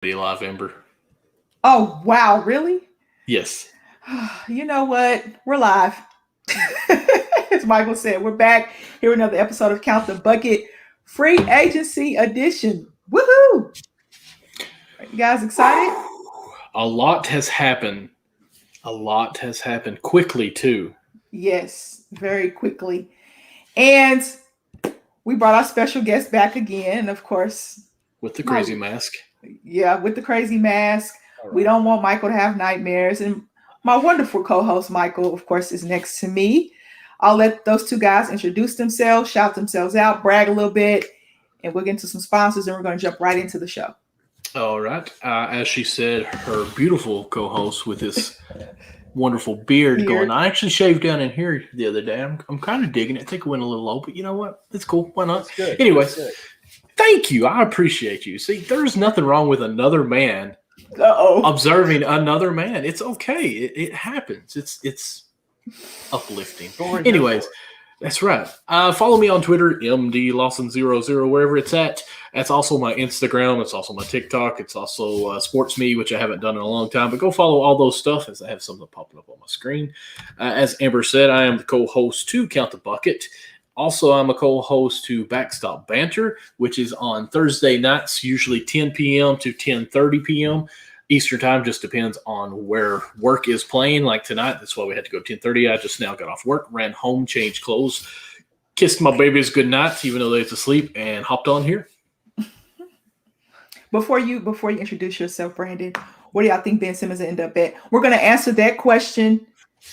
Live, Amber. Oh, wow, really? Yes. You know what? We're live. As Michael said, we're back here with another episode of Count the Bucket Free Agency Edition. Woohoo! You guys excited? A lot has happened. A lot has happened quickly, too, Yes, very quickly. And we brought our special guest back again. Of course, with the my crazy mask. yeah, with the crazy mask. All We right. don't want Michael to have nightmares. And my wonderful co-host Michael, of course, is next to me. I'll let those two guys introduce themselves, shout themselves out, brag a little bit, and we'll get into some sponsors and we're going to jump right into the show. All right. As she said, her beautiful co host with this wonderful beard Beard. going. I actually shaved down in here the other day. I'm kind of digging it. I think it went a little low, but you know what? It's cool. Why not? That's good. Anyways, That's good. thank you. I appreciate you. See, there's nothing wrong with another man Uh-oh. observing another man. It's okay. It happens. It's uplifting. Don't worry, Anyways, that's right. Follow me on Twitter, MDLawson00, wherever it's at. That's also my Instagram. It's also my TikTok. It's also Sports Me, which I haven't done in a long time. But go follow all those stuff as I have something popping up on my screen. As Amber said, I am the co-host to Count the Bucket. Also, I'm a co-host to Backstop Banter, which is on Thursday nights, usually 10 p.m. to 10:30 p.m. Eastern time. Just depends on where work is playing. Like tonight, that's why we had to go 10:30. I just now got off work, ran home, changed clothes, kissed my babies good night, even though they're asleep, and hopped on here. Before you introduce yourself, Brandon, what do y'all think Ben Simmons will end up at? We're going to answer that question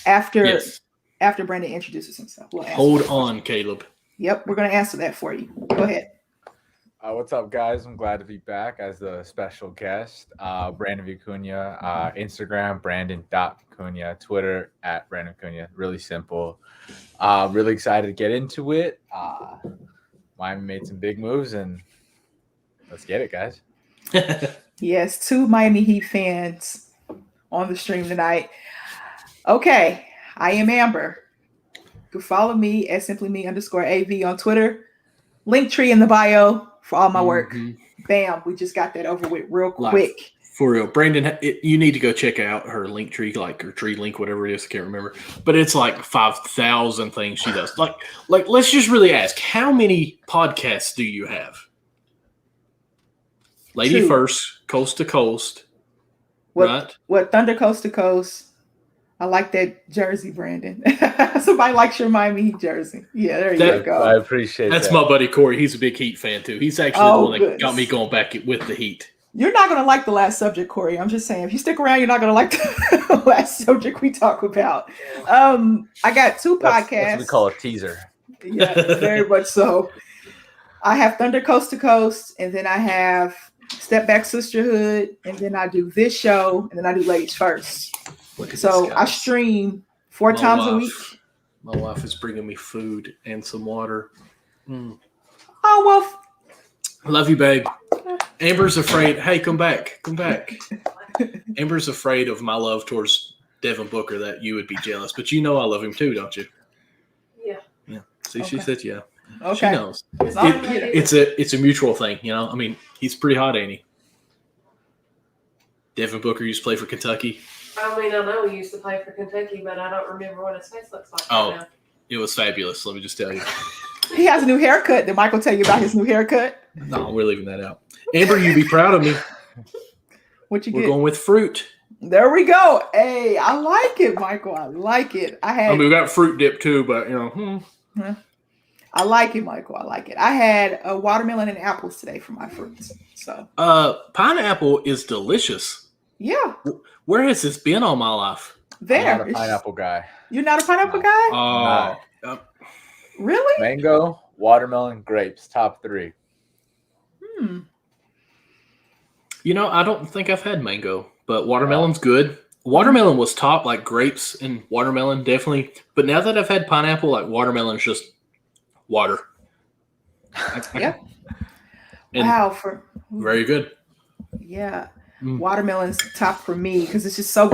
after Yes. after Brandon introduces himself. We'll answer Hold that question. on, Caleb. Yep, we're going to answer that for you. Go ahead. What's up, guys? I'm glad to be back as the special guest. Brandon Vicuña, Instagram, Brandon.Vicuña, Twitter at Brandon Vicuña. Really simple. Really excited to get into it. Miami made some big moves, and let's get it, guys. Yes, two Miami Heat fans on the stream tonight. Okay, I am Amber. You can follow me at simplyme_AV on Twitter. Linktree in the bio for all my work. Mhm. Bam, we just got that over with real Live. quick. For real. Brandon, you need to go check out her link tree, like her tree link, whatever it is. I can't remember. But it's like 5,000 things she does. Like, let's just really ask, how many podcasts do you have? Lady Two. First, Coast to Coast, right? What Thunder Coast to Coast. I like that jersey, Brandon. Somebody likes your Miami Heat jersey. Yeah, there you I go. appreciate That's that. my buddy Corey. He's a big Heat fan, too. He's actually Oh, the one that got goodness. me going back with the Heat. You're not going to like the last subject, Corey. I'm just saying. If you stick around, you're not going to like the last subject we talk about. I got two podcasts. That's what we call a teaser. Yeah, very much so. I have Thunder Coast to Coast, and then I have Step Back Sisterhood, and then I do this show, and then I do Ladies First. Look at So this guy. I stream 4 My times a wife. week. My wife is bringing me food and some water. Oh, well, Love you, babe. Amber's afraid. Hey, come back. Come back. Amber's afraid of my love towards Devin Booker, that you would be jealous. But you know I love him too, don't you? Yeah. Yeah. See, she Okay. said yeah. She okay. knows. As long as It- you- it's a mutual thing, you know. I mean, he's pretty hot, ain't he? Devin Booker used to play for Kentucky. I mean, I know he used to play for Kentucky, but I don't remember what his face looks like Oh. right now. It was fabulous. Let me just tell you. He has a new haircut. Did Michael tell you about his new haircut? No, we're leaving that out. Amber, you be proud of me. What you We're get? going with fruit. There we go. Hey, I like it, Michael. I like it. I mean, we got fruit dip too, but you know. I like it, Michael. I like it. I had a watermelon and apples today for my fruits. So Pineapple is delicious. yeah, Where has this been all my life? there. I'm not a pineapple guy. You're not a pineapple No. guy? Oh, Really? Mango, watermelon, grapes, top 3. Hmm. you know, I don't think I've had mango, but watermelon's good. Watermelon was top, like grapes and watermelon, definitely. But now that I've had pineapple, like watermelon's just water. Yeah. And Wow. For very good. yeah, Mm. watermelon's top for me because it's just so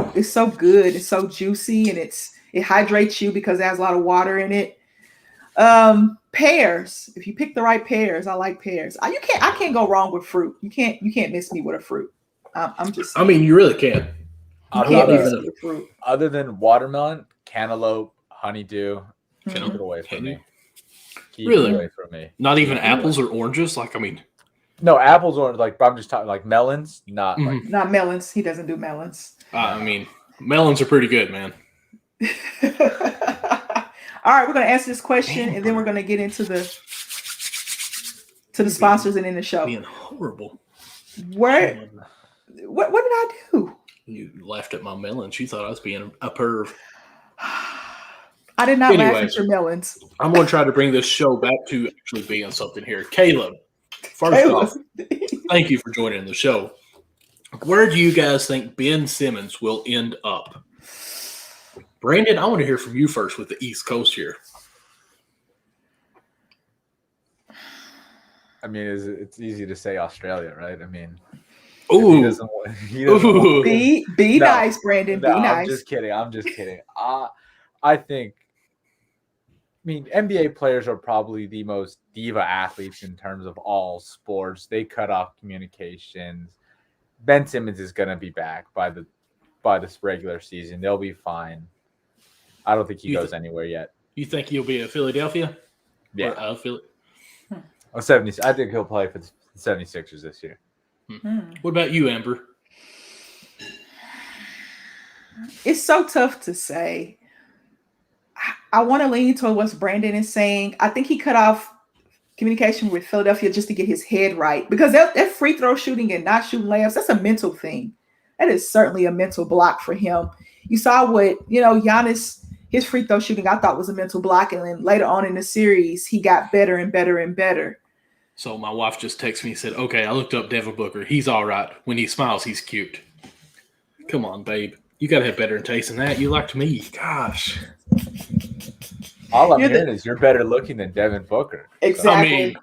good. It's so juicy and it hydrates you because it has a lot of water in it. Pears. If you pick the right pears, I like pears. I can't go wrong with fruit. You can't miss me with a fruit. I'm just. I mean, you really can't. you I'm can't not mess even- with fruit. Other than watermelon, cantaloupe, honeydew, keep Mhm. it away from Can me. you? Keep Really? it away from me. Not even Yeah. apples or oranges. Like, I mean, No, apples or like I'm just talking like melons, not like Not melons. He doesn't do melons. I mean, melons are pretty good, man. All right, we're gonna answer this question, and then we're gonna get into the sponsors and in the show. Being horrible. Where? What did I do? You laughed at my melon. She thought I was being a perv. I did not laugh Anyways. at your melons. I'm going to try to bring this show back to actually being something here. Caleb, first Caleb. off, thank you for joining the show. Where do you guys think Ben Simmons will end up? Brandon, I want to hear from you first with the East Coast here. I mean, it's easy to say Australia, right? I mean, Ooh, he doesn't Ooh. Be No. nice, Brandon. No, Be I'm nice. just kidding. I think. I mean, NBA players are probably the most diva athletes in terms of all sports. They cut off communications. Ben Simmons is going to be back by this regular season. They'll be fine. I don't think he goes anywhere yet. You think he'll be at Philadelphia? Yeah, Or, Philly? I think he'll play for the 76ers this year. What about you, Amber? It's so tough to say. I want to lean toward what Brandon is saying. I think he cut off communication with Philadelphia just to get his head right, because that free throw shooting and not shooting layups, that's a mental thing. That is certainly a mental block for him. You saw what, Giannis, his free throw shooting, I thought was a mental block. And then later on in the series, he got better and better and better. So my wife just texted me and said, okay, I looked up Devin Booker. He's all right. When he smiles, he's cute. Come on, babe. You got to have better taste than that. You liked me. Gosh. All I'm You're hearing is you're better looking than Devin Booker. Exactly. I mean-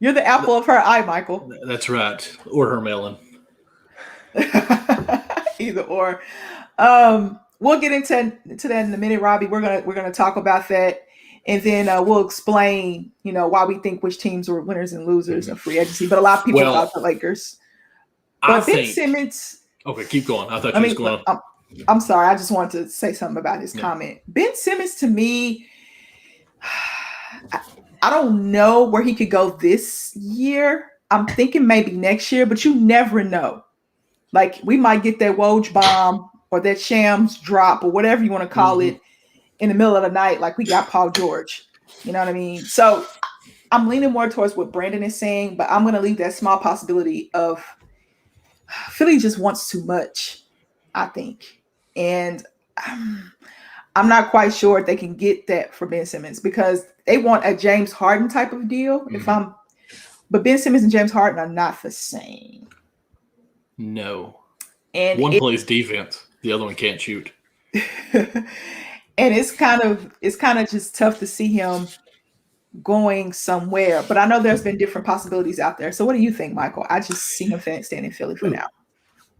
You're the apple of her eye, Michael. That's right. Or her melon. Either or. We'll get into that in a minute, Robbie. We're gonna talk about that, and then we'll explain, why we think which teams were winners and losers of free agency. But a lot of people thought the Lakers. But Ben Simmons. Okay, keep going. I thought you was going on. I'm sorry. I just wanted to say something about his comment. Ben Simmons, to me, I don't know where he could go this year. I'm thinking maybe next year, but you never know. Like, we might get that Woj bomb or that Shams drop or whatever you want to call it in the middle of the night, like we got Paul George. You know what I mean? So I'm leaning more towards what Brandon is saying, but I'm going to leave that small possibility of Philly just wants too much, I think. And I'm not quite sure if they can get that for Ben Simmons, because they want a James Harden type of deal. But Ben Simmons and James Harden are not the same. No. And one plays defense, the other one can't shoot. And it's kind of just tough to see him going somewhere. But I know there's been different possibilities out there. So what do you think, Michael? I just see him staying in Philly for now.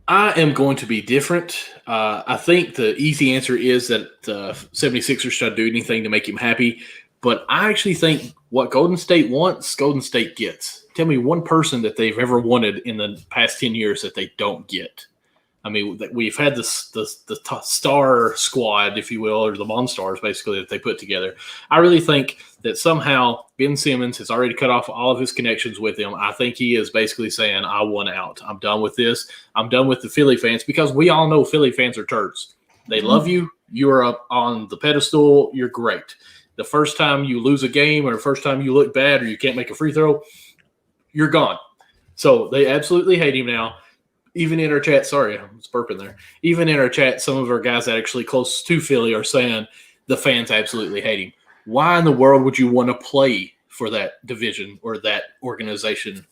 I am going to be different. I think the easy answer is that the 76ers should do anything to make him happy. But I actually think what Golden State wants, Golden State gets. Tell me one person that they've ever wanted in the past 10 years that they don't get. I mean, we've had the star squad, if you will, or the Monstars, basically, that they put together. I really think that somehow Ben Simmons has already cut off all of his connections with him. I think he is basically saying, I want out. I'm done with this. I'm done with the Philly fans, because we all know Philly fans are turds. They love you. You are up on the pedestal. You're great. The first time you lose a game, or the first time you look bad, or you can't make a free throw, you're gone. So they absolutely hate him now. Even in our chat, sorry, I was burping there. Even in our chat, some of our guys actually close to Philly are saying the fans absolutely hate him. Why in the world would you want to play for that division or that organization?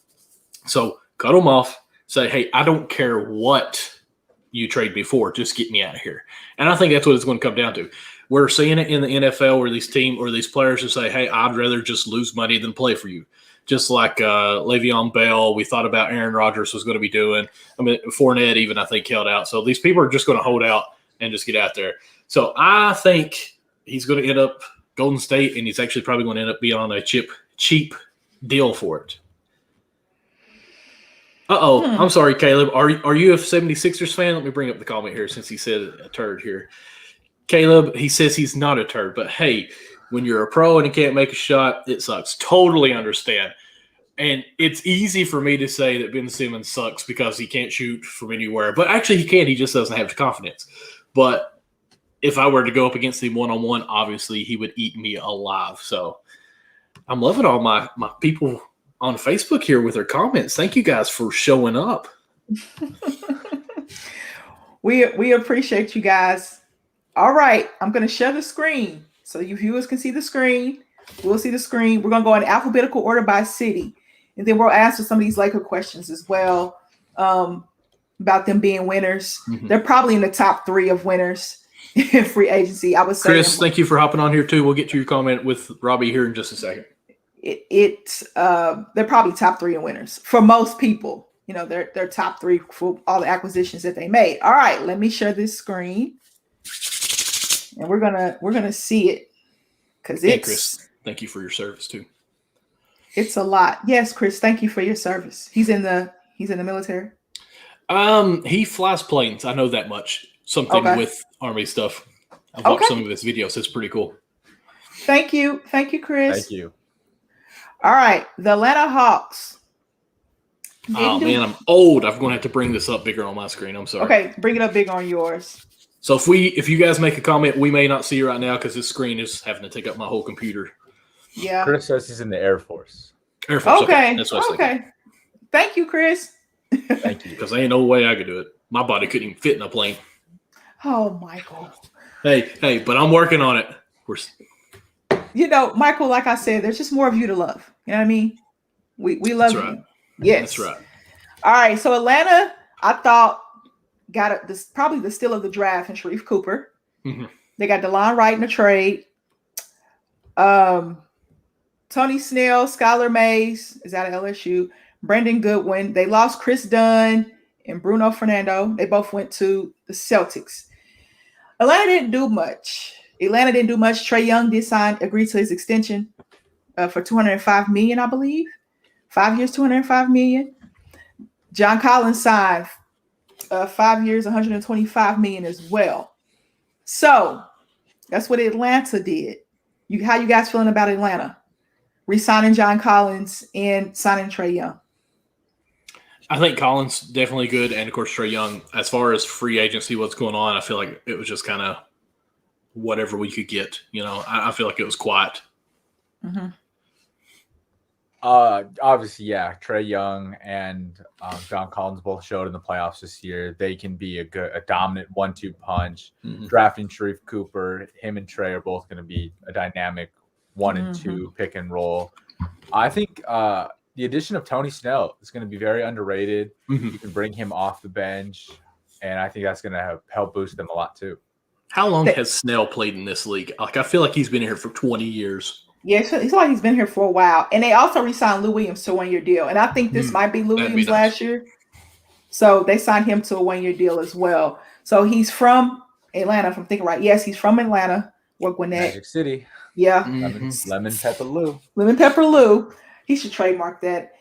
So cut them off. Say, hey, I don't care what you trade me for. Just get me out of here. And I think that's what it's going to come down to. We're seeing it in the NFL where these teams or these players will say, hey, I'd rather just lose money than play for you. Just like Le'Veon Bell, we thought about Aaron Rodgers was going to be doing. I mean, Fournette even, I think, held out. So these people are just going to hold out and just get out there. So I think he's going to end up Golden State, and he's actually probably going to end up being on a cheap deal for it. I'm sorry, Caleb. Are you a 76ers fan? Let me bring up the comment here since he said a turd here. Caleb, he says he's not a turd, but hey, when you're a pro and you can't make a shot, it sucks. Totally understand. And it's easy for me to say that Ben Simmons sucks because he can't shoot from anywhere. But actually, he can. He just doesn't have the confidence. But if I were to go up against him one-on-one, obviously he would eat me alive. So I'm loving all my people on Facebook here with their comments. Thank you guys for showing up. We appreciate you guys. All right, I'm going to share the screen so you viewers can see the screen. We'll see the screen. We're going to go in alphabetical order by city. And then we'll answer some of these Laker questions as well about them being winners. Mm-hmm. They're probably in the top 3 of winners in free agency. I would say. Chris, thank you for hopping on here too. We'll get to your comment with Robbie here in just a second. They're probably top 3 in winners for most people. You know, they're top 3 for all the acquisitions that they made. All right, let me share this screen, and we're gonna see it because it's. Hey, Chris, thank you for your service too. It's a lot. Yes, Chris, thank you for your service. He's in the military. He flies planes. I know that much. Something with Army stuff. I've watched some of his videos. It's pretty cool. Thank you, Chris. Thank you. All right, the Atlanta Hawks. Oh man, I'm old. I'm going to have to bring this up bigger on my screen. I'm sorry. Okay, bring it up big on yours. So if you guys make a comment, we may not see it right now because this screen is having to take up my whole computer. Yeah. Chris says he's in the Air Force. Air Force. Okay. That's what I was thinking. Thank you, Chris. Thank you. Because there ain't no way I could do it. My body couldn't even fit in a plane. Oh, Michael. Hey, but I'm working on it. Michael, like I said, there's just more of you to love. You know what I mean? We love you. Right. Yes. That's right. All right. So Atlanta, I thought this probably the steal of the draft in Sharif Cooper. Mm-hmm. They got DeLon Wright in the trade. Tony Snell, Skylar Mays is out of LSU. Brendan Goodwin. They lost Chris Dunn and Bruno Fernando. They both went to the Celtics. Atlanta didn't do much. Trae Young did agree to his extension for $205 million, I believe. 5 years, $205 million. John Collins signed 5 years, $125 million as well. So that's what Atlanta did. How you guys feeling about Atlanta? Re-signing John Collins and signing Trae Young. I think Collins definitely good, and of course Trae Young. As far as free agency, what's going on, I feel like it was just kind of whatever we could get. I feel like it was quiet. Mm-hmm. Obviously, yeah. Trae Young and John Collins both showed in the playoffs this year. They can be a dominant 1-2 punch. Mm-hmm. Drafting Sharif Cooper, him and Trae are both going to be a dynamic 1 and 2 pick and roll. I think the addition of Tony Snell is going to be very underrated. Mm-hmm. You can bring him off the bench, and I think that's going to help boost them a lot too. How long has Snell played in this league? I feel like he's been here for 20 years. Yeah, it's like he's been here for a while. And they also re-signed Lou Williams to a 1-year deal. And I think this might be Lou Williams last year. So they signed him to a 1-year deal as well. So he's from Atlanta, if I'm thinking right. Yes, he's from Atlanta. Work with Magic City. Yeah. Lemon Pepper Lou. Lemon Pepper Lou. He should trademark that.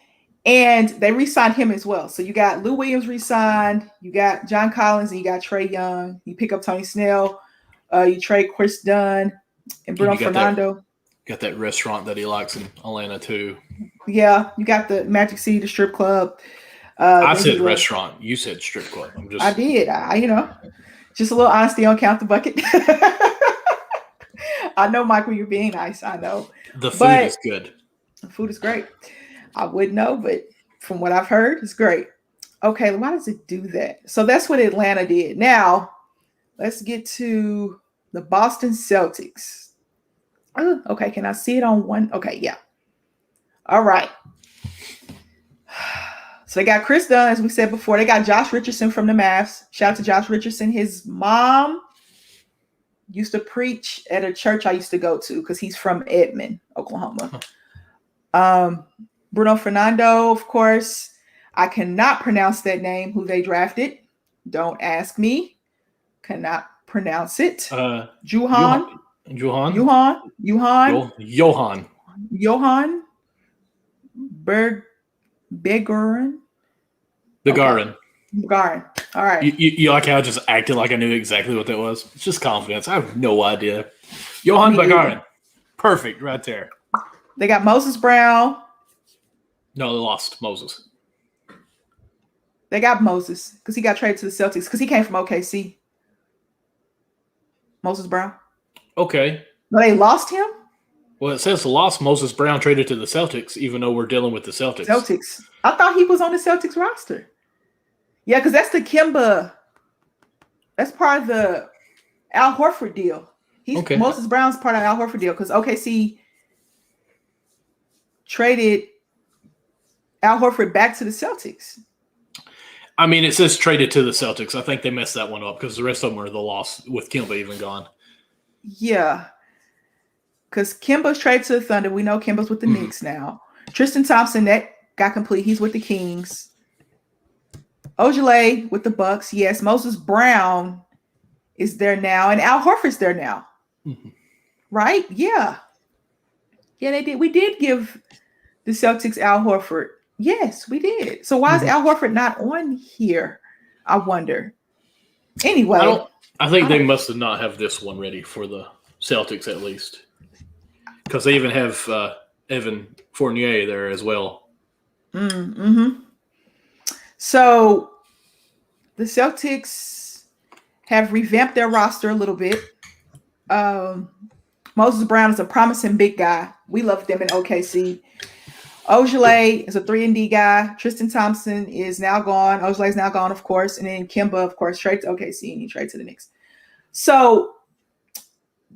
And they re-signed him as well. So you got Lou Williams re-signed. You got John Collins and you got Trae Young. You pick up Tony Snell. You trade Chris Dunn and Bruno Fernando. Got that restaurant that he likes in Atlanta too. Yeah, you got the Magic City, the strip club. I said restaurant. You said strip club. I did. Just a little honesty on Count the Bucket. I know, Michael, you're being nice. I know. The food is good. The food is great. I wouldn't know, but from what I've heard, it's great. Okay, why does it do that? So that's what Atlanta did. Now, let's get to the Boston Celtics. Oh, okay, can I see it on one? Okay, yeah. All right. So they got Chris Dunn, as we said before. They got Josh Richardson from the Mavs. Shout out to Josh Richardson. His mom used to preach at a church I used to go to because he's from Edmond, Oklahoma. Bruno Fernando, of course. I cannot pronounce that name, who they drafted. Don't ask me. Cannot pronounce it. Johan Begurin. The Okay. Garden. Garden. All right. You like how I just acted like I knew exactly what that was? It's just confidence. I have no idea. Johan Me either. Bagarin. Perfect right there. They got Moses Brown. No, they lost Moses. They got Moses because he got traded to the Celtics because he came from OKC. Moses Brown. Okay. No, they lost him? Well, it says lost Moses Brown traded to the Celtics, even though we're dealing with the Celtics. Celtics. I thought he was on the Celtics roster. Yeah, because that's the Kimba. That's part of the Al Horford deal. Okay. Moses Brown's part of Al Horford deal because OKC traded Al Horford back to the Celtics. I mean, it says traded to the Celtics. I think they messed that one up because the rest of them are the loss with Kimba even gone. Yeah. Because Kimba's traded to the Thunder. We know Kimba's with the Knicks now. Tristan Thompson, that got complete. He's with the Kings. Ojale with the Bucks. Yes. Moses Brown is there now. And Al Horford's there now. Mhm. Right? Yeah. Yeah, they did. We did give the Celtics Al Horford. Yes, we did. So why is Al Horford not on here? I wonder. Anyway. I think they must have not have this one ready for the Celtics at least. Because they even have Evan Fournier there as well. Mm-hmm. So the Celtics have revamped their roster a little bit. Moses Brown is a promising big guy. We love them in OKC. Ojale is a 3-and-D guy. Tristan Thompson is now gone. Ojale is now gone, of course. And then Kimba, of course, trades to OKC and he trades to the Knicks. So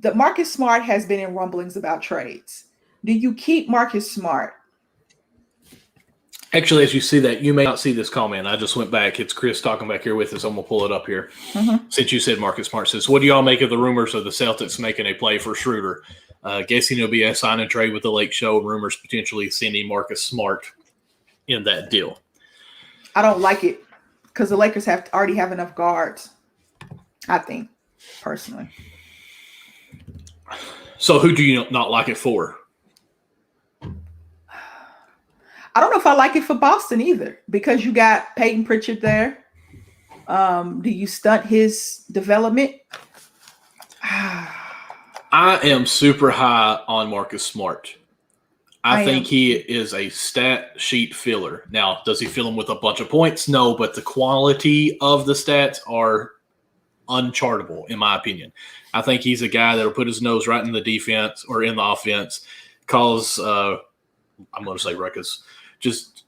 the Marcus Smart has been in rumblings about trades. Do you keep Marcus Smart? Actually, as you see that, you may not see this comment. I just went back. It's Chris talking back here with us. I'm going to pull it up here. Since you said Marcus Smart says, what do y'all make of the rumors of the Celtics making a play for Schroeder? Guessing it'll be a sign and trade with the Lake Show. Rumors potentially sending Marcus Smart in that deal. I don't like it because the Lakers already have enough guards, I think, personally. So who do you not like it for? I don't know if I like it for Boston either because you got Peyton Pritchard there. Do you stunt his development? I am super high on Marcus Smart. I think he is a stat sheet filler. Now, does he fill them with a bunch of points? No, but the quality of the stats are unchartable, in my opinion. I think he's a guy that'll put his nose right in the defense or in the offense, cause I'm going to say ruckus, just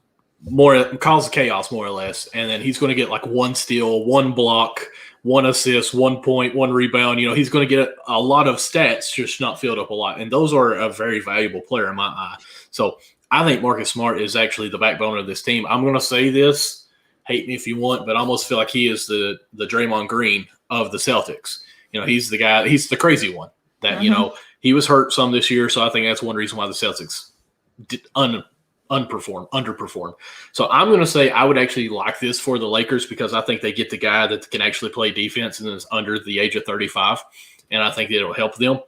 cause chaos more or less, and then he's going to get like one steal, one block, one assist, 1 point, one rebound. You know, he's going to get a lot of stats, just not filled up a lot, and those are a very valuable player in my eye. So I think Marcus Smart is actually the backbone of this team. I'm going to say this, hate me if you want, but I almost feel like he is the Draymond Green of the Celtics. You know, he's the guy, he's the crazy one that, you know, he was hurt some this year. So I think that's one reason why the Celtics did underperform. So I'm going to say I would actually like this for the Lakers because I think they get the guy that can actually play defense and is under the age of 35. And I think it'll help them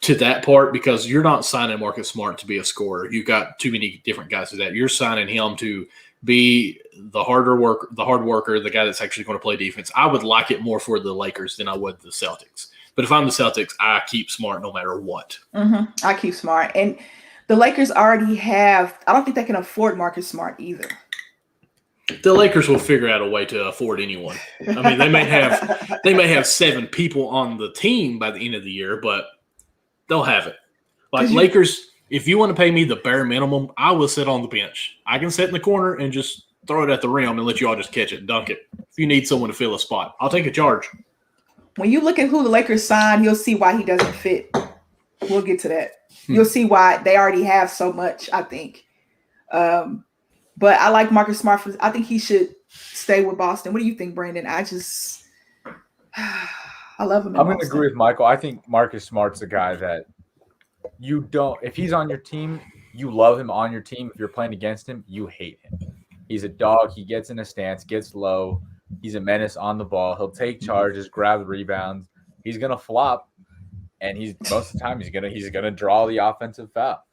to that part because you're not signing Marcus Smart to be a scorer. You've got too many different guys to that. You're signing him to be the hard worker, the guy that's actually going to play defense. I would like it more for the Lakers than I would the Celtics. But if I'm the Celtics, I keep Smart no matter what. I keep Smart. And the Lakers already have – I don't think they can afford Marcus Smart either. The Lakers will figure out a way to afford anyone. I mean, they may have 7 people on the team by the end of the year, but they'll have it. Like Lakers – if you want to pay me the bare minimum, I will sit on the bench. I can sit in the corner and just throw it at the rim and let you all just catch it and dunk it. If you need someone to fill a spot, I'll take a charge. When you look at who the Lakers signed, you'll see why he doesn't fit. We'll get to that. You'll see why they already have so much, I think. But I like Marcus Smart. I think he should stay with Boston. What do you think, Brandon? I love him. I'm going to agree with Michael. I think Marcus Smart's a guy that you don't – if he's on your team, you love him on your team. If you're playing against him, you hate him. He's a dog. He gets in a stance, gets low. He's a menace on the ball. He'll take charges, grab the rebounds. He's going to flop, and most of the time he's gonna draw the offensive foul.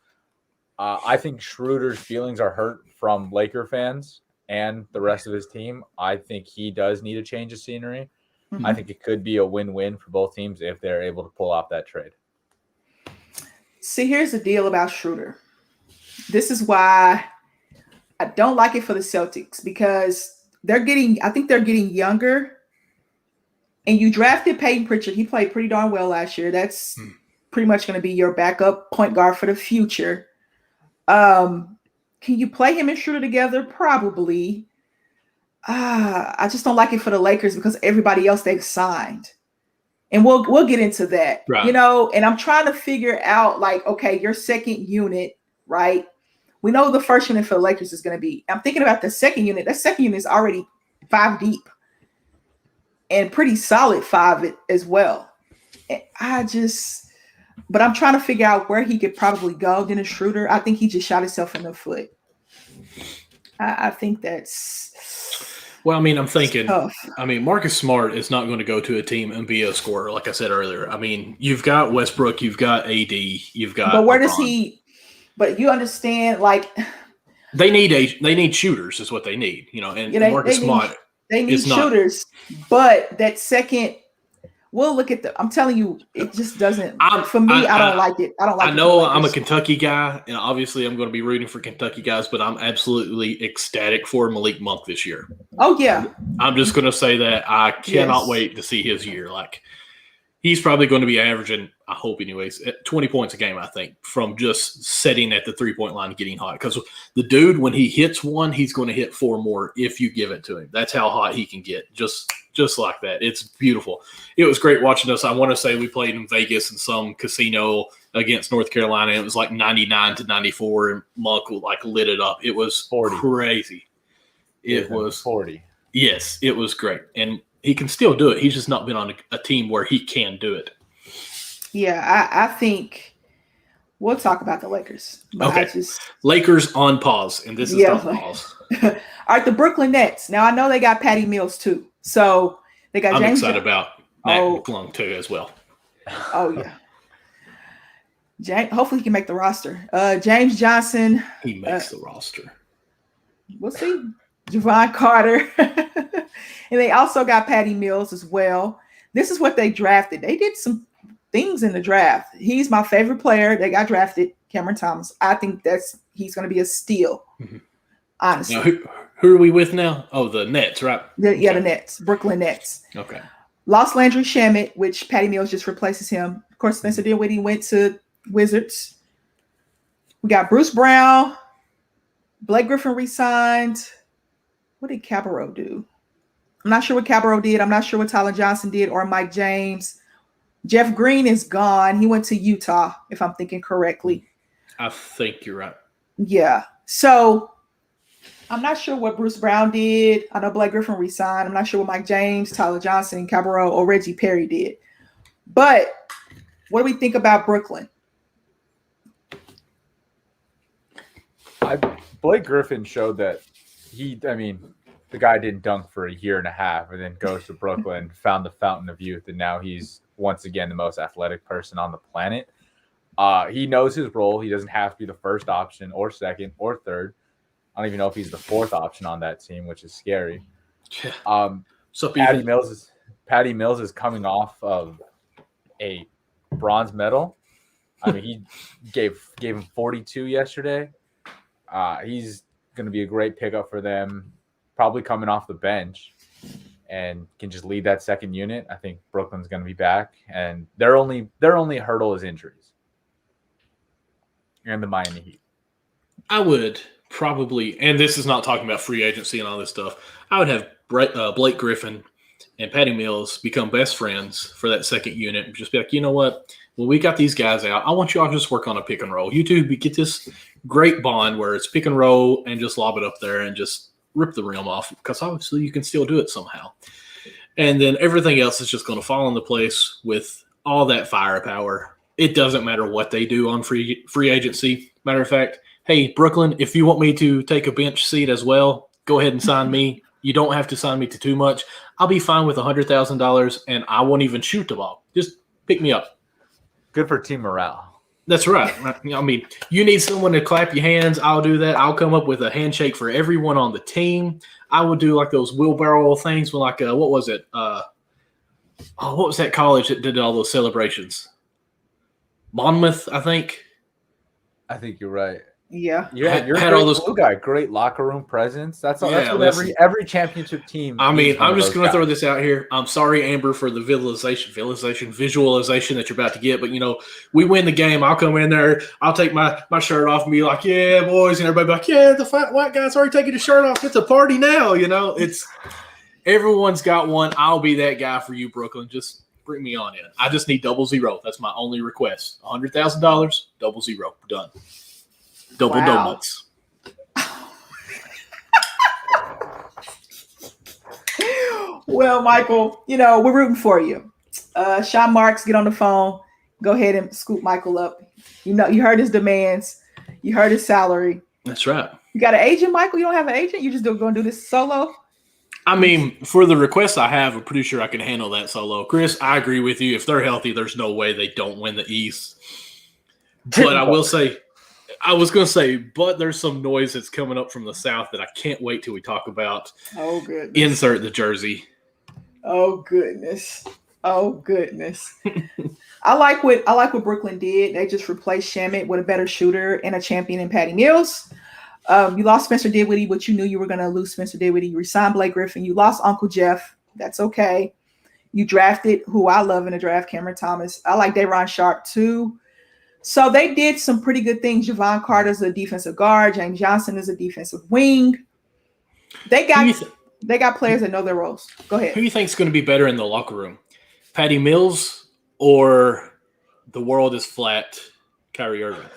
I think Schroeder's feelings are hurt from Laker fans and the rest of his team, I think he does need a change of scenery. Mhm. I think it could be a win-win for both teams if they're able to pull off that trade. See, here's the deal about Schroeder. This is why I don't like it for the Celtics, because I think they're getting younger. And you drafted Peyton Pritchard. He played pretty darn well last year. That's pretty much going to be your backup point guard for the future. Can you play him and Schroeder together? Probably. I just don't like it for the Lakers because everybody else they've signed. And we'll get into that. Right. You know, and I'm trying to figure out, like, okay, your second unit, right? We know the first unit for the Lakers is going to be. I'm thinking about the second unit. That second unit is already 5 deep. And pretty solid 5 as well. And but I'm trying to figure out where he could probably go. Dennis Schroeder, I think he just shot himself in the foot. I think that's Well, I mean, I'm thinking, tough. I mean, Marcus Smart is not going to go to a team and be a scorer, like I said earlier. I mean, you've got Westbrook, you've got AD, you've got. But where does LeBron. he? But you understand, like, They need shooters, is what they need, you know. And Marcus Smart, they need it's not- shooters. But that second, we'll look at I'm telling you, it just doesn't. For me, I don't like it. I don't like it. I know for the I'm a Lakers. Kentucky guy, and obviously I'm going to be rooting for Kentucky guys, but I'm absolutely ecstatic for Malik Monk this year. Oh yeah, I'm just going to say that I cannot Yes. wait to see his year. Like, he's probably going to be averaging, I hope anyways, at 20 points a game, I think, from just sitting at the 3-point line and getting hot. Because the dude, when he hits one, he's going to hit 4 more if you give it to him. That's how hot he can get, just like that. It's beautiful. It was great watching us. I want to say we played in Vegas in some casino against North Carolina, and it was like 99-94, and Monk like lit it up. It was 40. crazy. It was 40. Yes, it was great. And he can still do it. He's just not been on a team where he can do it. yeah. I think we'll talk about the Lakers. But Okay. Lakers on pause, and this is Yeah. not pause. All right, the Brooklyn Nets. Now I know they got Patty Mills too. So they got I'm James. excited about Matt Oh. McClung too as well. Oh yeah. Hopefully he can make the roster. James Johnson. He makes the roster. We'll see. Javon Carter. And they also got Patty Mills as well. This is what they drafted. They did some things in the draft. He's my favorite player. They got drafted, Cameron Thomas. I think he's going to be a steal. Mhm. Honestly. Now, who are we with now? Oh, the Nets, right? The Nets, Brooklyn Nets. Okay. Lost Landry Shamet, which Patty Mills just replaces him. Of course, Spencer Dinwiddie went to Wizards. We got Bruce Brown. Blake Griffin re-signed. What did Cabarrot do? I'm not sure what Cabarrot did. I'm not sure what Tyler Johnson did or Mike James. Jeff Green is gone. He went to Utah, if I'm thinking correctly. I think you're right. Yeah. So I'm not sure what Bruce Brown did. I know Blake Griffin re-signed. I'm not sure what Mike James, Tyler Johnson, Cabarrot, or Reggie Perry did. But what do we think about Brooklyn? Blake Griffin showed that the guy didn't dunk for a year and a half and then goes to Brooklyn, found the fountain of youth, and now he's once again the most athletic person on the planet. He knows his role. He doesn't have to be the first option or second or third. I don't even know if he's the 4th option on that team, which is scary. Yeah. So Patty Mills is coming off of a bronze medal. I mean, he gave him 42 yesterday. He's going to be a great pickup for them, probably coming off the bench, and can just lead that second unit. I think Brooklyn's going to be back, and their only hurdle is injuries. And the Miami Heat. I would probably, and this is not talking about free agency and all this stuff, I would have Blake Griffin and Patty Mills become best friends for that second unit and just be like, you know what? Well, we got these guys out. I want you all to just work on a pick and roll. You two get this great bond where it's pick and roll and just lob it up there and just rip the rim off, because obviously you can still do it somehow. And then everything else is just going to fall into place with all that firepower. It doesn't matter what they do on free agency. Matter of fact, hey, Brooklyn, if you want me to take a bench seat as well, go ahead and sign me. You don't have to sign me to too much. I'll be fine with $100,000, and I won't even shoot the ball. Just pick me up. Good for team morale. That's right. I mean, you need someone to clap your hands. I'll do that. I'll come up with a handshake for everyone on the team. I would do like those wheelbarrow things with like what was it? What was that college that did all those celebrations? Monmouth, I think. I think you're right. Yeah. You're Had a all great those- glue guy. Great locker room presence. That's Yeah, what listen. every championship team. I mean, needs one I'm of just those going to throw guys. this out here. I'm sorry, Amber, for the visualization that you're about to get. But, we win the game. I'll come in there. I'll take my shirt off and be like, yeah, boys. And everybody be like, yeah, the fat white guy's already taking his shirt off. It's a party now. It's everyone's got one. I'll be that guy for you, Brooklyn. Just bring me on in. I just need 00. That's my only request. $100,000, 00. Done. Double Wow. donuts. Well, Michael, we're rooting for you. Sean Marks, get on the phone. Go ahead and scoop Michael up. You heard his demands. You heard his salary. That's right. You got an agent, Michael? You don't have an agent? You just going to do this solo? I mean, for the requests I have, I'm pretty sure I can handle that solo. Chris, I agree with you. If they're healthy, there's no way they don't win the East. But I will say, but there's some noise that's coming up from the South that I can't wait till we talk about. Oh, goodness. Insert the jersey. Oh, goodness. Oh, goodness. I like what Brooklyn did. They just replaced Shamet with a better shooter and a champion in Patty Mills. You lost Spencer Dinwiddie, but you knew you were going to lose Spencer Dinwiddie. You resigned Blake Griffin. You lost Uncle Jeff. That's okay. You drafted, who I love in the draft, Cameron Thomas. I like Day'Ron Sharp too. So they did some pretty good things. Javon Carter's a defensive guard. James Johnson is a defensive wing. They got players that know their roles. Go ahead. Who do you think is going to be better in the locker room? Patty Mills or the world is flat, Kyrie Irving?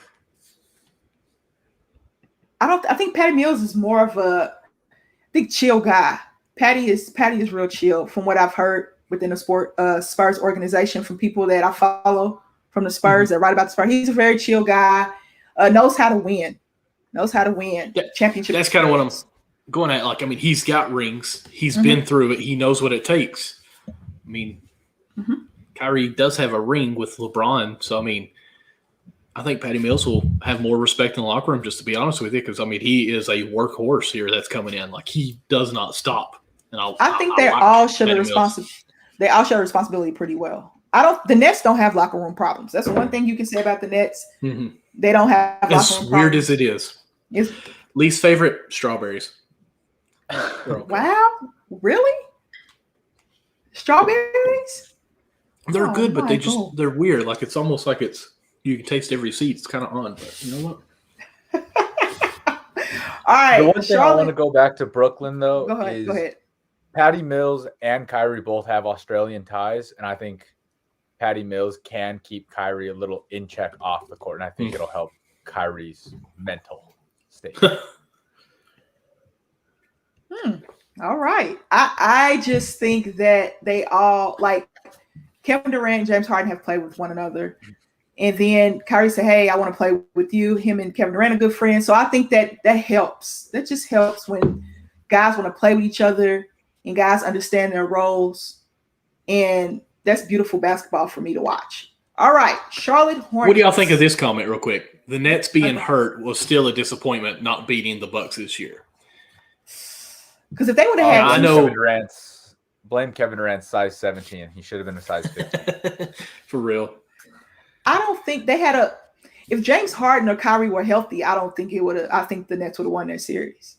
I think Patty Mills is more of a big chill guy. Patty is real chill from what I've heard within the Spurs organization from people that I follow from the Spurs that write about the Spurs. He's a very chill guy, knows how to win. Yeah, Championship. That's kind of what I'm going at. Like, I mean, he's got rings. He's been through it. He knows what it takes. I mean, Kyrie does have a ring with LeBron. So, I mean, I think Patty Mills will have more respect in the locker room, just to be honest with you, because, I mean, he is a workhorse here that's coming in. Like, he does not stop. And I think they all show responsibility pretty well. The Nets don't have locker room problems. That's one thing you can say about the Nets. Mm-hmm. They don't have locker room As problems. weird as it is. Least favorite, strawberries. Okay. Wow, really? Strawberries? They're Oh, good, but Michael. they're weird. Like, it's almost like you can taste every seed. It's kind of odd, but you know what? All right. The one thing I Charlotte, want to go back to Brooklyn though go ahead. is Go ahead. Patty Mills and Kyrie both have Australian ties, and I think Patty Mills can keep Kyrie a little in check off the court, and I think it'll help Kyrie's mental state. All right. I just think that they all, like, Kevin Durant and James Harden have played with one another. And then Kyrie said, hey, I want to play with you. Him and Kevin Durant are good friends. So I think that helps. That just helps when guys want to play with each other and guys understand their roles. And that's beautiful basketball for me to watch. All right. Charlotte Hornets. What do y'all think of this comment real quick? The Nets being hurt was still a disappointment, not beating the Bucks this year. Because if they would have had I know. Blame Kevin Durant's size 17. He should have been a size 15. For real. I don't think they had if James Harden or Kyrie were healthy, I don't think I think the Nets would have won that series.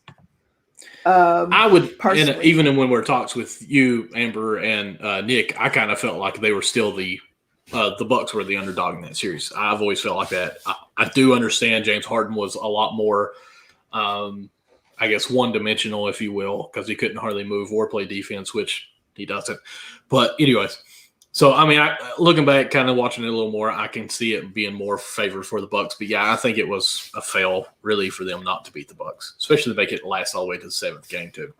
I would, personally. and even when we're talks with you, Amber, and Nick, I kind of felt like they were still the Bucks were the underdog in that series. I've always felt like that. I do understand James Harden was a lot more, I guess, one-dimensional, if you will, because he couldn't hardly move or play defense, which he doesn't. But anyways, so, I mean, looking back, kind of watching it a little more, I can see it being more favored for the Bucks. But, yeah, I think it was a fail, really, for them not to beat the Bucks, especially to make it last all the way to the seventh game, too.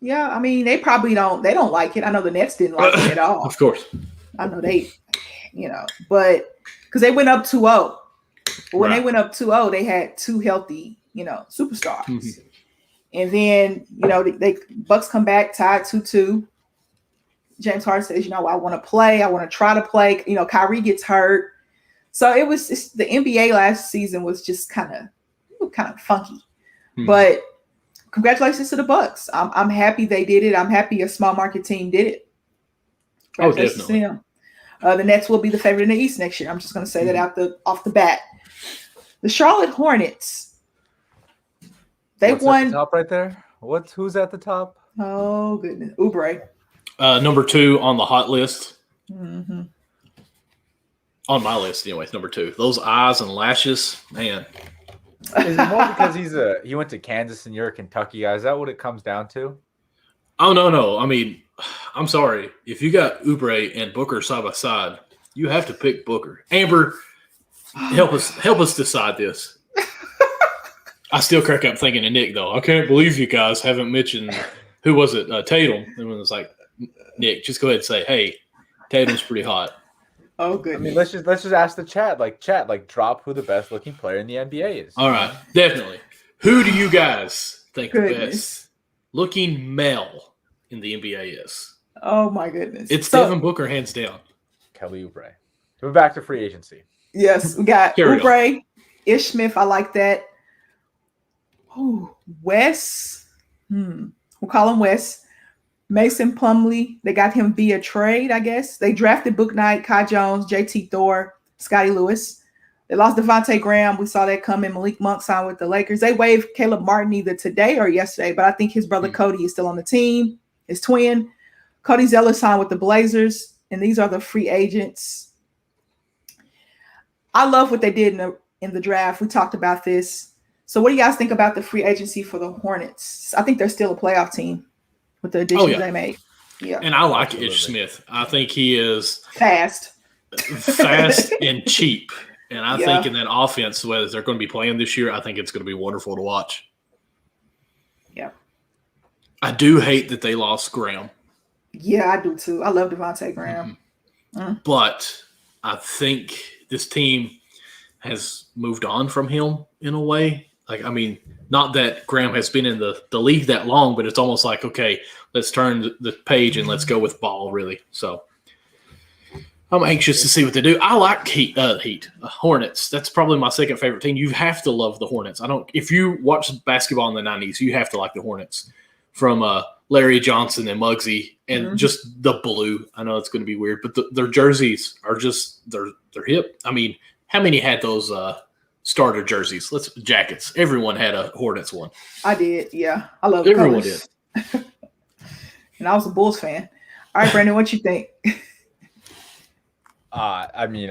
Yeah, I mean, they probably don't like it. I know the Nets didn't like it at all. Of course. I know but because they went up 2-0. But when Right. they went up 2-0, they had two healthy, superstars. Mhm. And then, they Bucks come back tied 2-2. James Harden says, I want to play. I want to try to play. Kyrie gets hurt. So the NBA last season was just kind of funky. Hmm. But congratulations to the Bucks. I'm happy they did it. I'm happy a small market team did it. Oh, Congratulations to definitely. them. The Nets will be the favorite in the East next year. I'm just going to say that off the bat. The Charlotte Hornets. They What's won. at the top right there? Who's at the top? Oh goodness, Oubre. Number 2 on the hot list. Mm-hmm. On my list, anyways. Number 2. Those eyes and lashes, man. Is it more because he went to Kansas and you're a Kentucky guy? Is that what it comes down to? Oh no. I mean, I'm sorry. If you got Oubre and Booker side by side, you have to pick Booker. Amber, help us decide this. I still crack up thinking of Nick though. I can't believe you guys haven't mentioned who was it? Tatum. And it was like, Nick, just go ahead and say, hey, Tatum's pretty hot. Oh I goodness. mean, let's just ask the chat. Like drop who the best looking player in the NBA is. All right, definitely. Who do you guys think the Goodness. best looking male in the NBA is? Oh my goodness. It's Devin Booker, hands down. Kelly Oubre. We're back to free agency. Yes, we got Carry Oubre, Ish Smith. I like that. Oh, Wes. We'll call him Wes. Mason Plumlee. They got him via trade, I guess. They drafted Book Knight, Kai Jones, JT Thor, Scotty Lewis. They lost Devontae Graham. We saw that coming. Malik Monk signed with the Lakers. They waived Caleb Martin either today or yesterday, but I think his brother Cody is still on the team. His twin. Cody Zeller signed with the Blazers, and these are the free agents. I love what they did in the draft. We talked about this. So what do you guys think about the free agency for the Hornets? I think they're still a playoff team with the additions they made. Yeah. And I like Ish Smith. I think he is fast and cheap. And I think in that offense, whether they're going to be playing this year, I think it's going to be wonderful to watch. Yeah. I do hate that they lost Graham. Yeah, I do too. I love Devontae Graham. Mm-hmm. But I think this team has moved on from him in a way. Like, I mean, not that Graham has been in the league that long, but it's almost like, okay, let's turn the page and let's go with Ball, really. So I'm anxious to see what they do. I like Hornets. That's probably my second favorite team. You have to love the Hornets. If you watch basketball in the 90s, you have to like the Hornets from Larry Johnson and Muggsy and just the blue. I know it's going to be weird, but their jerseys are just they're hip. I mean, how many had those starter jerseys? Jackets. Everyone had a Hornets one. I did. Yeah, I love everyone colors. Did. And I was a Bulls fan. All right, Brandon, what you think? I mean,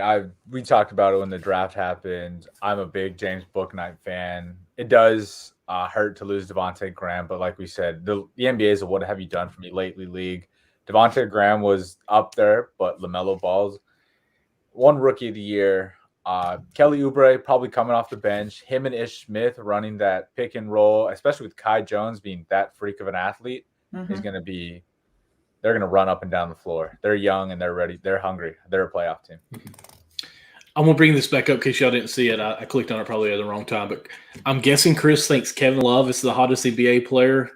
we talked about it when the draft happened. I'm a big James Bouknight fan. It does hurt to lose Devontae Graham, but like we said, the NBA is a what have you done for me lately league. Devontae Graham was up there, but LaMelo Ball's one rookie of the year. Kelly Oubre probably coming off the bench. Him and Ish Smith running that pick and roll, especially with Kai Jones being that freak of an athlete, is going to be. They're going to run up and down the floor. They're young and they're ready. They're hungry. They're a playoff team. I'm going to bring this back up in case y'all didn't see it. I clicked on it probably at the wrong time, but I'm guessing Chris thinks Kevin Love is the hottest NBA player.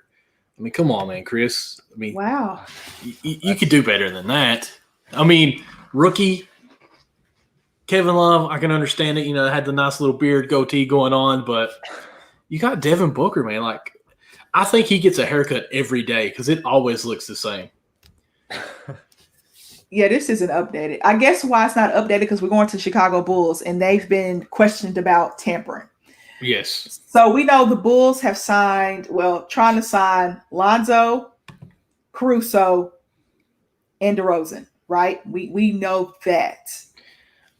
I mean, come on, man, Chris. I mean, wow, you could do better than that. I mean, rookie Kevin Love, I can understand it. You know, had the nice little beard goatee going on, but you got Devin Booker, man. Like, I think he gets a haircut every day because it always looks the same. Yeah, this isn't updated. I guess why it's not updated because we're going to Chicago Bulls and they've been questioned about tampering. Yes. So we know the Bulls have trying to sign Lonzo, Caruso, and DeRozan, right? We know that.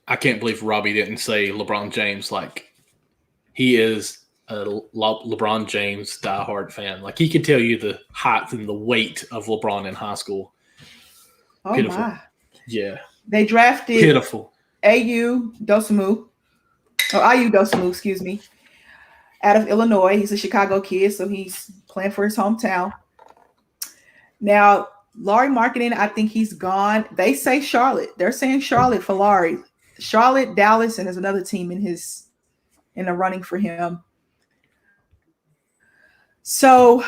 I can't believe Robbie didn't say LeBron James. Like, he is a LeBron James diehard fan. Like, he can tell you the height and the weight of LeBron in high school. Oh, pitiful. my. Yeah. They drafted pitiful. Ayu Dosunmu, excuse me, out of Illinois. He's a Chicago kid, so he's playing for his hometown. Now, Lauri Markkanen, I think he's gone. They say Charlotte. They're saying Charlotte for Lauri. Charlotte, Dallas, and there's another team in the running for him. So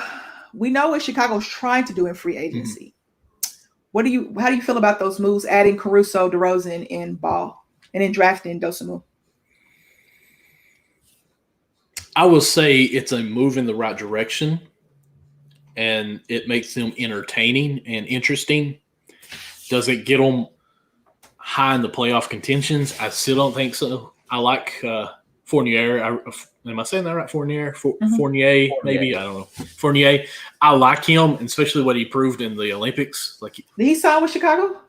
we know what Chicago's trying to do in free agency. How do you feel about those moves, adding Caruso, DeRozan, and Ball? and then drafting Dosunmu. I will say it's a move in the right direction, and it makes them entertaining and interesting. Does it get them high in the playoff contentions? I still don't think so. I like Fournier. Am I saying that right? Fournier? Fournier, maybe? I don't know. Fournier. I like him, especially what he proved in the Olympics. Like, Did he sign with Chicago?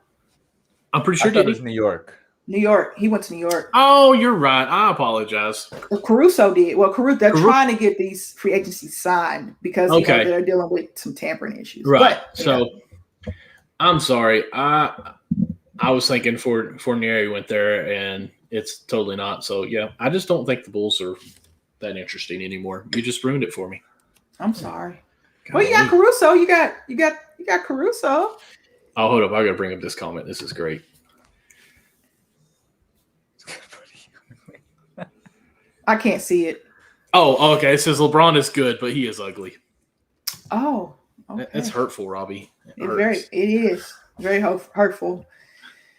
I'm pretty sure I thought it did was he? New York. New York. He went to New York. Oh, you're right. I apologize. Caruso did. Well, they're Caruso- trying to get these free agencies signed because you know, Okay. they're dealing with some tampering issues. Right. But, So, I'm sorry. I was thinking Fournier went there, and it's totally not. So, yeah, I just don't think the Bulls are that interesting anymore. You just ruined it for me. I'm sorry. Well, you got Caruso. You got Caruso. Oh, hold up. I got to bring up this comment. This is great. I can't see it. Oh, okay. It says LeBron is good, but he is ugly. Oh, okay. That's hurtful, Robbie. It is very hurtful.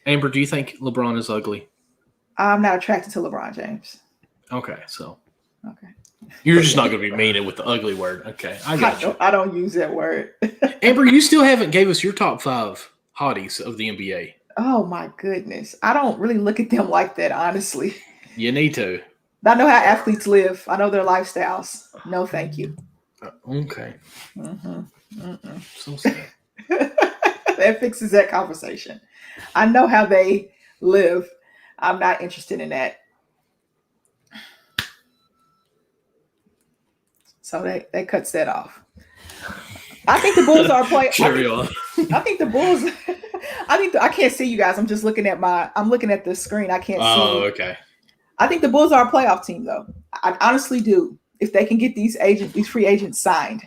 Amber, do you think LeBron is ugly? I'm not attracted to LeBron James. Okay, so Okay. you're just not going to be meaning with the ugly word. Okay, I got you. I don't use that word. Amber, you still haven't gave us your top 5 hotties of the NBA. Oh my goodness. I don't really look at them like that, honestly. You need to. I know how athletes live. I know their lifestyles. No, thank you. Okay. Mm-hmm. So sad. That fixes that conversation. I know how they live. I'm not interested in that. So that cuts that off. I think the Bulls are playing. Carry on. I think the Bulls. I can't see you guys. I'm just looking at I'm looking at the screen. I can't see. Oh, okay. I think the Bulls are a playoff team, though. I honestly do. If they can get these free agents signed.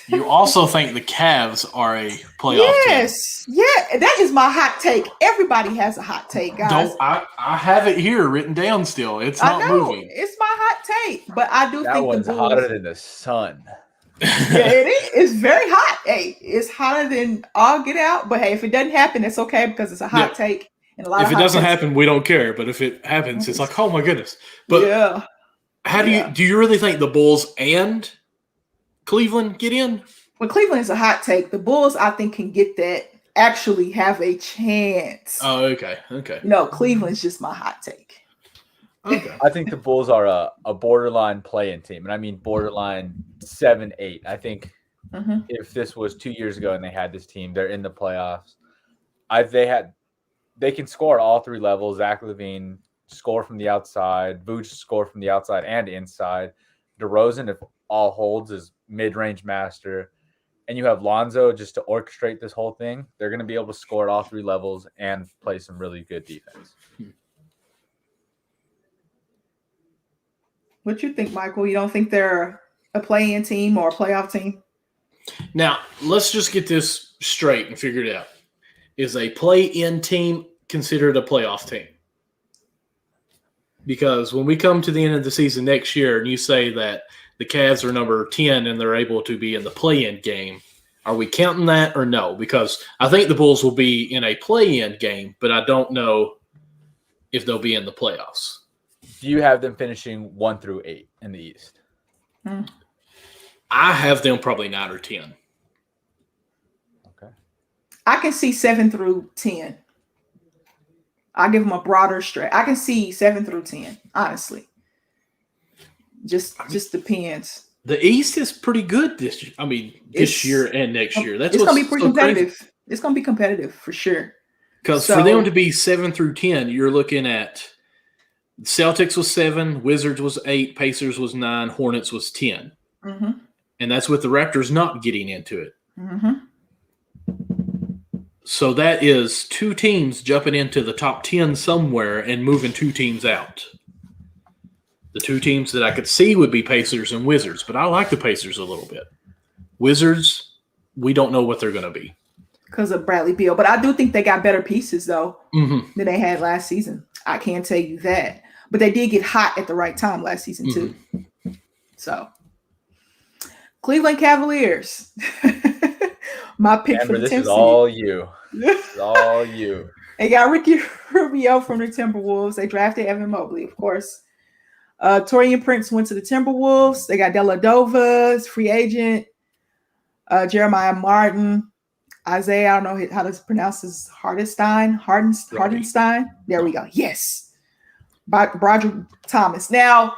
You also think the Cavs are a playoff team? Yes. Yeah, that is my hot take. Everybody has a hot take, guys. I have it here written down still. It's I not know. moving. It's my hot take. But I do That think one's the Bulls. hotter than the sun. Yeah, it is. It's very hot. Hey, it's hotter than all get out. But hey, if it doesn't happen, it's okay because it's a hot Yeah. take. And a lot If of it hot doesn't takes. happen, we don't care. But if it happens, it's like, oh my goodness. But yeah. how do you really think the Bulls and Cleveland get in? Well, Cleveland is a hot take. The Bulls, I think, can get that. Actually, have a chance. Oh, okay. Okay. No, Cleveland's just my hot take. Okay. I think the Bulls are a borderline play-in team, and I mean borderline 7-8. I think Mm-hmm. if this was 2 years ago and they had this team, they're in the playoffs. They can score at all 3 levels. Zach LaVine score from the outside, Vooch score from the outside and inside. DeRozan, if all holds, is mid-range master. And you have Lonzo just to orchestrate this whole thing. They're going to be able to score at all 3 levels and play some really good defense. What you think, Michael? You don't think they're a play-in team or a playoff team? Now, let's just get this straight and figure it out. Is a play-in team considered a playoff team? Because when we come to the end of the season next year and you say that the Cavs are number 10 and they're able to be in the play-in game, are we counting that or no? Because I think the Bulls will be in a play-in game, but I don't know if they'll be in the playoffs. Do you have them finishing 1 through 8 in the East? I have them probably 9 or 10. Okay. I can see 7 through 10. I give them a broader stretch. I can see 7 through 10, honestly. Just depends. The East is pretty good this year. I mean, this It's- year and next year. That's It's what's gonna be pretty so crazy. competitive. It's gonna be competitive for sure. Because So- for them to be 7 through 10, you're looking at Celtics was 7, Wizards was 8, Pacers was 9, Hornets was 10. Mm-hmm. And that's with the Raptors not getting into it. Mm-hmm. So that is 2 teams jumping into the top 10 somewhere and moving 2 teams out. The 2 teams that I could see would be Pacers and Wizards, but I like the Pacers a little bit. Wizards, we don't know what they're going to be. Because of Bradley Beal. But I do think they got better pieces, though, Mm-hmm. than they had last season. I can't tell you that. But they did get hot at the right time last season, too. So, Cleveland Cavaliers. My pick Amber, for the this 10th is all you. This is all you. They got Ricky Rubio from the Timberwolves. They drafted Evan Mobley, of course. Torian Prince went to the Timberwolves. They got Dellavedova, free agent. Jeremiah Martin. Isaiah, I don't know how to pronounce this. Hardenstein. There we go. Yes. Broderick Thomas. Now,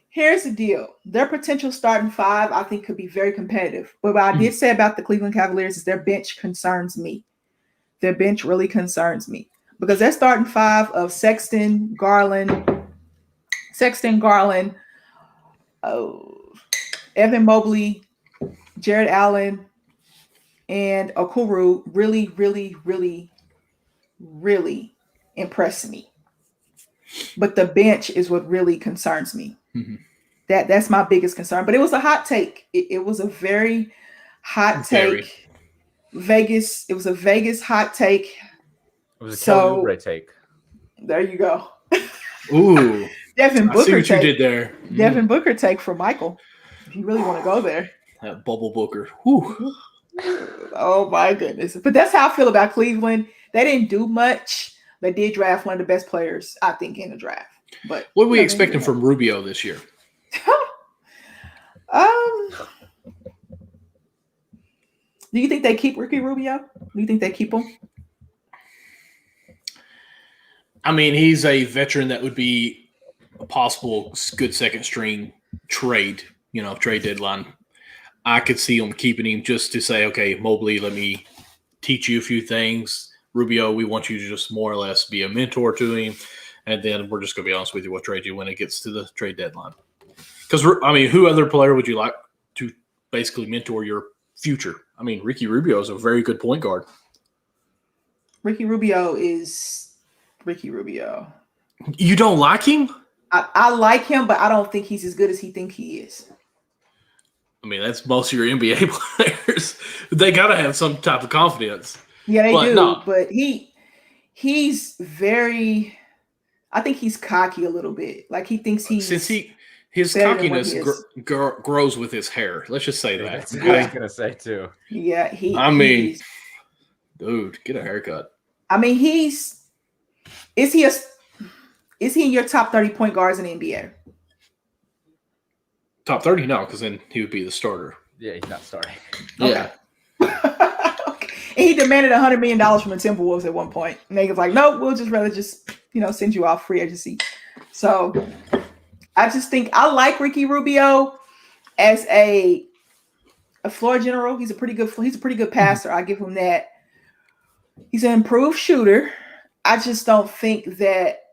here's the deal. Their potential starting five, I think, could be very competitive. But what I did say about the Cleveland Cavaliers is their bench concerns me. Their bench really concerns me because they're starting five of Sexton, Garland, Evan Mobley, Jared Allen, and Okoro really, really, really, really impressed me. But the bench is what really concerns me. Mm-hmm. That's my biggest concern. But it was a hot take. It was a very hot take. Vegas. It was a Vegas hot take. It was a Kelly Oubre take. There you go. Ooh. Devin Booker I see what take. you did there. Devin Booker take for Michael. If you really want to go there. That bubble Booker. Whew. Oh my goodness. But that's how I feel about Cleveland. They didn't do much. They did draft one of the best players, I think, in the draft. But what are we expecting from Rubio this year? Do you think they keep Ricky Rubio? Do you think they keep him? I mean, he's a veteran that would be a possible good second string trade, trade deadline. I could see them keeping him just to say, okay, Mobley, let me teach you a few things. Rubio, we want you to just more or less be a mentor to him. And then we're just going to be honest with you, we'll trade you when it gets to the trade deadline. Because, I mean, who other player would you like to basically mentor your future? I mean, Ricky Rubio is a very good point guard. Ricky Rubio is Ricky Rubio. You don't like him? I like him, but I don't think he's as good as he thinks he is. I mean, that's most of your NBA players. They got to have some type of confidence. Yeah, they do. No. But he's very – I think he's cocky a little bit. Like he thinks he's – his cockiness grows with his hair. Let's just say that. That's what I was gonna say too. Yeah, dude, get a haircut. I mean, is he in your top 30 point guards in the NBA? Top 30, no, because then he would be the starter. Yeah, he's not starting. Yeah. Okay. And he demanded $100 million from the Timberwolves at one point. And they was like, nope, we'll just rather send you off free agency. So I just think I like Ricky Rubio as a floor general. He's a pretty good passer. I give him that. He's an improved shooter. I just don't think that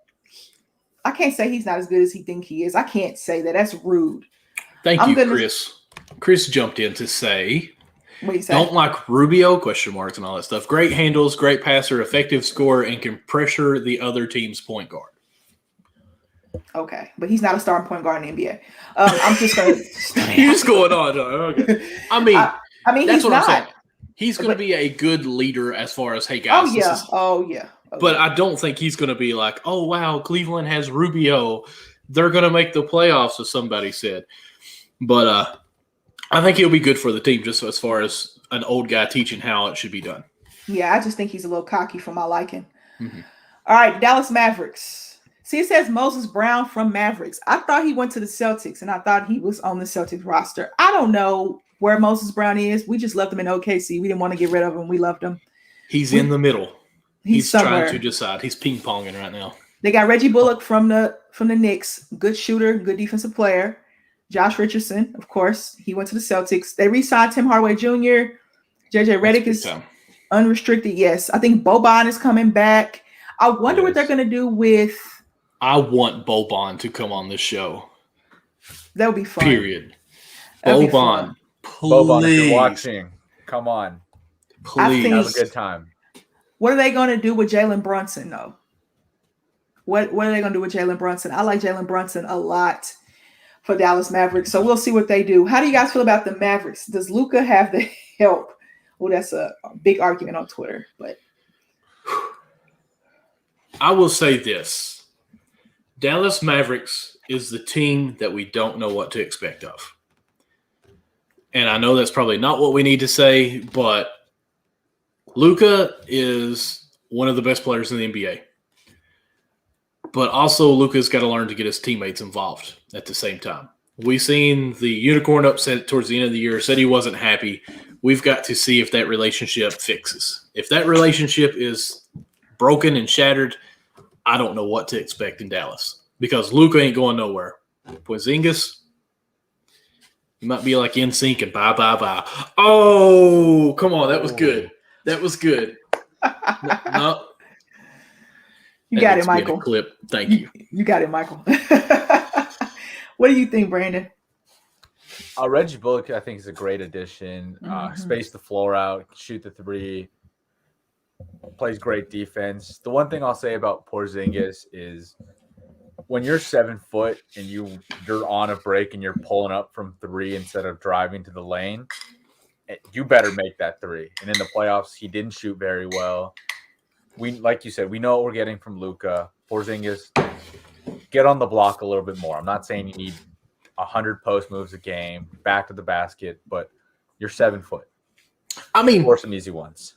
I can't say he's not as good as he thinks he is. I can't say that. That's rude. Thank you, Chris. Chris jumped in to say, what do you say? Don't like Rubio, question marks and all that stuff. Great handles, great passer, effective scorer, and can pressure the other team's point guard. Okay, but he's not a starting point guard in the NBA. I'm just going to. You're just going on. Okay. I mean, that's he's what not. I'm saying. He's going to be a good leader as far as, hey, guys. Oh, yeah. But I don't think he's going to be like, oh, wow, Cleveland has Rubio. They're going to make the playoffs, as somebody said. But I think he'll be good for the team just as far as an old guy teaching how it should be done. Yeah, I just think he's a little cocky for my liking. Mm-hmm. All right, Dallas Mavericks. See, it says Moses Brown from Mavericks. I thought he went to the Celtics, and I thought he was on the Celtics roster. I don't know where Moses Brown is. We just left him in OKC. We didn't want to get rid of him. We loved him. He's in the middle. He's somewhere. trying to decide. He's ping-ponging right now. They got Reggie Bullock from the Knicks. Good shooter, good defensive player. Josh Richardson, of course. He went to the Celtics. They re-signed Tim Hardaway Jr. JJ Redick is unrestricted. Yes. I think Boban is coming back. I wonder what they're going to do with. I want Boban to come on this show. That would be fun. Period. Boban, please. Boban, if you're watching, come on. Please. Have a good time. What are they going to do with Jalen Brunson, though? What are they going to do with Jalen Brunson? I like Jalen Brunson a lot for Dallas Mavericks, so we'll see what they do. How do you guys feel about the Mavericks? Does Luka have the help? Well, that's a big argument on Twitter, but I will say this. Dallas Mavericks is the team that we don't know what to expect of. And I know that's probably not what we need to say, but Luka is one of the best players in the NBA. But also, Luka's got to learn to get his teammates involved at the same time. We've seen the unicorn upset towards the end of the year, said he wasn't happy. We've got to see if that relationship fixes. If that relationship is broken and shattered, I don't know what to expect in Dallas because Luka ain't going nowhere. Porzingis, he might be like NSYNC and bye, bye, bye. Oh, come on. That was good. That was good. No. You got it, Michael. Clip. Thank you. You got it, Michael. What do you think, Brandon? Reggie Bullock, I think, is a great addition. Space the floor out, shoot the three, plays great defense. The one thing I'll say about Porzingis is when you're 7 foot and you're on a break and you're pulling up from three instead of driving to the lane, you better make that three. And in the playoffs, he didn't shoot very well. Like you said, we know what we're getting from Luka. Porzingis, get on the block a little bit more. I'm not saying you need 100 post moves a game, back to the basket, but you're 7 foot. I mean, for some easy ones.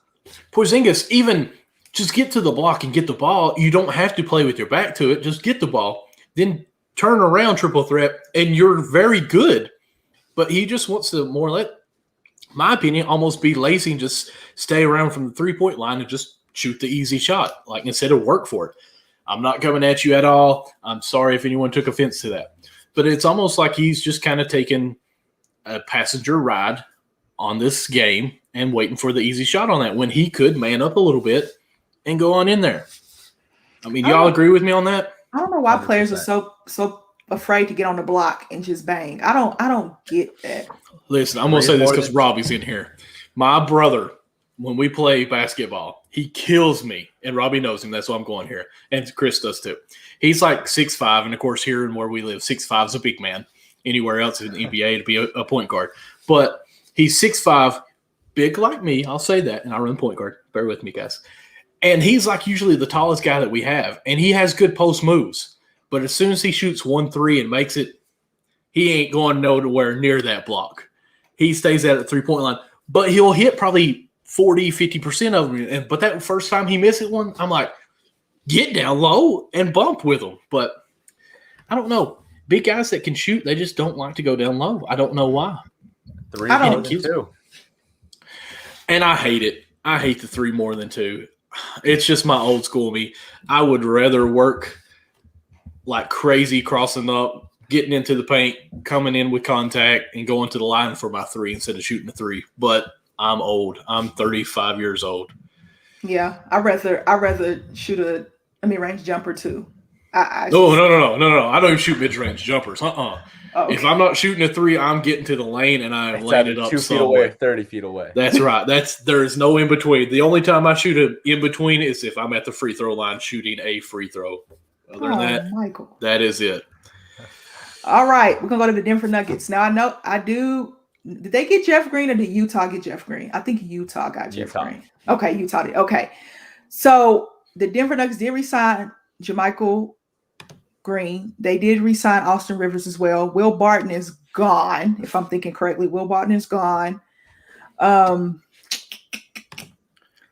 Porzingis, even just get to the block and get the ball. You don't have to play with your back to it. Just get the ball, then turn around triple threat, and you're very good. But he just wants to more let, my opinion, almost be lazy and just stay around from the 3-point line and just shoot the easy shot, like instead of work for it. I'm not coming at you at all. I'm sorry if anyone took offense to that. But it's almost like he's just kind of taking a passenger ride on this game and waiting for the easy shot on that when he could man up a little bit and go on in there. I mean, y'all agree with me on that? I don't know why 100%. Players are so afraid to get on the block and just bang. I don't get that. Listen, I'm going to say this because Robbie's in here. My brother, when we play basketball, he kills me. And Robbie knows him. That's why I'm going here. And Chris does too. He's like 6'5", and of course here and where we live, 6'5" is a big man. Anywhere else in the NBA to be a point guard. But he's 6'5", big like me. I'll say that, and I run point guard. Bear with me, guys. And he's like usually the tallest guy that we have, and he has good post moves. But as soon as he shoots 1-3 and makes it, he ain't going nowhere near that block. He stays at the 3-point line, but he'll hit probably 40, 50% of them. But that first time he misses one, I'm like, get down low and bump with them. But I don't know. Big guys that can shoot, they just don't like to go down low. I don't know why. Three I more don't- than two. And I hate it. I hate the 3 more than 2. It's just my old school me. I would rather work like crazy, crossing up, getting into the paint, coming in with contact, and going to the line for my 3 instead of shooting a 3. But I'm old. I'm 35 years old. Yeah, I'd rather shoot a mid-range jumper too. No. I don't even shoot mid-range jumpers. Okay. If I'm not shooting a 3, I'm getting to the lane and I'm It's laying either it up 2 feet somewhere. away, 30 feet away. That's right. There is no in between. The only time I shoot a in between is if I'm at the free throw line shooting a free throw. Other than that, Michael. that is it. All right, we're gonna go to the Denver Nuggets. Now I do. Did they get Jeff Green or did Utah get Jeff Green? I think Utah got Jeff Utah. Green. Okay, Utah did. Okay, so the Denver Nuggets did resign JaMychal Green. They did resign Austin Rivers as well. Will Barton is gone, if I'm thinking correctly. Will Barton is gone. JaVale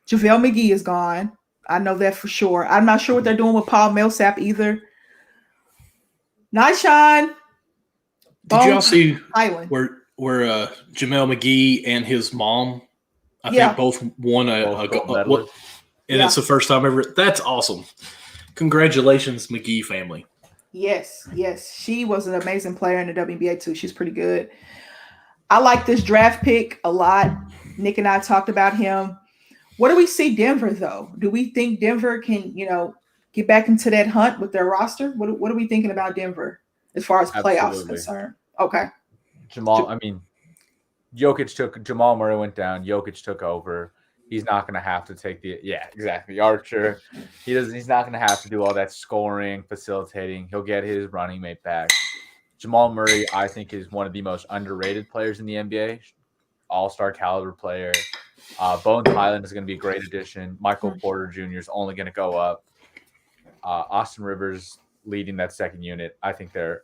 McGee is gone. I know that for sure. I'm not sure what they're doing with Paul Millsap either. Nyshawn. Did y'all see Island. where Jamel McGee and his mom, I Yeah. think both won Both gold medalists. and it's the first time ever. That's awesome. Congratulations, McGee family. Yes. She was an amazing player in the WNBA too. She's pretty good. I like this draft pick a lot. Nick and I talked about him. What do we see Denver though? Do we think Denver can, get back into that hunt with their roster? What are we thinking about Denver as far as playoffs Absolutely. concerned? Okay. Jamal Murray went down. Jokic took over. He's not going to have to take exactly. Archer. He's not going to have to do all that scoring, facilitating. He'll get his running mate back. Jamal Murray, I think, is one of the most underrated players in the NBA. All-star caliber player. Bones Highland is going to be a great addition. Michael Porter Jr. is only going to go up. Austin Rivers leading that second unit. I think they're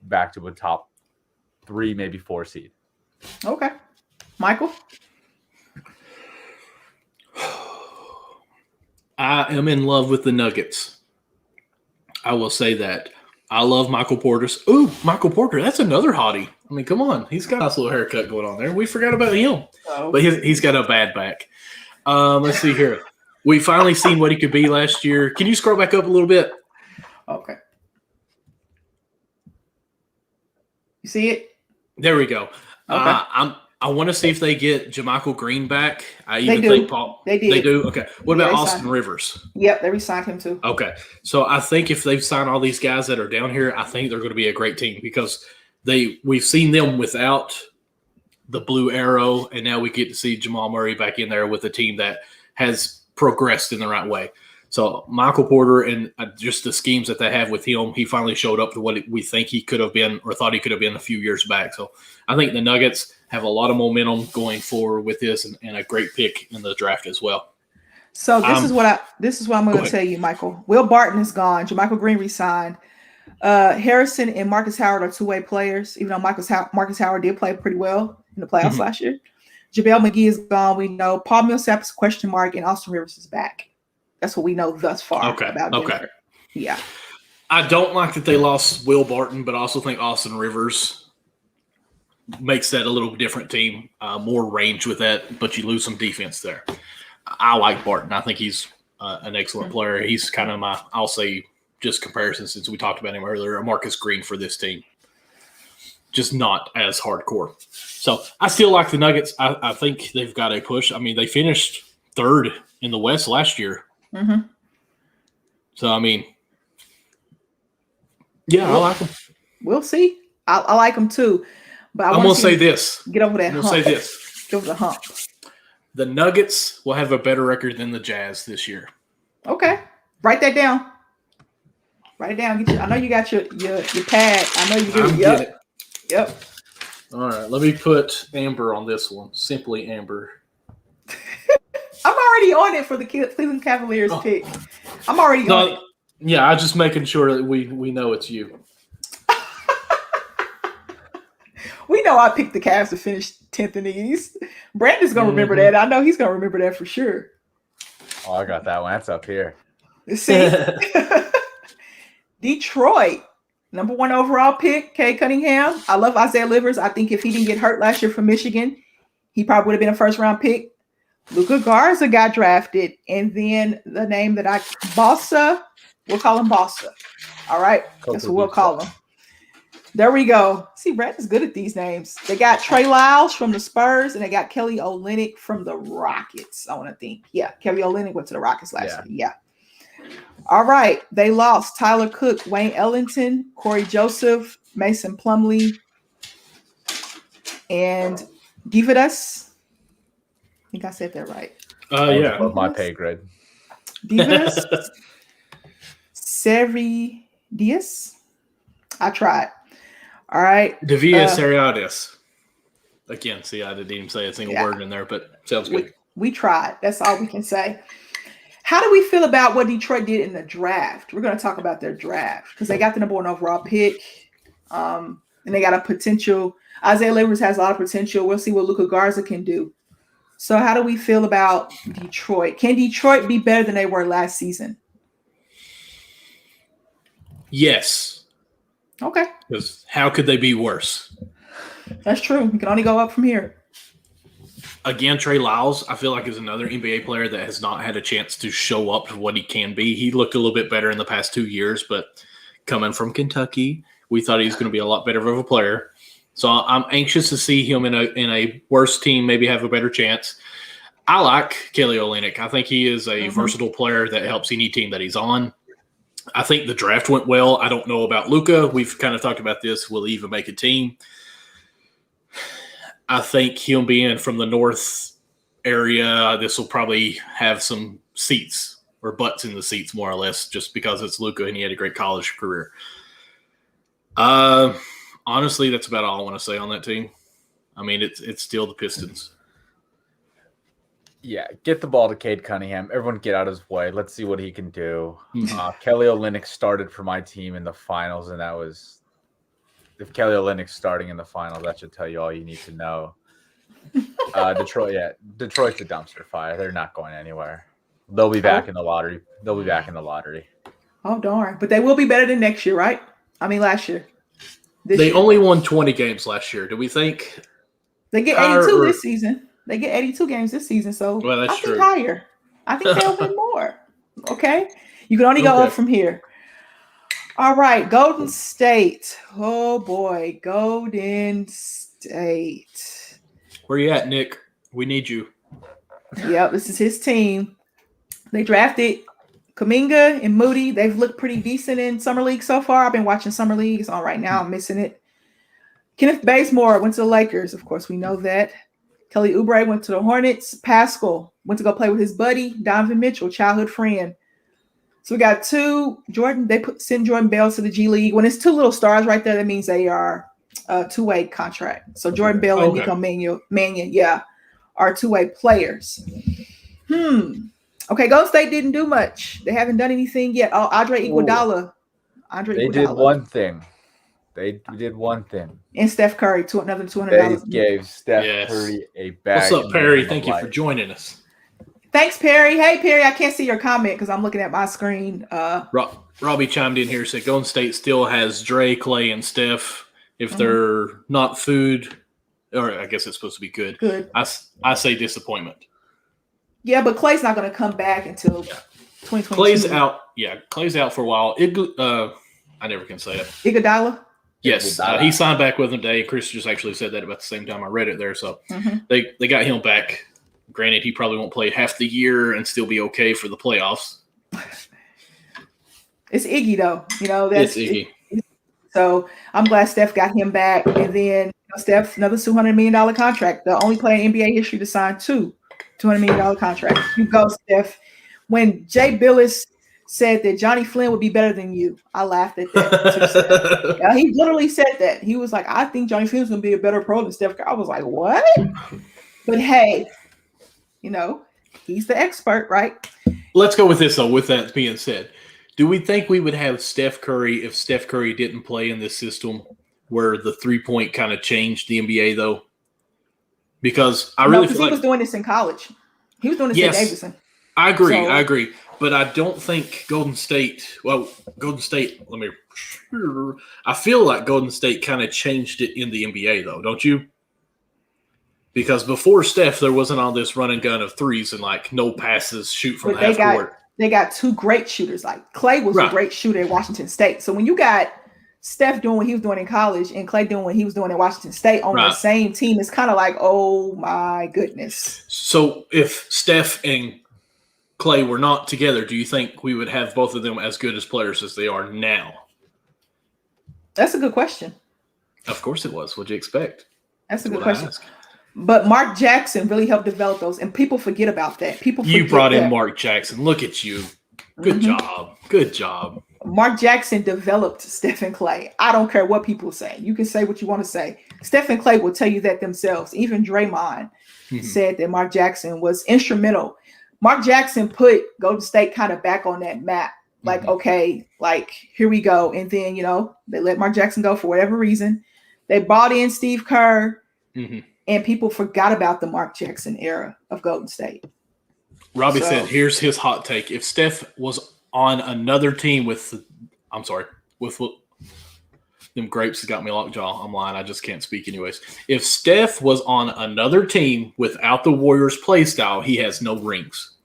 back to a top 3, maybe 4 seed. Okay. I am in love with the Nuggets. I will say that. I love Michael Porter's. Ooh, Michael Porter. That's another hottie. I mean, come on. He's got a nice little haircut going on there. We forgot about him. Oh, But he's got a bad back. Let's see here. We finally seen what he could be last year. Can you scroll back up a little bit? okay. You see it? There we go. Okay. I want to see if they get JaMychal Green back. I They even do. think Paul. They did. They do. Okay. What Yeah, about they Austin signed- Rivers? Yep, they re-signed him too. Okay. So I think if they've signed all these guys that are down here, I think they're going to be a great team because we've seen them without the blue arrow, and now we get to see Jamal Murray back in there with a team that has progressed in the right way. So Michael Porter and just the schemes that they have with him, he finally showed up to what we think he could have been or thought he could have been a few years back. So I think the Nuggets have a lot of momentum going forward with this and a great pick in the draft as well. So this is what I'm Go going to ahead. tell you, Michael. Will Barton is gone. JaMychal Green resigned. Harrison and Marcus Howard are two-way players, even though Marcus Howard did play pretty well in the playoffs Mhm. last year. JaVale McGee is gone. We know Paul Millsap is a question mark, and Austin Rivers is back. That's what we know thus far Okay, about okay. Denver. Yeah. I don't like that they lost Will Barton, but I also think Austin Rivers makes that a little different team, more range with that, but you lose some defense there. I like Barton. I think he's an excellent player. He's kind of my, I'll say, just comparison since we talked about him earlier, a Marcus Green for this team. Just not as hardcore. So I still like the Nuggets. I think they've got a push. I mean, they finished third in the West last year. Mm-hmm. So, I mean, yeah, I like them. We'll see. I like them too, but I'm want going to to say this. Get over that I'm hump. going to say this. Get over the hump. The Nuggets will have a better record than the Jazz this year. Okay. Write that down. Write it down. I know you got your pad. I know you do. I'm Yep. getting it. Yep. All right, let me put Amber on this one. Simply Amber. I'm already on it for the Cleveland Cavaliers Oh. pick. I'm already on it. No, yeah, I'm just making sure that we know it's you. We know I picked the Cavs to finish 10th in the East. Brandon's gonna remember Mhm. that. I know he's gonna remember that for sure. Oh, I got that one. That's up here. See, Detroit, number 1 overall pick, Cade Cunningham. I love Isaiah Livers. I think if he didn't get hurt last year from Michigan, he probably would have been a first-round pick. Luka Garza got drafted, and then the name that Bossa, we'll call him Bossa. All right, that's what we'll call him. There we go. See, Brad is good at these names. They got Trey Lyles from the Spurs, and they got Kelly Olynyk from the Rockets. I want to think. Yeah, Kelly Olynyk went to the Rockets last year. Yeah. All right. They lost Tyler Cook, Wayne Ellington, Corey Joseph, Mason Plumlee, and Divas. I think I said that right. Yeah. Above my pay grade. Divas. Seridius. I tried. All right. Devia Seriadis. Again, see, I didn't even say a single Yeah. word in there, but sounds good. We tried. That's all we can say. How do we feel about what Detroit did in the draft? We're going to talk about their draft because they got the number 1 overall pick. And they got a potential. Isaiah Livers has a lot of potential. We'll see what Luka Garza can do. So how do we feel about Detroit? Can Detroit be better than they were last season? Yes. Okay. Because how could they be worse? That's true. We can only go up from here. Again, Trey Lyles, I feel like is another NBA player that has not had a chance to show up to what he can be. He looked a little bit better in the past 2 years, but coming from Kentucky, we thought he was going to be a lot better of a player. So I'm anxious to see him in a worse team, maybe have a better chance. I like Kelly Olynyk. I think he is a versatile player that helps any team that he's on. I think the draft went well. I don't know about Luka. We've kind of talked about this. Will he even make a team? I think him being from the north area, this will probably have some seats or butts in the seats, more or less, just because it's Luka and he had a great college career. Honestly, that's about all I want to say on that team. I mean, it's still the Pistons. Yeah, get the ball to Cade Cunningham. Everyone get out of his way. Let's see what he can do. Mhm. Kelly Olynyk started for my team in the finals, and that was if Kelly Olynyk's starting in the finals, that should tell you all you need to know. Detroit's a dumpster fire. They're not going anywhere. They'll be back in the lottery. They'll be back in the lottery. Oh darn! But they will be better than next year, right? I mean, last year. They year. only won 20 games last year. Do we think They get 82 this season. They get 82 games this season, so well, that's I think true. higher. I think they'll win more. Okay, you can only go up from here. All right, Golden State. Oh boy, Golden State. Where you at, Nick? We need you. Yep, this is his team. They drafted Kuminga and Moody. They've looked pretty decent in Summer League so far. I've been watching Summer League. It's on right now. I'm missing it. Kenneth Bazemore went to the Lakers. Of course, we know that. Kelly Oubre went to the Hornets. Pascal went to go play with his buddy, Donovan Mitchell, childhood friend. So we got send Jordan Bell to the G League. When it's two little stars right there, that means they are a two-way contract. So Jordan Bell and Nico Mannion, are two-way players. Okay, Golden State didn't do much. They haven't done anything yet. Oh, Andre Iguodala. They did one thing. They did one thing. And Steph Curry to another $200. They gave Steph Curry a bag. What's up, Perry? Thank you for joining us. Thanks, Perry. Hey, Perry, I can't see your comment because I'm looking at my screen. Robbie chimed in here, said Golden State still has Dre, Clay, and Steph. If they're not food, or I guess it's supposed to be good. Good. I say disappointment. Yeah, but Clay's not going to come back until 2022. Clay's out. Yeah, Clay's out for a while. I never can say it. Iguodala? Yes, he signed back with them today. Chris just actually said that about the same time I read it there. So they got him back. Granted, he probably won't play half the year and still be okay for the playoffs. It's Iggy, though. That's Iggy. So I'm glad Steph got him back. And then Steph, another $200 million contract. The only player in NBA history to sign two $200 million contracts. You go, Steph. When Jay Billis said that Johnny Flynn would be better than you, I laughed at that. Yeah, he literally said that. He was like, I think Johnny Flynn's going to be a better pro than Steph Curry. I was like, what? But hey, he's the expert, right? Let's go with this, though. With that being said, do we think we would have Steph Curry if Steph Curry didn't play in this system where the three-point kind of changed the NBA, though? Because I really feel he was doing this in college. He was doing this at Davidson. I agree. But I don't think Golden State, I feel like Golden State kind of changed it in the NBA, though, don't you? Because before Steph, there wasn't all this run and gun of threes and no passes, shoot from the half court. They got two great shooters. Like Clay was a great shooter at Washington State. So when you got Steph doing what he was doing in college and Clay doing what he was doing at Washington State on the same team, it's kind of like, oh my goodness. So if Steph and Clay were not together, do you think we would have both of them as good as players as they are now? That's a good question. Of course it was. What'd you expect? That's a good question. But Mark Jackson really helped develop those, and people forget about that. You brought in Mark Jackson. Look at you. Good job. Good job. Mark Jackson developed Steph and Clay. I don't care what people say. You can say what you want to say. Steph and Clay will tell you that themselves. Even Draymond said that Mark Jackson was instrumental. Mark Jackson put Golden State kind of back on that map. Okay, here we go. And then, they let Mark Jackson go for whatever reason. They brought in Steve Kerr, and people forgot about the Mark Jackson era of Golden State. Robbie said, here's his hot take. If Steph was on another team with them grapes that got me lockjaw. I'm lying. I just can't speak anyways. If Steph was on another team without the Warriors play style, he has no rings.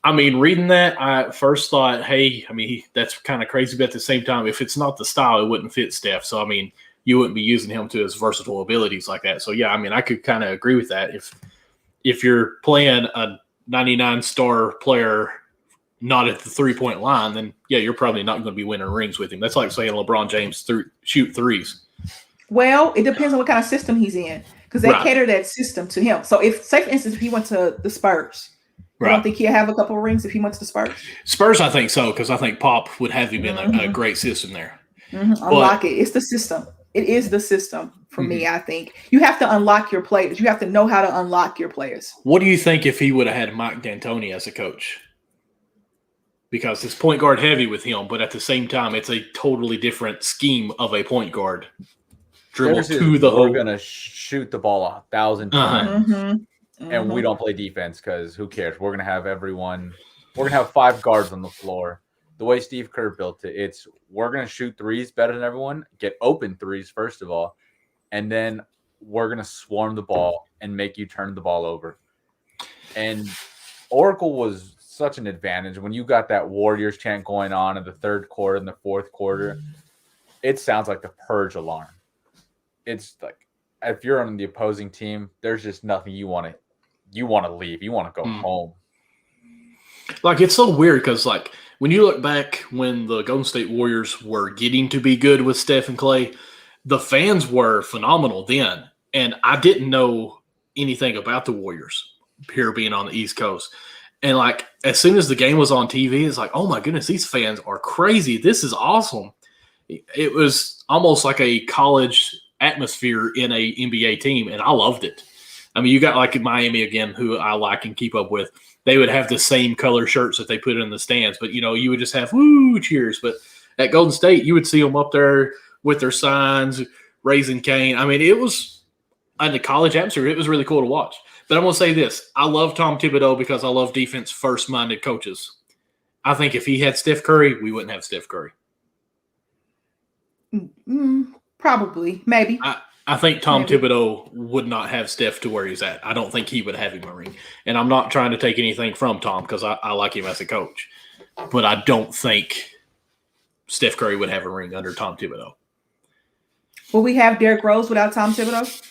I mean, reading that, I first thought, hey, that's kind of crazy. But at the same time, if it's not the style, it wouldn't fit Steph. So, you wouldn't be using him to his versatile abilities like that. So, yeah, I could kind of agree with that. If you're playing a 99-star player not at the three-point line, then, yeah, you're probably not going to be winning rings with him. That's like saying LeBron James shoot threes. Well, it depends on what kind of system he's in because they cater that system to him. So, say, for instance, if he went to the Spurs, you don't think he'll have a couple of rings if he went to the Spurs? Spurs, I think so, because I think Pop would have him in a great system there. Unlock it. It's the system. It is the system for me, I think. You have to unlock your players. You have to know how to unlock your players. What do you think if he would have had Mike D'Antoni as a coach? Because it's point guard heavy with him, but at the same time, it's a totally different scheme of a point guard. Dribble to the hole. We're going to shoot the ball 1,000 times. And we don't play defense because who cares? We're going to have everyone we're gonna have 5 guards on the floor. The way Steve Kerr built it, it's we're gonna shoot threes better than everyone, get open threes first of all, and then we're gonna swarm the ball and make you turn the ball over. And Oracle was such an advantage when you got that Warriors chant going on in the third quarter and the fourth quarter. It sounds like the purge alarm. It's like if you're on the opposing team, there's just nothing you want to leave. You want to go home. Like, it's so weird because, like, when you look back when the Golden State Warriors were getting to be good with Steph and Clay, the fans were phenomenal then. And I didn't know anything about the Warriors here being on the East Coast. And, like, as soon as the game was on TV, it's like, oh, my goodness, these fans are crazy. This is awesome. It was almost like a college atmosphere in a NBA team, and I loved it. I mean, you got, like, Miami again, who I like and keep up with. They would have the same color shirts that they put in the stands, but, you know, you would just have woo cheers. But at Golden State, you would see them up there with their signs, raising Cain. I mean, it was in the college atmosphere. It was really cool to watch. But I'm going to say this. I love Tom Thibodeau because I love defense first-minded coaches. I think if he had Steph Curry, we wouldn't have Steph Curry. Probably. Maybe. I think Tom Thibodeau would not have Steph to where he's at. I don't think he would have him a ring. And I'm not trying to take anything from Tom because I like him as a coach. But I don't think Steph Curry would have a ring under Tom Thibodeau. Will we have Derrick Rose without Tom Thibodeau?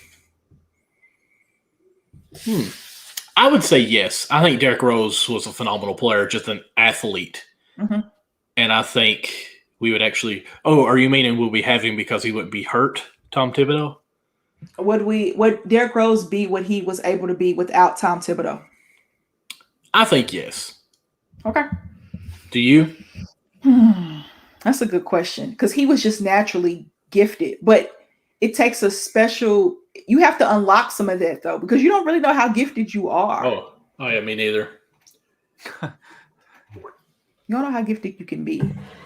I would say yes. I think Derrick Rose was a phenomenal player, just an athlete. Mm-hmm. And I think we would actually – oh, are you meaning will we have him because he wouldn't be hurt, Tom Thibodeau? Would Derrick Rose be what he was able to be without Tom Thibodeau? I think yes. Okay. Do you? That's a good question because he was just naturally gifted, but it takes a special – you have to unlock some of that, though, because you don't really know how gifted you are. Oh yeah, me neither. You don't know how gifted you can be.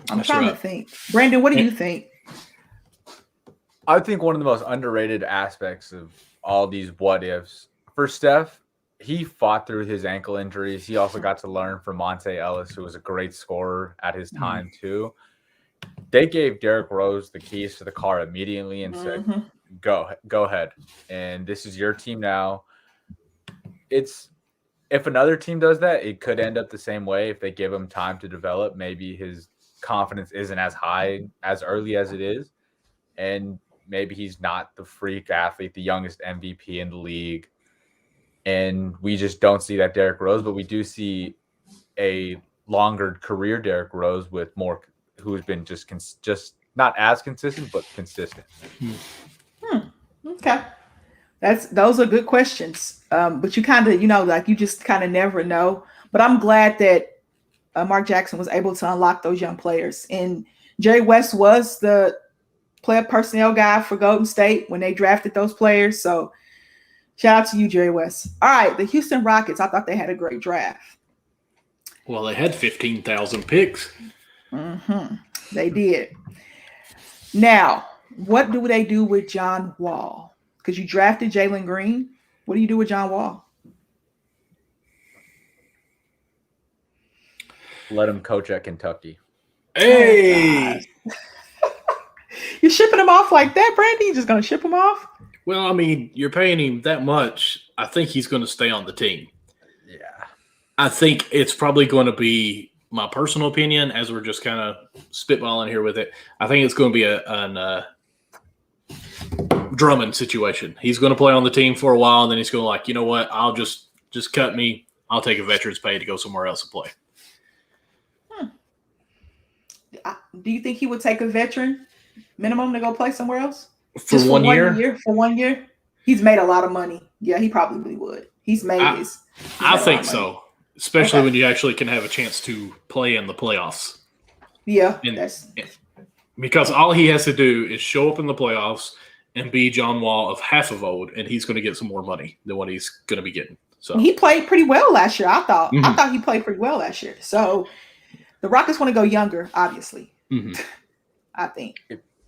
I'm That's trying right. to think. Brandon, what do you think? I think one of the most underrated aspects of all these what ifs for Steph, he fought through his ankle injuries. He also got to learn from Monte Ellis, who was a great scorer at his time too. They gave Derrick Rose the keys to the car immediately and said, go ahead. And this is your team now. If another team does that, it could end up the same way. If they give him time to develop, maybe his confidence isn't as high as early as it is. And maybe he's not the freak athlete, the youngest MVP in the league. And we just don't see that Derrick Rose, but we do see a longer career Derrick Rose with more, who's been just not as consistent, but consistent. Okay. Those are good questions. But you kind of, you just kind of never know. But I'm glad that Mark Jackson was able to unlock those young players. And Jerry West was the player personnel guy for Golden State when they drafted those players. So shout out to you, Jerry West. All right, the Houston Rockets. I thought they had a great draft. Well, they had 15,000 picks. They did. Now, what do they do with John Wall? Because you drafted Jalen Green. What do you do with John Wall? Let him coach at Kentucky. Hey! You're shipping him off like that, Brandon? You just going to ship him off? Well, I mean, you're paying him that much. I think he's going to stay on the team. Yeah. I think it's probably going to be my personal opinion as we're just kind of spitballing here with it. I think it's going to be an Drummond situation. He's going to play on the team for a while, and then he's going to like, you know what? I'll just cut me. I'll take a veteran's pay to go somewhere else and play. Do you think he would take a veteran minimum to go play somewhere else? For Just one year? For 1 year? He's made a lot of money. Yeah, he probably would. He's made his. I think so, especially when you actually can have a chance to play in the playoffs. Yeah, because all he has to do is show up in the playoffs and be John Wall of half of old, and he's going to get some more money than what he's going to be getting. So he played pretty well last year. I thought he played pretty well last year. So the Rockets want to go younger, obviously. I think.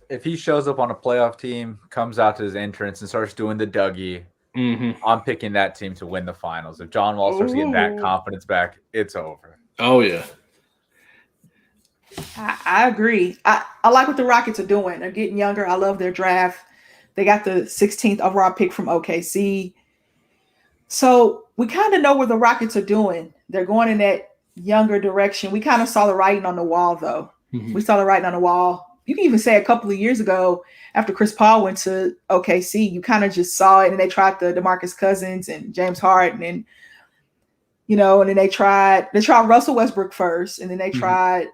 If he shows up on a playoff team, comes out to his entrance and starts doing the Dougie, I'm picking that team to win the finals. If John Wall starts getting that confidence back, it's over. Oh yeah. I agree. I like what the Rockets are doing. They're getting younger. I love their draft. They got the 16th overall pick from OKC. So we kind of know where the Rockets are doing. They're going in that younger direction. We kind of saw the writing on the wall, though. Mhm. We saw the writing on the wall. You can even say a couple of years ago, after Chris Paul went to OKC, you kind of just saw it, and they tried the DeMarcus Cousins and James Harden, and and then they tried Russell Westbrook first, and then they tried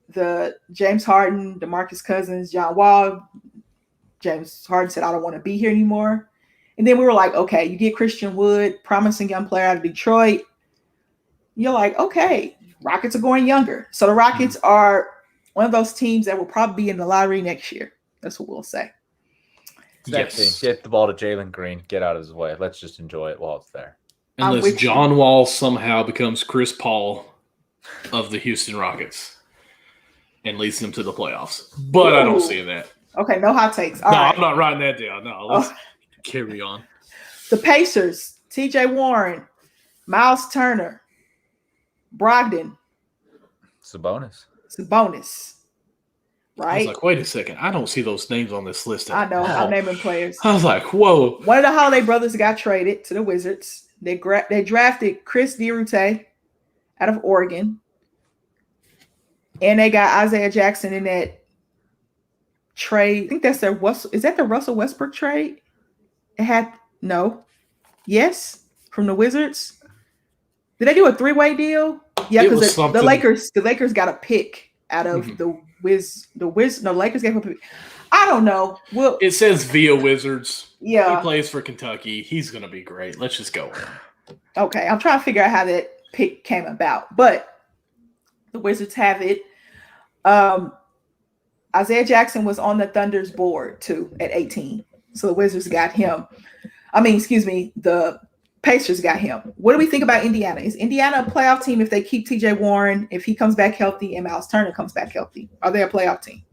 the James Harden, DeMarcus Cousins, John Wall. James Harden said, "I don't want to be here anymore." And then we were like, okay, you get Christian Wood, promising young player out of Detroit. You're like, okay, Rockets are going younger. So the Rockets are one of those teams that will probably be in the lottery next year. That's what we'll say. Yes. Get the ball to Jalen Green. Get out of his way. Let's just enjoy it while it's there. Unless John Wall somehow becomes Chris Paul of the Houston Rockets and leads them to the playoffs. But I don't see that. Okay, no hot takes. All no, right. I'm not writing that down. No, let's carry on. The Pacers, TJ Warren, Miles Turner, Brogdon, Sabonis. Right? I was like, wait a second. I don't see those names on this list. I know. I'm naming players. I was like, whoa. One of the Holiday brothers got traded to the Wizards. They drafted Chris Dirute out of Oregon. And they got Isaiah Jackson in that trade. I think that's is that the Russell Westbrook trade? Yes, from the Wizards. Did they do a 3-way deal? Yeah, because the Lakers got a pick out of the Lakers gave up a pick. I don't know. Well, it says via Wizards. Yeah. He plays for Kentucky. He's gonna be great. Let's just go. Okay, I'm trying to figure out how that pick came about, but the Wizards have it. Isaiah Jackson was on the Thunder's board too at 18. So the Wizards got him. The Pacers got him. What do we think about Indiana? Is Indiana a playoff team if they keep TJ Warren, if he comes back healthy and Miles Turner comes back healthy? Are they a playoff team?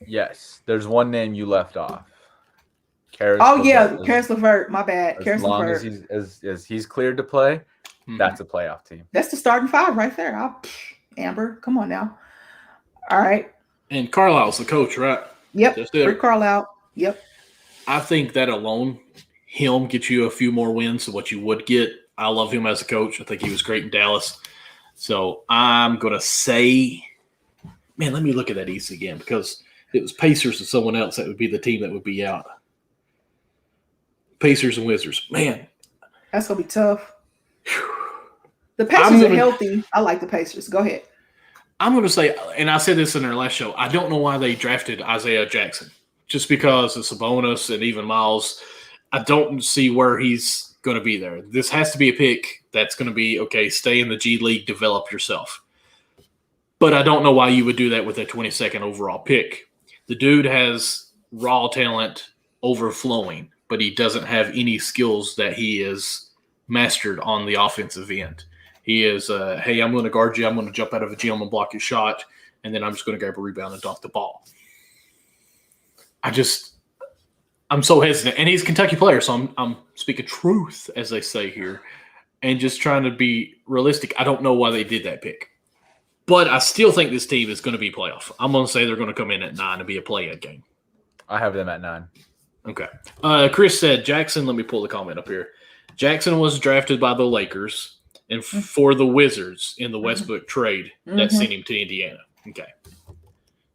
Yes. There's one name you left off. Caris LeVert. My bad. As long as he's cleared to play, that's a playoff team. That's the starting five right there. Amber, come on now. All right. And Carlisle's the coach, right? Yep. Rick Carlisle. Yep. I think that alone, him get you a few more wins than what you would get. I love him as a coach. I think he was great in Dallas. So I'm going to say, man, let me look at that East again, because if it was Pacers or someone else, that would be the team that would be out. Pacers and Wizards. Man. That's going to be tough. The Pacers are healthy. I like the Pacers. Go ahead. I'm going to say, and I said this in our last show, I don't know why they drafted Isaiah Jackson. Just because of Sabonis and even Miles, I don't see where he's going to be there. This has to be a pick that's going to be, okay, stay in the G League, develop yourself. But I don't know why you would do that with a 22nd overall pick. The dude has raw talent overflowing, but he doesn't have any skills that he is mastered on the offensive end. He is, hey, I'm going to guard you. I'm going to jump out of a gym and block your shot, and then I'm just going to grab a rebound and dunk the ball. I'm so hesitant. And he's a Kentucky player, so I'm speaking truth, as they say here, and just trying to be realistic. I don't know why they did that pick. But I still think this team is going to be playoff. I'm going to say they're going to come in at 9 and be a play-in game. I have them at 9. Okay. Chris said, Jackson, let me pull the comment up here. Jackson was drafted by the Lakers and for the Wizards in the Westbrook trade that sent him to Indiana. Okay.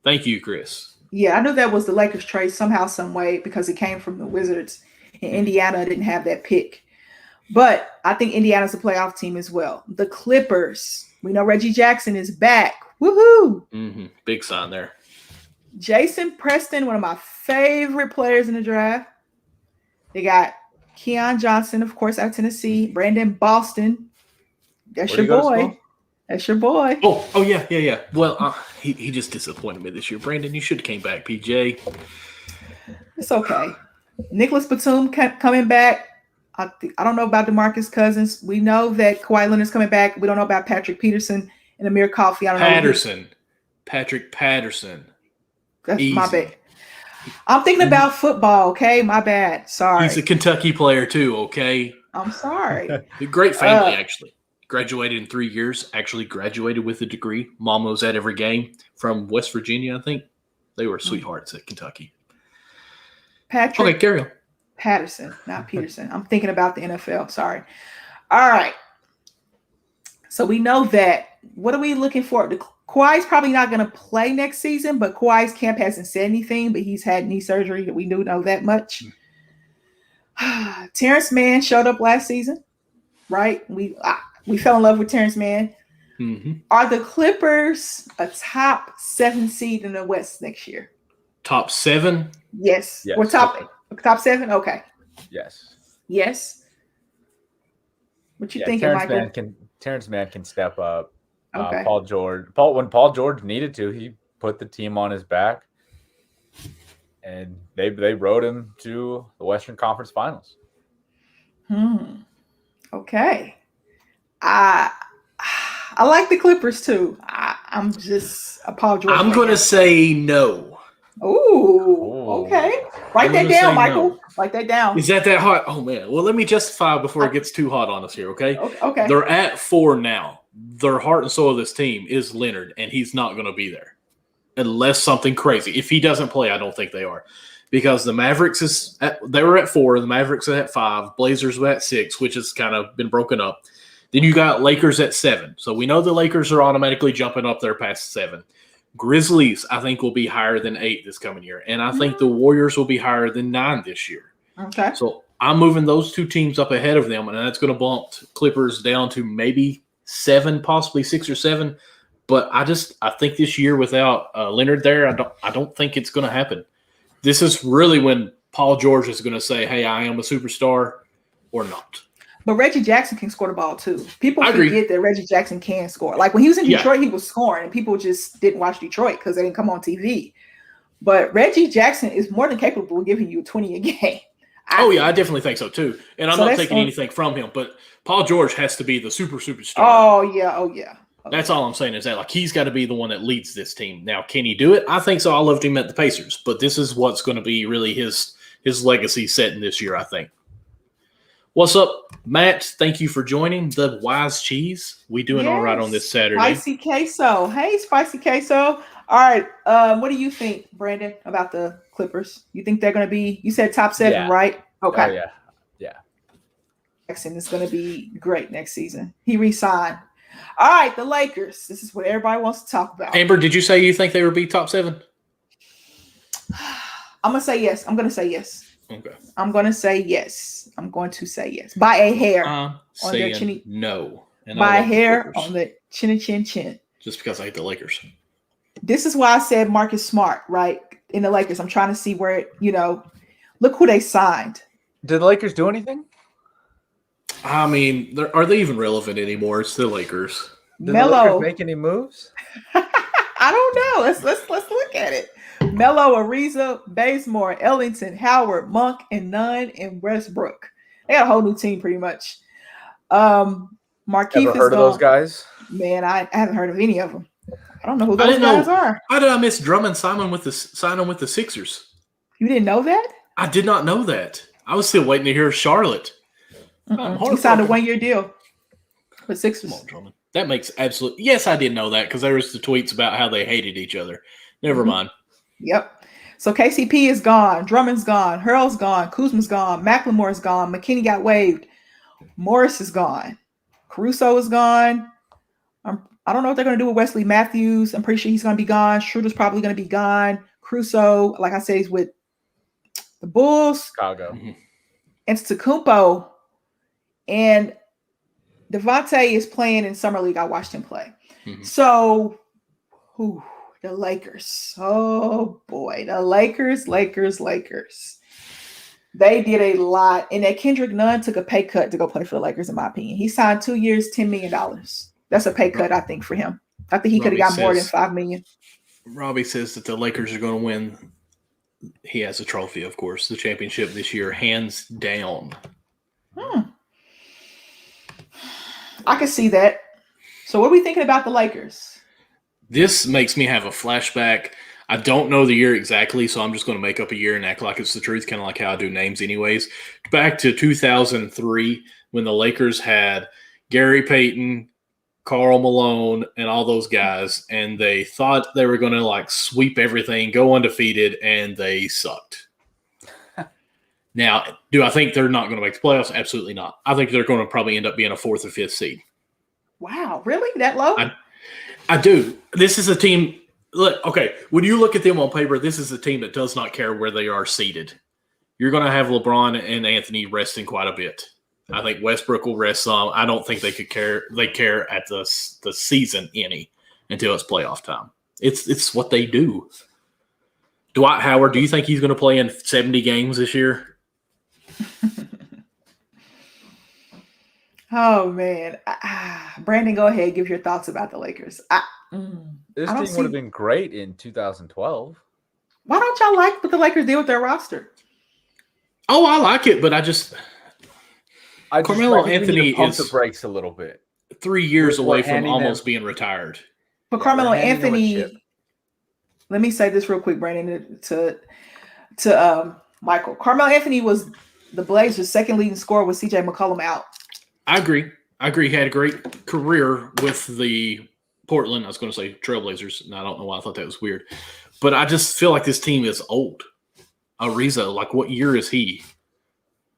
Thank you, Chris. Yeah, I knew that was the Lakers trade somehow, some way, because it came from the Wizards. And Indiana didn't have that pick. But I think Indiana's a playoff team as well. The Clippers. We know Reggie Jackson is back. Woohoo! Mm-hmm. Big sign there. Jason Preston, one of my favorite players in the draft. They got Keon Johnson, of course, out of Tennessee. Brandon Boston. That's your boy. That's your boy. Oh, yeah. Well, he just disappointed me this year. Brandon, you should have came back, PJ. It's okay. Nicholas Batum coming back. I don't know about DeMarcus Cousins. We know that Kawhi Leonard's coming back. We don't know about Patrick Peterson and Amir Coffey. Patrick Patterson. That's easy. My bad. I'm thinking about football, okay? My bad. Sorry. He's a Kentucky player too, okay? I'm sorry. Great family, actually. graduated in 3 years, actually graduated with a degree. Mom was at every game from West Virginia, I think. They were sweethearts at Kentucky. Patrick Okay, carry on. Patterson, not Peterson. I'm thinking about the NFL. Sorry. All right. So we know that. What are we looking for? Kawhi's probably not going to play next season, but Kawhi's camp hasn't said anything, but he's had knee surgery. We do know that much. Terrence Mann showed up last season, right? We fell in love with Terrence Mann. Mm-hmm. Are the Clippers a top 7 seed in the West next year? Top 7? Yes. Yes. Or top 7? Okay. Yes. Yes. What you thinking, Michael? Terrence Mann can step up. Okay. When Paul George needed to, he put the team on his back, and they rode him to the Western Conference Finals. Okay. I like the Clippers too. I'm just a Paul George. I'm going to say no. Ooh, okay. Write that down, Michael. No. Write that down. Is that hot? Oh, man. Well, let me justify before it gets too hot on us here, okay? Okay. They're at 4 now. Their heart and soul of this team is Leonard, and he's not going to be there unless something crazy. If he doesn't play, I don't think they are. Because the Mavericks they were at 4, the Mavericks are at 5, Blazers were at 6, which has kind of been broken up. Then you got Lakers at 7. So we know the Lakers are automatically jumping up there past 7. Grizzlies, I think, will be higher than 8 this coming year. And I think the Warriors will be higher than 9 this year. Okay. So I'm moving those 2 teams up ahead of them, and that's going to bump Clippers down to maybe 7, possibly 6 or 7. But I think this year without Leonard there, I don't think it's going to happen. This is really when Paul George is going to say, hey, I am a superstar or not. But Reggie Jackson can score the ball too. People I forget agree. that Reggie Jackson can score. Like when he was in Detroit, he was scoring, and people just didn't watch Detroit because they didn't come on TV. But Reggie Jackson is more than capable of giving you 20 a game. I definitely think so too. And I'm not taking anything from him, but Paul George has to be the superstar. Oh yeah. That's all I'm saying is that like he's got to be the one that leads this team. Now, can he do it? I think so. I loved him at the Pacers, but this is what's going to be really his legacy set in this year, I think. What's up, Matt? Thank you for joining the Wise Cheese. We doing all right on this Saturday. Spicy queso. Hey, Spicy queso. All right. What do you think, Brandon, about the Clippers? You think they're going to be? You said top 7, right? Okay. Oh, yeah. Jackson is going to be great next season. He re-signed. All right, the Lakers. This is what everybody wants to talk about. Amber, did you say you think they would be top 7? I'm going to say yes. Okay. I'm going to say yes. By a hair. I'm saying no. And by a hair on the chin. Just because I hate the Lakers. This is why I said Marcus Smart, right? In the Lakers. I'm trying to see where, look who they signed. Did the Lakers do anything? I mean, are they even relevant anymore? It's the Lakers. Did the Lakers make any moves? I don't know. Let's look at it. Melo, Ariza, Bazemore, Ellington, Howard, Monk, and Nunn and Westbrook. They got a whole new team pretty much. Markieff Ever heard of those guys? Man, I haven't heard of any of them. I don't know who those guys are. How did I miss Drummond signing with the Sixers? You didn't know that? I did not know that. I was still waiting to hear Charlotte. He signed a 1-year deal with Sixers. Come on, Drummond. That makes absolute. Yes, I did know that because there was the tweets about how they hated each other. Never mind. Yep. So KCP is gone. Drummond's gone. Hurl's gone. Kuzma's gone. McLemore's gone. McKinney got waived. Morris is gone. Caruso is gone. I don't know what they're going to do with Wesley Matthews. I'm pretty sure he's going to be gone. Schroeder's probably going to be gone. Caruso, like I said, he's with the Bulls. Chicago. And Antetokounmpo. And Devontae is playing in Summer League. I watched him play. So, the Lakers. Oh, boy. The Lakers. They did a lot. And that Kendrick Nunn took a pay cut to go play for the Lakers, in my opinion. He signed 2 years, $10 million. That's a pay cut, I think, for him. I think he could have got more than $5 million. Robbie says that the Lakers are going to win. He has a trophy, of course, the championship this year, hands down. I can see that. So what are we thinking about the Lakers? This makes me have a flashback. I don't know the year exactly, so I'm just going to make up a year and act like it's the truth, kind of like how I do names anyways. Back to 2003 when the Lakers had Gary Payton, Karl Malone, and all those guys, and they thought they were going to like sweep everything, go undefeated, and they sucked. Now, do I think they're not going to make the playoffs? Absolutely not. I think they're going to probably end up being a 4th or 5th seed. Wow, really? That low? I do. This is a team. Look, okay, when you look at them on paper, this is a team that does not care where they are seated. You're going to have LeBron and Anthony resting quite a bit. I think Westbrook will rest some. I don't think they could care. They care at the season any until it's playoff time. It's what they do. Dwight Howard, do you think he's going to play in 70 games this year? Oh man, Brandon, go ahead. Give your thoughts about the Lakers. This team would have been great in 2012. Why don't y'all like what the Lakers did with their roster? Oh, I like it, but Carmelo Anthony pump is the brakes a little bit. 3 years We're away from handing almost being retired. But Yeah, Carmelo we're handing them a Anthony, chip. let me say this real quick, Brandon, to Michael. Carmelo Anthony was the Blazers' second leading scorer with CJ McCollum out. I agree. He had a great career with the Portland. I was going to say Trailblazers, and I don't know why I thought that was weird. But I just feel like this team is old. Ariza, like what year is he?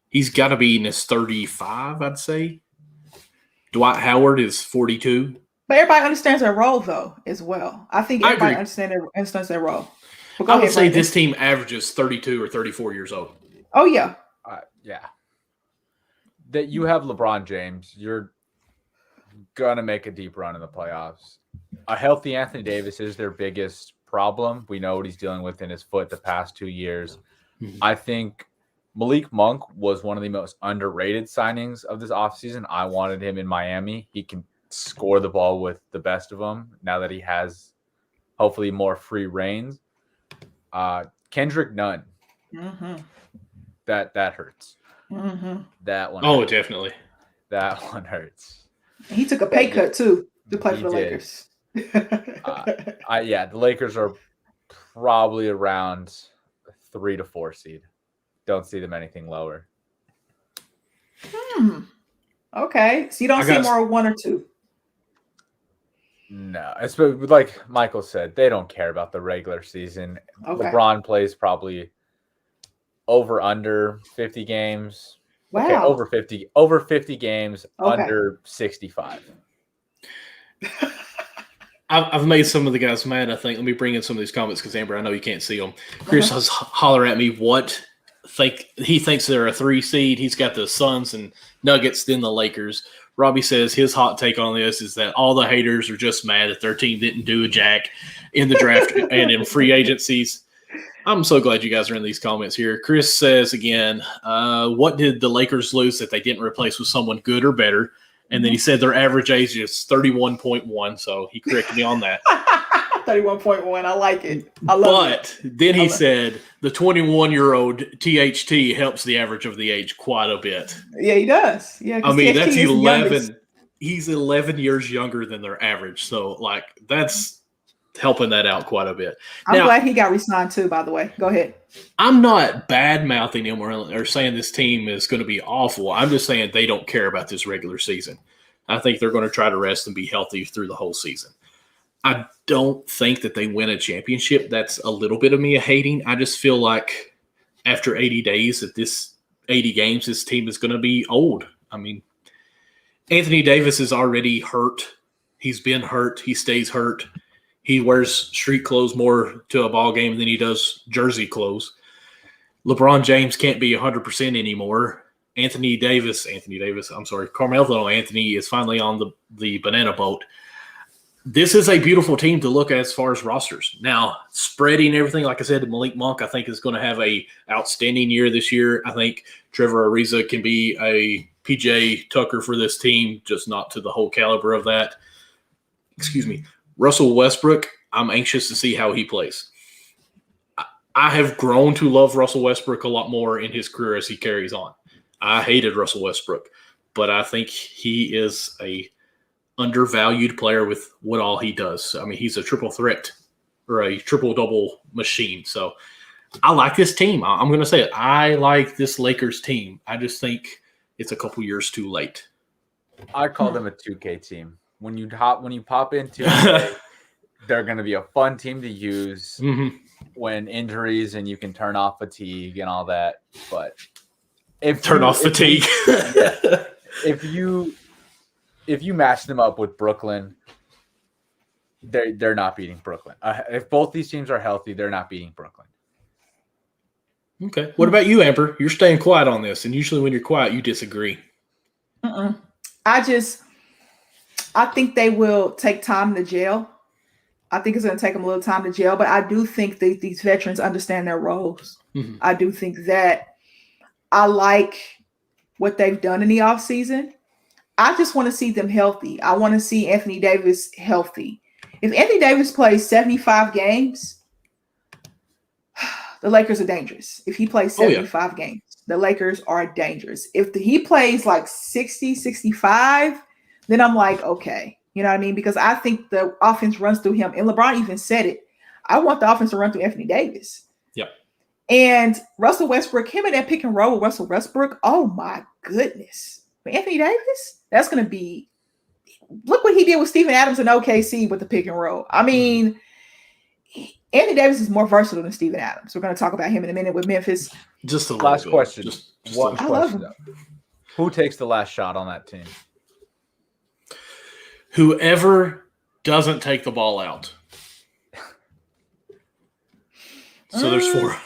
He's got to be in his 35, I'd say. Dwight Howard is 42. But everybody understands their role, though, as well. I think I everybody agree. understands their role. But go I would ahead, say Brandon. this team averages 32 or 34 years old. Oh, yeah. Yeah. That you have LeBron James, you're gonna make a deep run in the playoffs. A healthy Anthony Davis is their biggest problem. We know what he's dealing with in his foot the past 2 years. Mhm. I think Malik Monk was one of the most underrated signings of this offseason. I wanted him in Miami. He can score the ball with the best of them now that he has hopefully more free reins. Kendrick Nunn, Mm-hmm. that hurts. Mm-hmm. That one. Oh, hurts. definitely. That one hurts. He took a pay cut, too, to play He for the did. Lakers. The Lakers are probably around 3 to 4 seed. Don't see them anything lower. Okay. So you don't I see got- more 1 or 2. No, it's like Michael said, they don't care about the regular season. Okay. LeBron plays probably under 50 games. Wow. Okay, over 50 games, Okay. under 65. I've made some of the guys mad, I think. Let me bring in some of these comments because, Amber, I know you can't see them. Chris has holler at me he thinks they're a 3 seed. He's got the Suns and Nuggets, then the Lakers. Robbie says his hot take on this is that all the haters are just mad that their team didn't do a jack in the draft and in free agencies. I'm so glad you guys are in these comments here. Chris says again, what did the Lakers lose that they didn't replace with someone good or better? And then he said their average age is 31.1, so he corrected me on that. 31.1. I like it. I love it. But then he said the 21-year-old THT helps the average of the age quite a bit. Yeah, he does. Yeah, I mean, THT that's is the youngest. 11. He's 11 years younger than their average. So, like, that's helping that out quite a bit. I'm Now, glad he got re-signed too, by the way. Go ahead. I'm not bad-mouthing him or saying this team is going to be awful. I'm just saying they don't care about this regular season. I think they're going to try to rest and be healthy through the whole season. I don't think that they win a championship. That's a little bit of me hating. I just feel like after 80 days at this 80 games, this team is going to be old. I mean, Anthony Davis is already hurt. He's been hurt. He stays hurt. He wears street clothes more to a ball game than he does jersey clothes. LeBron James can't be 100% anymore. Carmelo Anthony is finally on the banana boat. This is a beautiful team to look at as far as rosters. Now, spreading everything, like I said, Malik Monk, I think, is going to have a outstanding year this year. I think Trevor Ariza can be a PJ Tucker for this team, just not to the whole caliber of that. Excuse me. Russell Westbrook, I'm anxious to see how he plays. I have grown to love Russell Westbrook a lot more in his career as he carries on. I hated Russell Westbrook, but I think he is a undervalued player with what all he does. I mean, he's a triple threat or a triple-double machine. So I like this team. I'm going to say it. I like this Lakers team. I just think it's a couple years too late. I call them a 2K team. When you pop into 2K, they're going to be a fun team to use when injuries and you can turn off fatigue and all that. But fatigue. if you match them up with Brooklyn, they're not beating Brooklyn. If both these teams are healthy, they're not beating Brooklyn. Okay. What about you, Amber? You're staying quiet on this, and usually when you're quiet, you disagree. I think they will take time to gel. I think it's going to take them a little time to gel, but I do think that these veterans understand their roles. I do think that I like what they've done in the offseason. I just want to see them healthy. I want to see Anthony Davis healthy. If Anthony Davis plays 75 games, the Lakers are dangerous. If he plays 75 games, the Lakers are dangerous. If he plays like 60, 65, then I'm like, okay. You know what I mean? Because I think the offense runs through him. And LeBron even said it. I want the offense to run through Anthony Davis. Yep. And Russell Westbrook, him in that pick and roll with Russell Westbrook, oh my goodness. But Anthony Davis, that's going to be – look what he did with Steven Adams in OKC with the pick and roll. I mean – Anthony Davis is more versatile than Steven Adams. We're going to talk about him in a minute with Memphis. Just a last question. Just one question. Who takes the last shot on that team? Whoever doesn't take the ball out. So there's 4.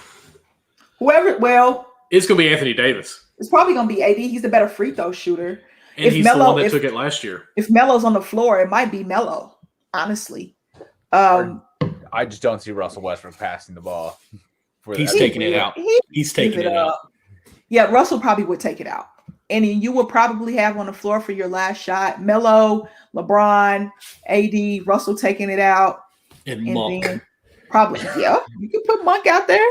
It's going to be Anthony Davis. It's probably going to be AD. He's the better free throw shooter. And he's the one that took it last year. If Melo's on the floor, it might be Melo, honestly. I just don't see Russell Westbrook passing the ball. He's taking it out. He's taking it out. Yeah, Russell probably would take it out. And you will probably have on the floor for your last shot Melo, LeBron, AD, Russell taking it out. And Monk. Then probably, yeah. You can put Monk out there.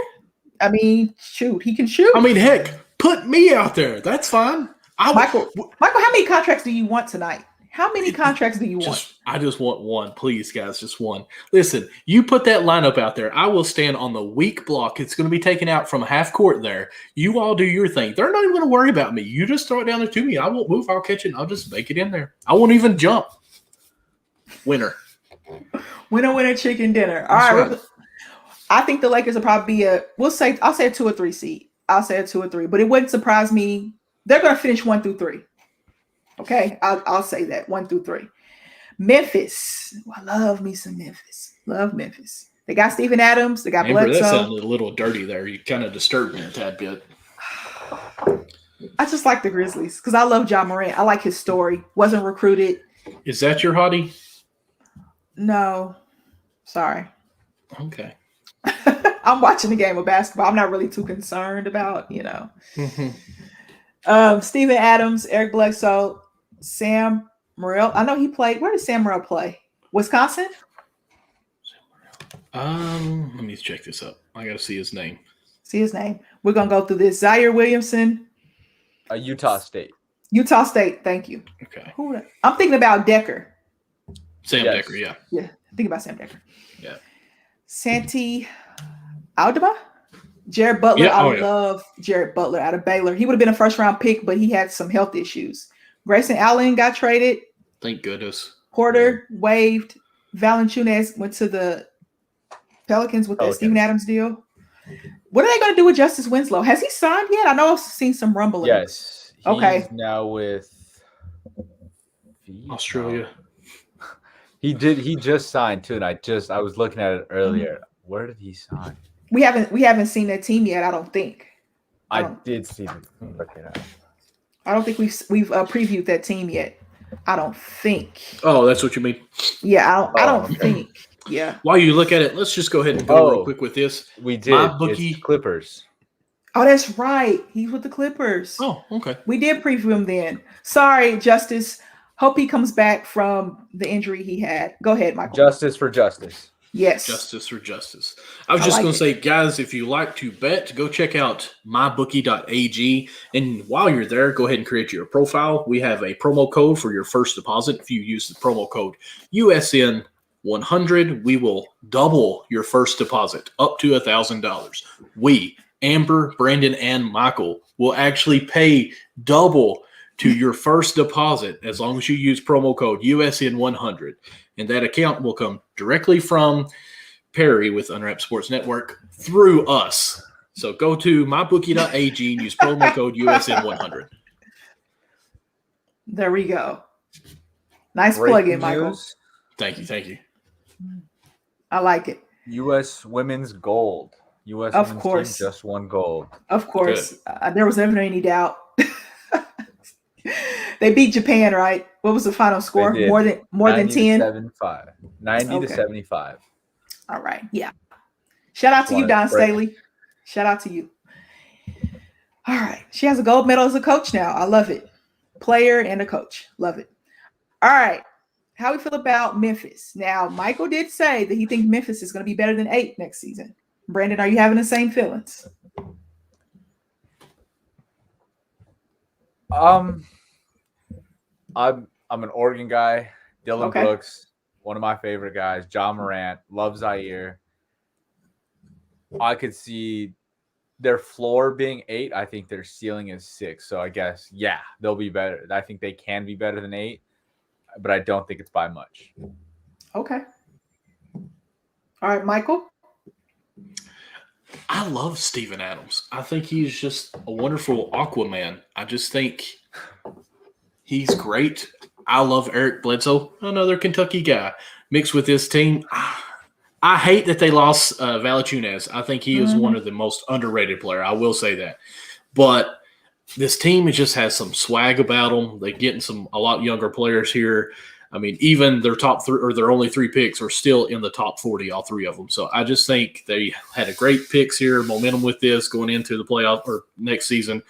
I mean, shoot. He can shoot. I mean, heck, put me out there. That's fine. Michael, how many contracts do you want tonight? How many contracts do you want? I just want one. Please, guys, just one. Listen, you put that lineup out there. I will stand on the weak block. It's going to be taken out from half court there. You all do your thing. They're not even going to worry about me. You just throw it down there to me. I won't move. I'll catch it. And I'll just make it in there. I won't even jump. Winner. Winner, chicken dinner. All right. I think the Lakers will probably be I'll say a 2 or 3 seed. I'll say a 2 or 3. But it wouldn't surprise me. They're going to finish 1 through 3. Okay, I'll say that 1 through 3. Memphis. I love me some Memphis. Love Memphis. They got Steven Adams. They got Bledsoe. That sounded a little dirty there. You kind of disturbed me a tad bit. I just like the Grizzlies because I love Ja Morant. I like his story. Wasn't recruited. Is that your hottie? No. Sorry. Okay. I'm watching the game of basketball. I'm not really too concerned about, Steven Adams, Eric Bledsoe, Sam Morril. I know he played. Where did Sam Morril play? Wisconsin? Let me check this up. I got to see his name. We're going to go through this. Zaire Williamson. Utah State. Thank you. Okay. I'm thinking about Decker. Sam Decker, yeah. Yeah, think about Sam Decker. Yeah. Santi Aldama? Jared Butler. Yeah, love Jared Butler out of Baylor. He would have been a first-round pick, but he had some health issues. Grayson Allen got traded. Thank goodness. Porter waived. Valanciunas went to the Pelicans with that Steven Adams deal. What are they going to do with Justice Winslow? Has he signed yet? I know I've seen some rumbling. Yes. He's now with Australia. He just signed too, and I was looking at it earlier. Where did he sign? We haven't seen that team yet. I don't think. I did see them. Look it up. I don't think we've previewed that team yet. I don't think. Oh, that's what you mean? Yeah, I don't think. Yeah. While you look at it, let's just go ahead and go real quick with this. We did. MyBookie. It's Clippers. Oh, that's right. He's with the Clippers. Oh, okay. We did preview him then. Sorry, Justice. Hope he comes back from the injury he had. Go ahead, Michael. Justice for justice. Yes. Justice for justice. I was just going to say, guys, if you like to bet, go check out mybookie.ag. And while you're there, go ahead and create your profile. We have a promo code for your first deposit. If you use the promo code USN100, we will double your first deposit up to $1,000. We, Amber, Brandon, and Michael, will actually pay double to your first deposit as long as you use promo code USN100. And that account will come directly from Perry with Unwrapped Sports Network through us. So go to mybookie.ag and use promo code USN100. There we go. Nice Breaking plug-in, Michael. news, Thank you. Thank you. I like it. U.S. women's gold. U.S. Of women's course. team just won gold. Of course. There was never any doubt. They beat Japan, right? What was the final score? They did. More than 10? 90 Okay. to 75. All right. Yeah. Shout out to you, Don Staley. Shout out to you. All right. She has a gold medal as a coach now. I love it. Player and a coach. Love it. All right. How we feel about Memphis? Now, Michael did say that he thinks Memphis is going to be better than 8 next season. Brandon, are you having the same feelings? I'm an Oregon guy. Dylan Okay. Brooks, one of my favorite guys. John Morant, love Zaire. I could see their floor being 8. I think their ceiling is 6. So I guess, yeah, they'll be better. I think they can be better than 8, but I don't think it's by much. Okay. All right, Michael. I love Steven Adams. I think he's just a wonderful Aquaman. I just think he's great. I love Eric Bledsoe, another Kentucky guy, mixed with this team. I hate that they lost Valanciunas. I think he is one of the most underrated player. I will say that. But this team just has some swag about them. They're getting a lot younger players here. I mean, even their top 3 or their only 3 picks are still in the top 40, all 3 of them. So I just think they had a great picks here, momentum with this going into the playoff or next season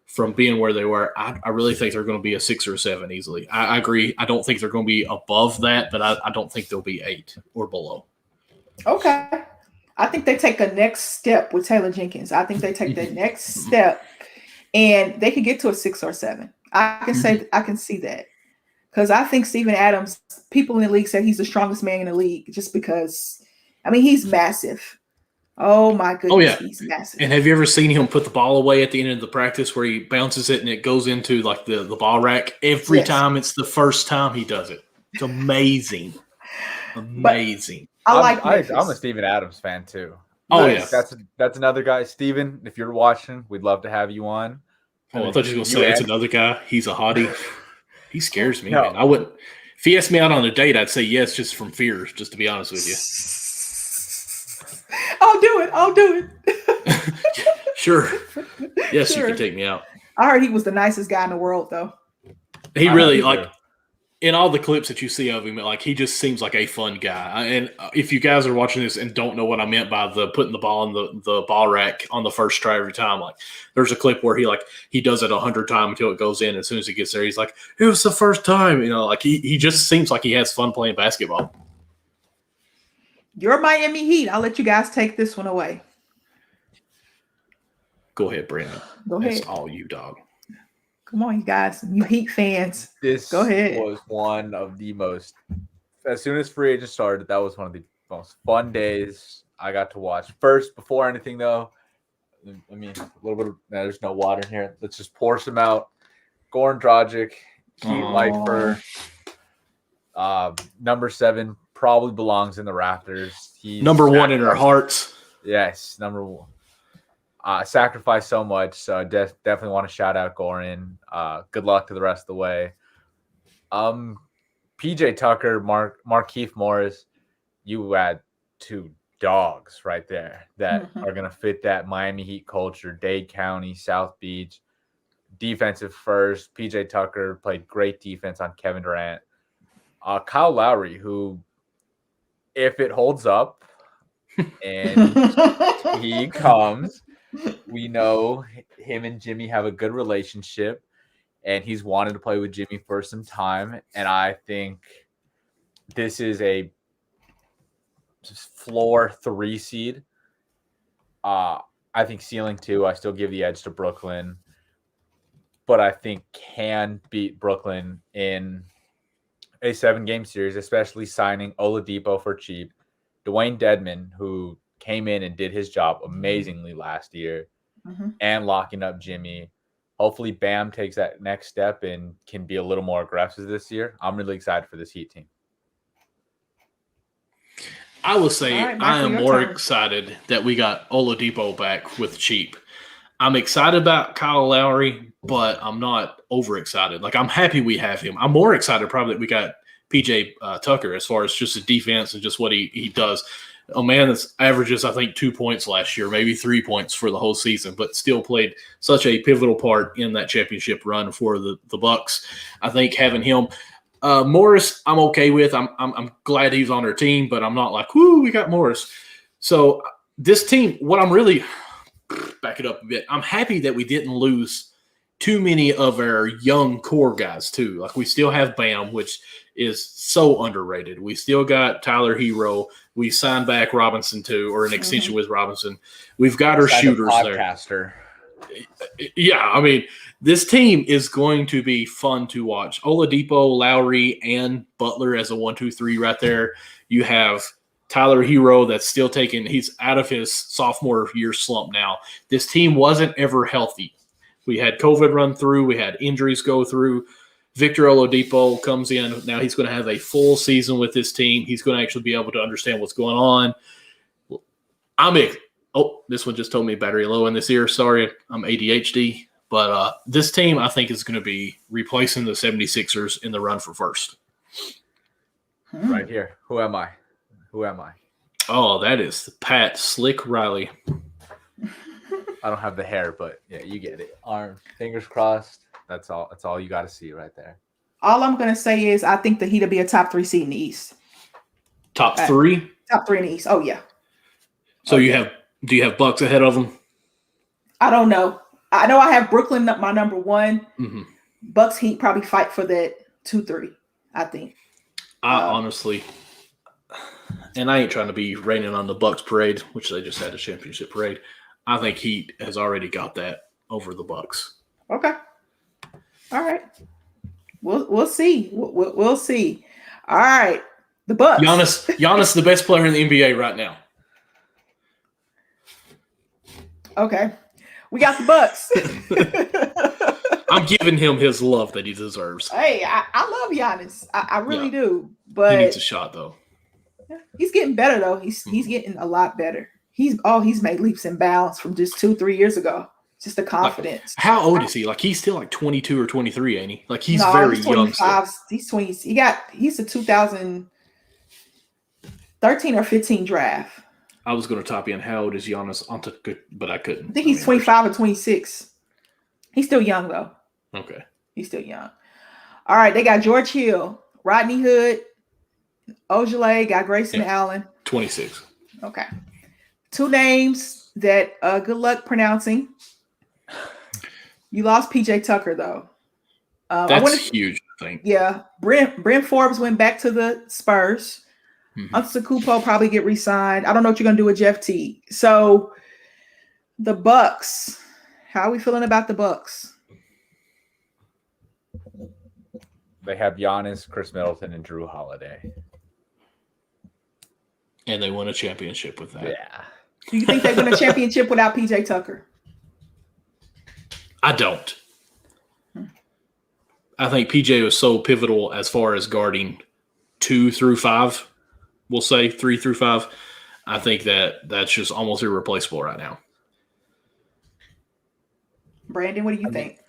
from being where they were. I really think they're going to be a 6 or a 7 easily. I agree. I don't think they're going to be above that, but I don't think they'll be 8 or below. Okay. I think they take a next step with Taylor Jenkins. I think they take the next step and they could get to a 6 or 7. I can see that. Because I think Steven Adams, people in the league say he's the strongest man in the league just because, I mean, he's massive. Oh, my goodness. Oh, yeah. He's massive. And have you ever seen him put the ball away at the end of the practice where he bounces it and it goes into like the ball rack? Every time it's the first time he does it. It's amazing. Amazing. I'm a Steven Adams fan too. Oh, yeah. That's another guy. Steven, if you're watching, we'd love to have you on. Oh, I thought you were going to say it's another guy. He's a hottie. He scares me, man. I wouldn't. If he asked me out on a date, I'd say yes, just from fear, just to be honest with you. I'll do it. Sure. Yes, Sure. you can take me out. I heard he was the nicest guy in the world, though. He really, in all the clips that you see of him, like he just seems like a fun guy. And if you guys are watching this and don't know what I meant by the putting the ball in the ball rack on the first try every time, like there's a clip where he does it 100 times until it goes in. As soon as he gets there, he's like, "It was the first time," like he just seems like he has fun playing basketball. You're Miami Heat. I'll let you guys take this one away. Go ahead, Brandon. Go ahead. That's all you, dog. Come on, you guys. You Heat fans. This Go ahead. was one of the most, as soon as free agent started, that was one of the most fun days I got to watch. First, before anything though, I mean, a little bit of, there's no water in here. Let's just pour some out. Goran Dragic, Heat lifer, number 7, probably belongs in the Raptors. He's number 1 in our hearts. Yes, number 1. Sacrificed so much, so definitely want to shout out Goran. Good luck to the rest of the way. PJ Tucker, Markieff Morris, you had 2 dogs right there that are going to fit that Miami Heat culture. Dade County, South Beach, defensive first. PJ Tucker played great defense on Kevin Durant. Kyle Lowry, who, if it holds up and he comes, we know him and Jimmy have a good relationship, and he's wanted to play with Jimmy for some time. And I think this is a floor 3 seed. I think ceiling 2. I still give the edge to Brooklyn, but I think can beat Brooklyn in a 7-game series, especially signing Oladipo for cheap. Dwayne Dedman, who came in and did his job amazingly last year, and locking up Jimmy. hopefully Bam takes that next step and can be a little more aggressive this year. I'm really excited for this Heat team. I will say All right, I Michael, am your more turn. excited that we got Oladipo back with cheap. I'm excited about Kyle Lowry, but I'm not overexcited. Like, I'm happy we have him. I'm more excited probably that we got PJ Tucker as far as just the defense and just what he does. A man that averages, I think, 2 points last year, maybe 3 points for the whole season, but still played such a pivotal part in that championship run for the Bucks. I think having him, Morris, I'm okay with. I'm glad he's on our team, but I'm not like, whoo, we got Morris. So this team, what I'm really back it up a bit. I'm happy that we didn't lose too many of our young core guys too. Like, we still have Bam, which is so underrated. We still got Tyler Hero. We signed back Robinson too, or an extension with Robinson. We've got our Signed a shooters there. podcaster. Yeah, I mean, this team is going to be fun to watch. Oladipo, Lowry, and Butler as a 1-2-3 right there. You have Tyler Hero that's still he's out of his sophomore year slump now. This team wasn't ever healthy. We had COVID run through. We had injuries go through. Victor Oladipo comes in. Now he's going to have a full season with this team. He's going to actually be able to understand what's going on. This one just told me battery low in this ear. Sorry, I'm ADHD. But this team, I think, is going to be replacing the 76ers in the run for first. Right here. Who am I? Oh, that is Pat Slick Riley. I don't have the hair, but yeah, you get it. Arm, fingers crossed. That's all you got to see right there. All I'm going to say is I think the Heat will be a top 3 seed in the East. Top 3? Top 3 in the East. Oh, yeah. So do you have Bucks ahead of them? I don't know. I know I have Brooklyn my number 1. Mm-hmm. Bucks Heat probably fight for that 2-3, I think. I honestly, and I ain't trying to be raining on the Bucks parade, which they just had a championship parade. I think Heat has already got that over the Bucks. Okay. All right. We'll see. We'll see. All right. The Bucks. Giannis, the best player in the NBA right now. Okay. We got the Bucks. I'm giving him his love that he deserves. Hey, I love Giannis. I really do. He But needs a shot though. he's getting better though. He's getting a lot better. He's made leaps and bounds from just 2-3 years ago. Just the confidence. How old is he? Like, he's still like 22 or 23, ain't he? Like, he's No, very he's young. 25. He's 20. He's a 2013 or 15 draft. I was going to top in. How old is Giannis? But I couldn't. I think he's 25 or 26. He's still young though. Okay. He's still young. All right, they got George Hill, Rodney Hood, Ojale, got Grayson Allen. 26. Okay. 2 names that good luck pronouncing. You lost PJ Tucker though. That's huge, I think. Yeah. Brent Forbes went back to the Spurs. Mm-hmm. Antetokounmpo probably get re-signed. I don't know what you're gonna do with Jeff Teague. So the Bucks. How are we feeling about the Bucks? They have Giannis, Chris Middleton, and Drew Holiday. And they won a championship with that. Yeah. Do you think they win a championship without PJ Tucker? I don't. I think PJ was so pivotal as far as guarding 2 through 5. We'll say 3 through 5. I think that's just almost irreplaceable right now. Brandon, what do you think?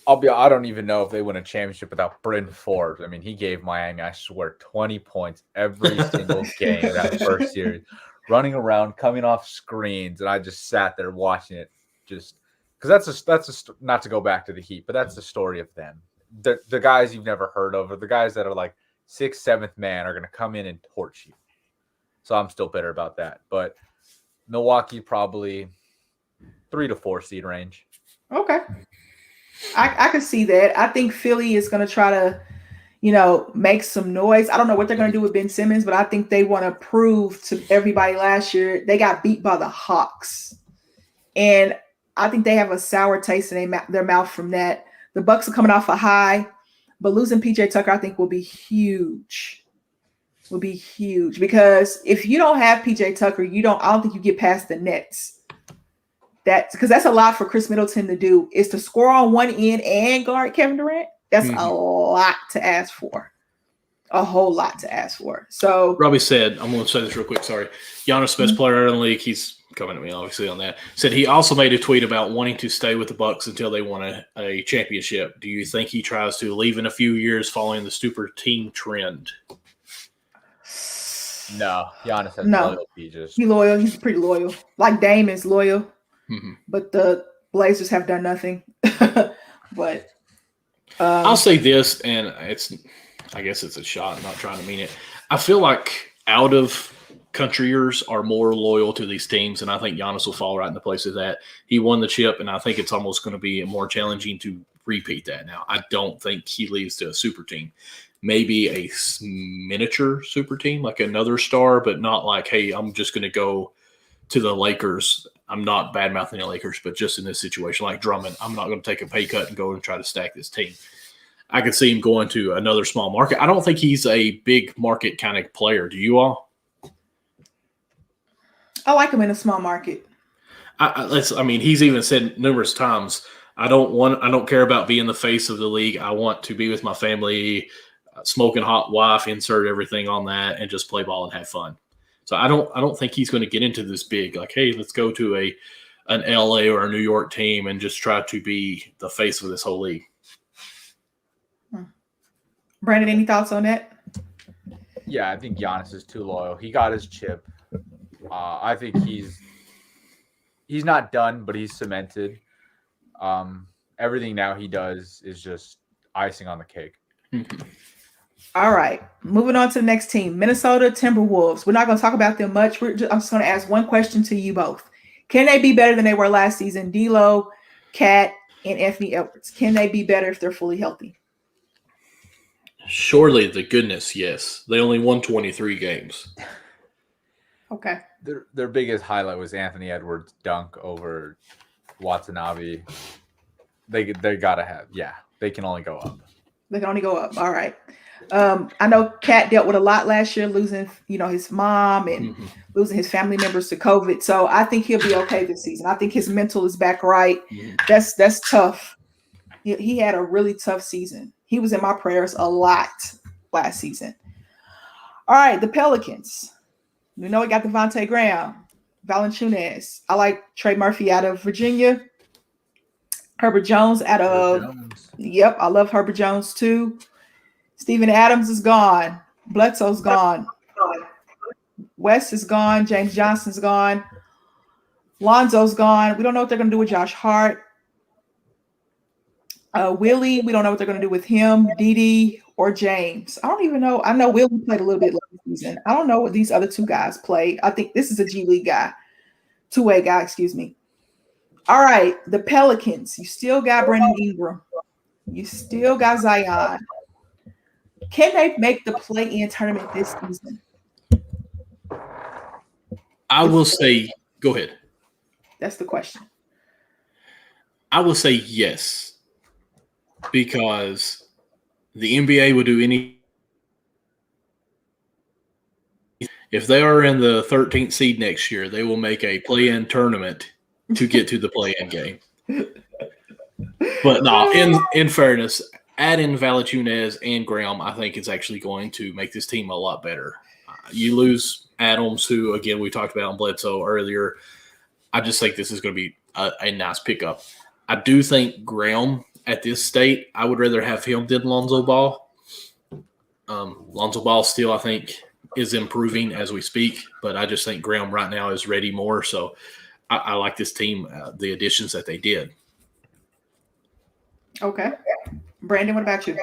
I don't even know if they win a championship without Bryn Forbes. I mean, he gave Miami, I swear, 20 points every single game that first series, running around, coming off screens, and I just sat there watching it, just because that's not to go back to the Heat, but that's the story of them. The guys you've never heard of, or the guys that are like 6th, 7th man, are going to come in and torch you. So I'm still bitter about that. But Milwaukee probably 3 to 4 seed range. Okay. I can see that. I think Philly is going to try to, make some noise. I don't know what they're going to do with Ben Simmons, but I think they want to prove to everybody last year they got beat by the Hawks. And I think they have a sour taste in their mouth from that. The Bucks are coming off a high, but losing PJ Tucker, I think, will be huge. Will be huge because if you don't have PJ Tucker, I don't think you get past the Nets. That's because that's a lot for Chris Middleton to do, is to score on one end and guard Kevin Durant. That's a lot to ask for. A whole lot to ask for. So Robbie said, I'm going to say this real quick. Sorry. Giannis, best player in the league. He's coming at me, obviously, on that. Said he also made a tweet about wanting to stay with the Bucks until they won a championship. Do you think he tries to leave in a few years following the super team trend? No, Giannis has No. loyalty. He's loyal. He's pretty loyal. Like Dame is loyal. But the Blazers have done nothing. But I'll say this, and I guess it's a shot. I'm not trying to mean it. I feel like out of countryers are more loyal to these teams, and I think Giannis will fall right in the place of that. He won the chip, and I think it's almost going to be more challenging to repeat that now. I don't think he leaves to a super team. Maybe a miniature super team, like another star, but not like, hey, I'm just going to go to the Lakers. I'm not bad-mouthing the Lakers, but just in this situation, like Drummond, I'm not going to take a pay cut and go and try to stack this team. I could see him going to another small market. I don't think he's a big market kind of player. Do you all? I like him in a small market. He's even said numerous times, I don't care about being the face of the league. I want to be with my family, smoking hot wife, insert everything on that, and just play ball and have fun. So I don't think he's going to get into this big, like, hey, let's go to an LA or a New York team and just try to be the face of this whole league. Brandon, any thoughts on that? Yeah, I think Giannis is too loyal. He got his chip. I think he's not done, but he's cemented. Everything now he does is just icing on the cake. All right, moving on to the next team, Minnesota Timberwolves. We're not going to talk about them much. I'm just going to ask one question to you both. Can they be better than they were last season? D'Lo, Cat, and Anthony Edwards. Can they be better if they're fully healthy? Surely the goodness, yes. They only won 23 games. Okay. Their biggest highlight was Anthony Edwards' dunk over Watanabe. They gotta have, they can only go up. They can only go up. All right. I know Cat dealt with a lot last year, losing, his mom and losing his family members to COVID. So I think he'll be okay this season. I think his mental is back right. That's tough. He had a really tough season. He was in my prayers a lot last season. All right, the Pelicans. We know we got Devontae Graham, Valanciunas. I like Trey Murphy out of Virginia. Herbert Jones out of Yep, I love Herbert Jones too. Steven Adams is gone. Bledsoe's gone. West is gone. James Johnson's gone. Lonzo's gone. We don't know what they're going to do with Josh Hart. Willie, we don't know what they're going to do with him, Didi, or James. I don't even know. I know Willie played a little bit last season. I don't know what these other two guys play. I think this is a G League guy. Two-way guy, excuse me. All right, the Pelicans. You still got Brandon Ingram. You still got Zion. Can they make the play-in tournament this season? I will say, go ahead. That's the question. I will say yes, because the NBA will do any. If they are in the 13th seed next year, they will make a play-in tournament to get to the play-in game. But no, in fairness, adding Valanciunas and Graham, I think is actually going to make this team a lot better. You lose Adams, who, again, we talked about on Bledsoe earlier. I just think this is going to be a nice pickup. I do think Graham at this state, I would rather have him than Lonzo Ball. Lonzo Ball still, I think, is improving as we speak, but I just think Graham right now is ready more. So I like this team, the additions that they did. Okay. Brandon, what about you?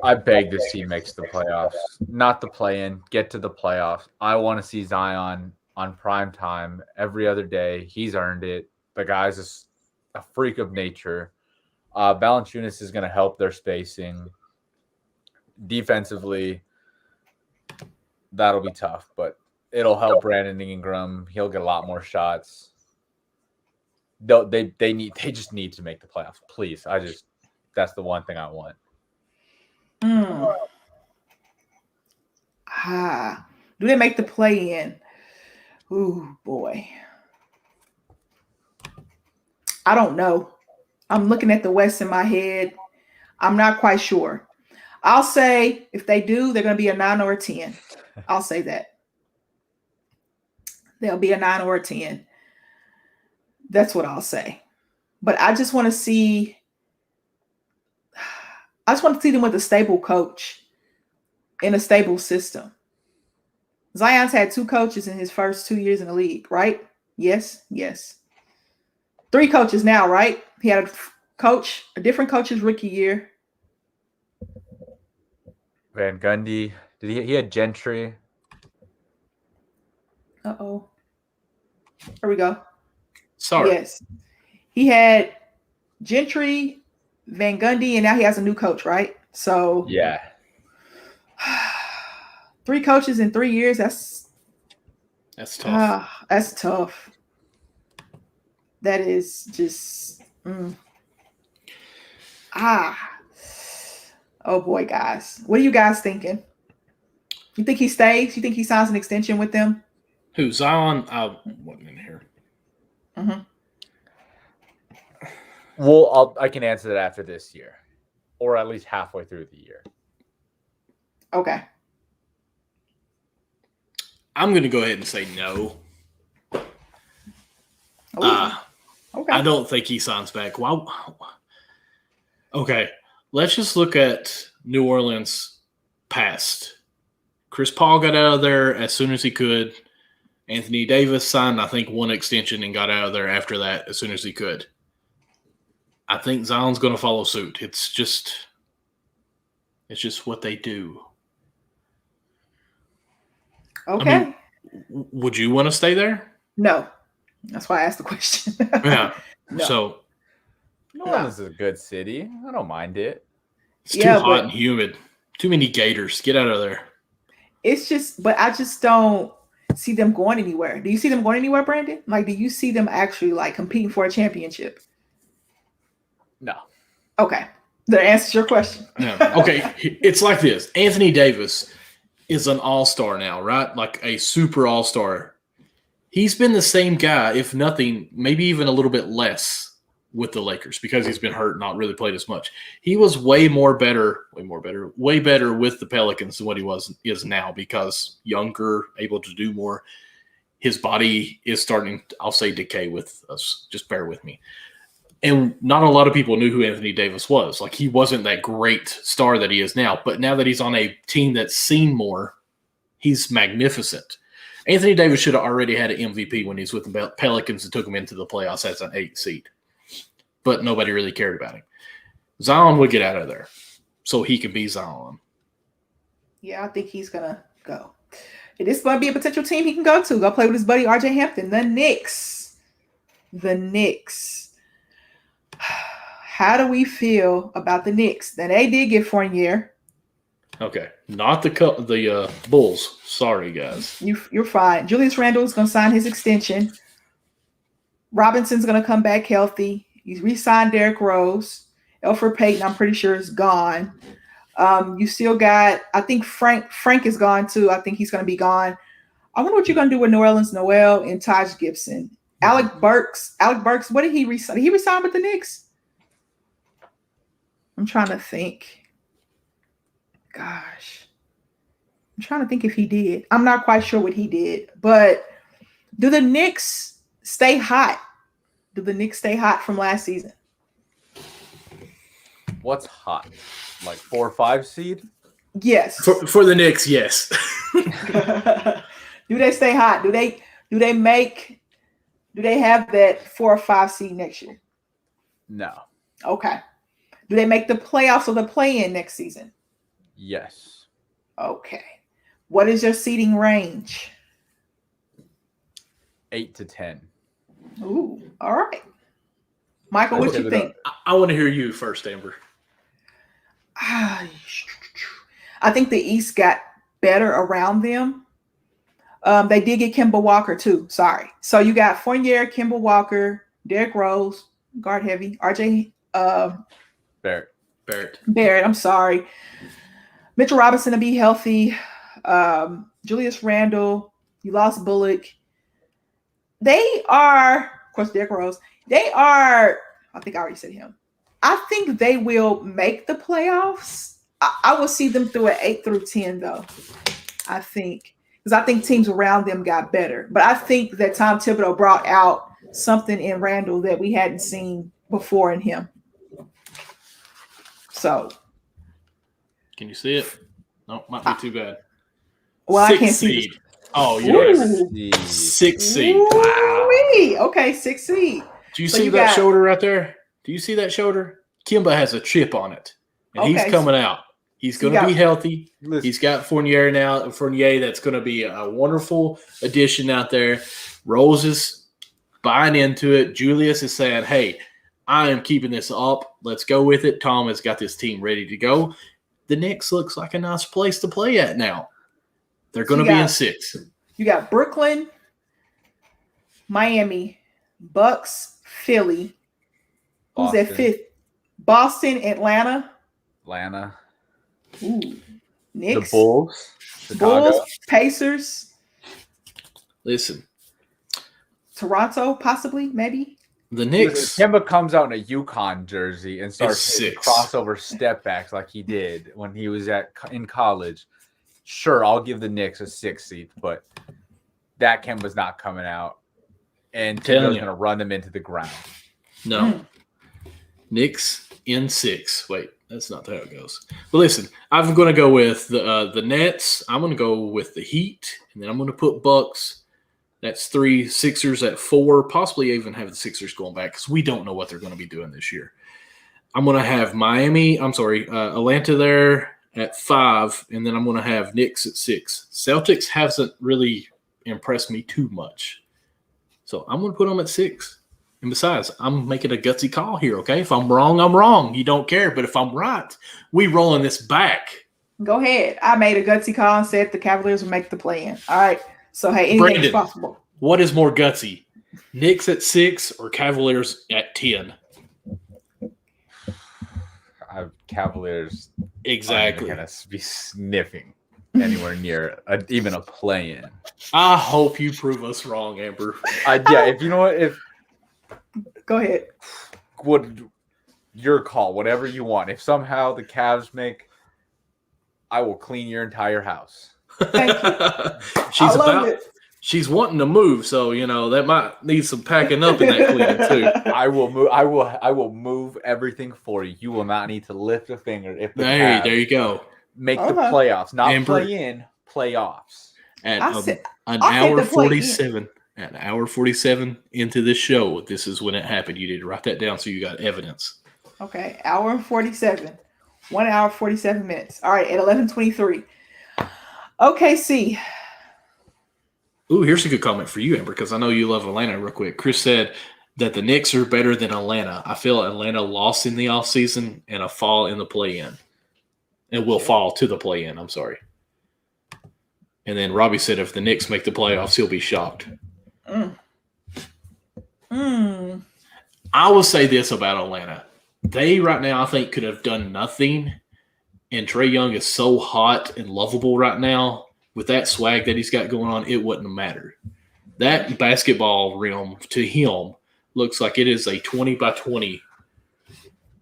I beg this team makes the playoffs, not the play-in, get to the playoffs. I want to see Zion on prime time every other day. He's earned it. The guy's just a freak of nature. Valanciunas is going to help their spacing. Defensively, that'll be tough, but it'll help Brandon Ingram. He'll get a lot more shots. They just need to make the playoffs, please. That's the one thing I want. Do they make the play-in? Ooh, boy. I don't know. I'm looking at the West in my head. I'm not quite sure. I'll say if they do, they're going to be a 9 or a 10. I'll say that. They'll be a 9 or a 10. That's what I'll say. But I just want to see them with a stable coach in a stable system. Zion's had 2 coaches in his first 2 years in the league, right? Yes. 3 coaches now, right? He had a different coach his rookie year. Van Gundy. He had Gentry. Uh-oh. Here we go. Sorry. Yes. He had Gentry, Van Gundy, and now he has a new coach, right? So Yeah. 3 coaches in 3 years, that's tough. That's tough. That is just oh boy, guys. What are you guys thinking? You think he stays? You think he signs an extension with them? Who, Zion? I wasn't in here. Mm-hmm. Well, I can answer that after this year, or at least halfway through the year. Okay. I'm going to go ahead and say no. Okay. I don't think he signs back. Wow. Okay, let's just look at New Orleans past. Chris Paul got out of there as soon as he could. Anthony Davis signed, I think, 1 extension and got out of there after that as soon as he could. I think Zion's going to follow suit. It's just what they do. Okay. I mean, would you want to stay there? No. That's why I asked the question. Yeah. No. So New Orleans is a good city. I don't mind it. it's too hot and humid. Too many gators. Get out of there. It's just, but I just don't see them going anywhere. Do you see them going anywhere, Brandon? Like, do you see them actually like competing for a championship? No. Okay. That answers your question. Yeah. Okay. It's like this. Anthony Davis is an all-star now, right? Like a super all-star. He's been the same guy, if nothing, maybe even a little bit less with the Lakers because he's been hurt, not really played as much. He was way better with the Pelicans than what he is now because younger, able to do more. His body is starting, I'll say, decay with us. Just bear with me. And not a lot of people knew who Anthony Davis was. Like, he wasn't that great star that he is now. But now that he's on a team that's seen more, he's magnificent. Anthony Davis should have already had an MVP when he's with the Pelicans and took him into the playoffs as an 8th seed. But nobody really cared about him. Zion would get out of there so he can be Zion. Yeah, I think he's going to go. It is going to be a potential team he can go to. Go play with his buddy RJ Hampton. The Knicks. How do we feel about the Knicks? Now, they did get Fournier. Okay, not the Bulls. Sorry, guys. You're fine. Julius Randle is going to sign his extension. Robinson's going to come back healthy. He's re-signed Derrick Rose. Elfrid Payton, I'm pretty sure, is gone. You still got, I think Frank is gone too. I think he's going to be gone. I wonder what you're going to do with Nerlens Noel and Taj Gibson. Alec Burks, what did he resign? Did he resign with the Knicks? I'm trying to think. Gosh. I'm trying to think if he did. I'm not quite sure what he did. But do the Knicks stay hot? Do the Knicks stay hot from last season? What's hot? Like 4 or 5 seed? Yes. For the Knicks, yes. Do they stay hot? Do they have that 4 or 5 seed next year? No. Okay. Do they make the playoffs or the play-in next season? Yes. Okay. What is your seeding range? 8 to 10. Ooh, all right. Michael, what you think? I want to hear you first, Amber. I think the East got better around them. They did get Kemba Walker too. Sorry. So you got Fournier, Kemba Walker, Derrick Rose, guard heavy, RJ Barrett. I'm sorry. Mitchell Robinson to be healthy. Julius Randle. You lost Bullock. They are course, Derrick Rose. They are, I think I already said him. I think they will make the playoffs. I will see them through an 8 through 10, though. I think. Because I think teams around them got better. But I think that Tom Thibodeau brought out something in Randall that we hadn't seen before in him. So. Can you see it? No, might be too bad. Well, Sixth I can't see seed. this. Oh, you're right. The 6th seed. Ooh-wee. Okay, 6th seed. Do you So see you that got- shoulder right there? Do you see that shoulder? Kimba has a chip on it, and he's Okay. coming out. He's So going you to be got- healthy. listen, He's got Fournier now. Fournier, that's going to be a wonderful addition out there. Rose is buying into it. Julius is saying, hey, I am keeping this up. Let's go with it. Tom has got this team ready to go. The Knicks looks like a nice place to play at now. They're going to So you be in got- 6. You got Brooklyn, Miami, Bucks, Philly. Who's at Boston, 5th? Boston, Atlanta. Atlanta, Ooh. the Knicks. Bulls, Chicago. Bulls, Pacers, Listen, Toronto, possibly, maybe. the Knicks. Listen, Kemba comes out in a UConn jersey and starts hitting 6. crossover step backs like he did when he was in college. Sure, I'll give the Knicks a 6th seed, but that Kemba's not coming out, and Telling Kemba's you. going to run them into the ground. No. Mm. Knicks in 6. Wait, that's not how it goes. But listen, I'm going to go with the Nets. I'm going to go with the Heat, and then I'm going to put Bucks. That's 3. Sixers at 4. Possibly even have the Sixers going back because we don't know what they're going to be doing this year. I'm going to have Atlanta there at 5, and then I'm going to have Knicks at 6. Celtics hasn't really impressed me too much. So I'm going to put them at 6. And besides, I'm making a gutsy call here, okay? If I'm wrong, I'm wrong. You don't care. But if I'm right, we rolling this back. Go ahead. I made a gutsy call and said the Cavaliers will make the play-in. All right. So, hey, anything Brandon. is possible. What is more gutsy? Knicks at 6 or Cavaliers at 10? Cavaliers Exactly. going to be sniffing anywhere near even a play-in. I hope you prove us wrong, Amber. Yeah, if you know what, if Go ahead. your call, whatever you want. If somehow the Cavs make, I will clean your entire house. Thank you. she's I love it. She's wanting to move, so that might need some packing up in that cleaning too. I will move. I will move everything for you. You will not need to lift a finger if the Hey, Cavs there you go. make the Okay. playoffs, not Amber. play in, playoffs. At I said- an I said hour to play in. 47. At an hour 47 into this show, this is when it happened. You need to write that down so you got evidence. Okay, hour and 47. 1 hour, 47 minutes. All right, at 11:23. Okay, see. Ooh, here's a good comment for you, Amber, because I know you love Atlanta real quick. Chris said that the Knicks are better than Atlanta. I feel Atlanta lost in the offseason and a fall in the play-in. And will fall to the play-in, I'm sorry. And then Robbie said if the Knicks make the playoffs, he'll be shocked. I will say this about Atlanta. They right now, I think, could have done nothing. And Trae Young is so hot and lovable right now. With that swag that he's got going on, it wouldn't have mattered. That basketball rim to him looks like it is a 20 by 20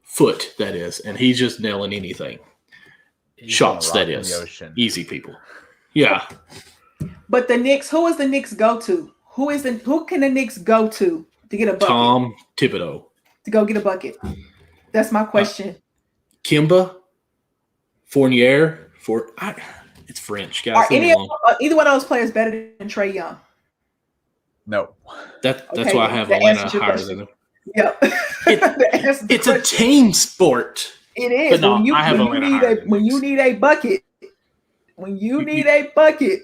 foot, that is. And he's just nailing anything. He's Shots, gonna that rock in the is. ocean. Easy, people. Yeah. But the Knicks, who is the Knicks go to? Who can the Knicks go to get a bucket? Tom Thibodeau. To go get a bucket. That's my question. Kimba. Fournier. It's French. Guys, Are leave me alone. either one of those players better than Trae Young? No. That's Okay, why I have that Atlanta answers your higher question. than them. Yep. That answers the It's a question. team sport. It is. But no, when you, I have when you Atlanta need higher a than when you Knicks. need a bucket, when you You- need a bucket,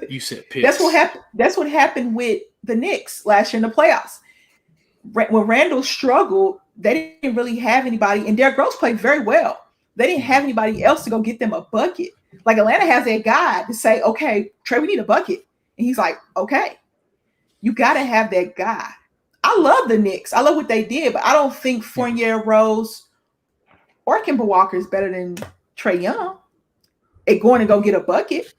You said picks. that's what happened. That's what happened with the Knicks last year in the playoffs. When Randall struggled, they didn't really have anybody, and Derrick Rose played very well. They didn't have anybody else to go get them a bucket. Like Atlanta has that guy to say, "Okay, Trey, we need a bucket," and he's like, "Okay." You got to have that guy. I love the Knicks. I love what they did, but I don't think Fournier, Rose, or Kemba Walker is better than Trae Young at going to go get a bucket.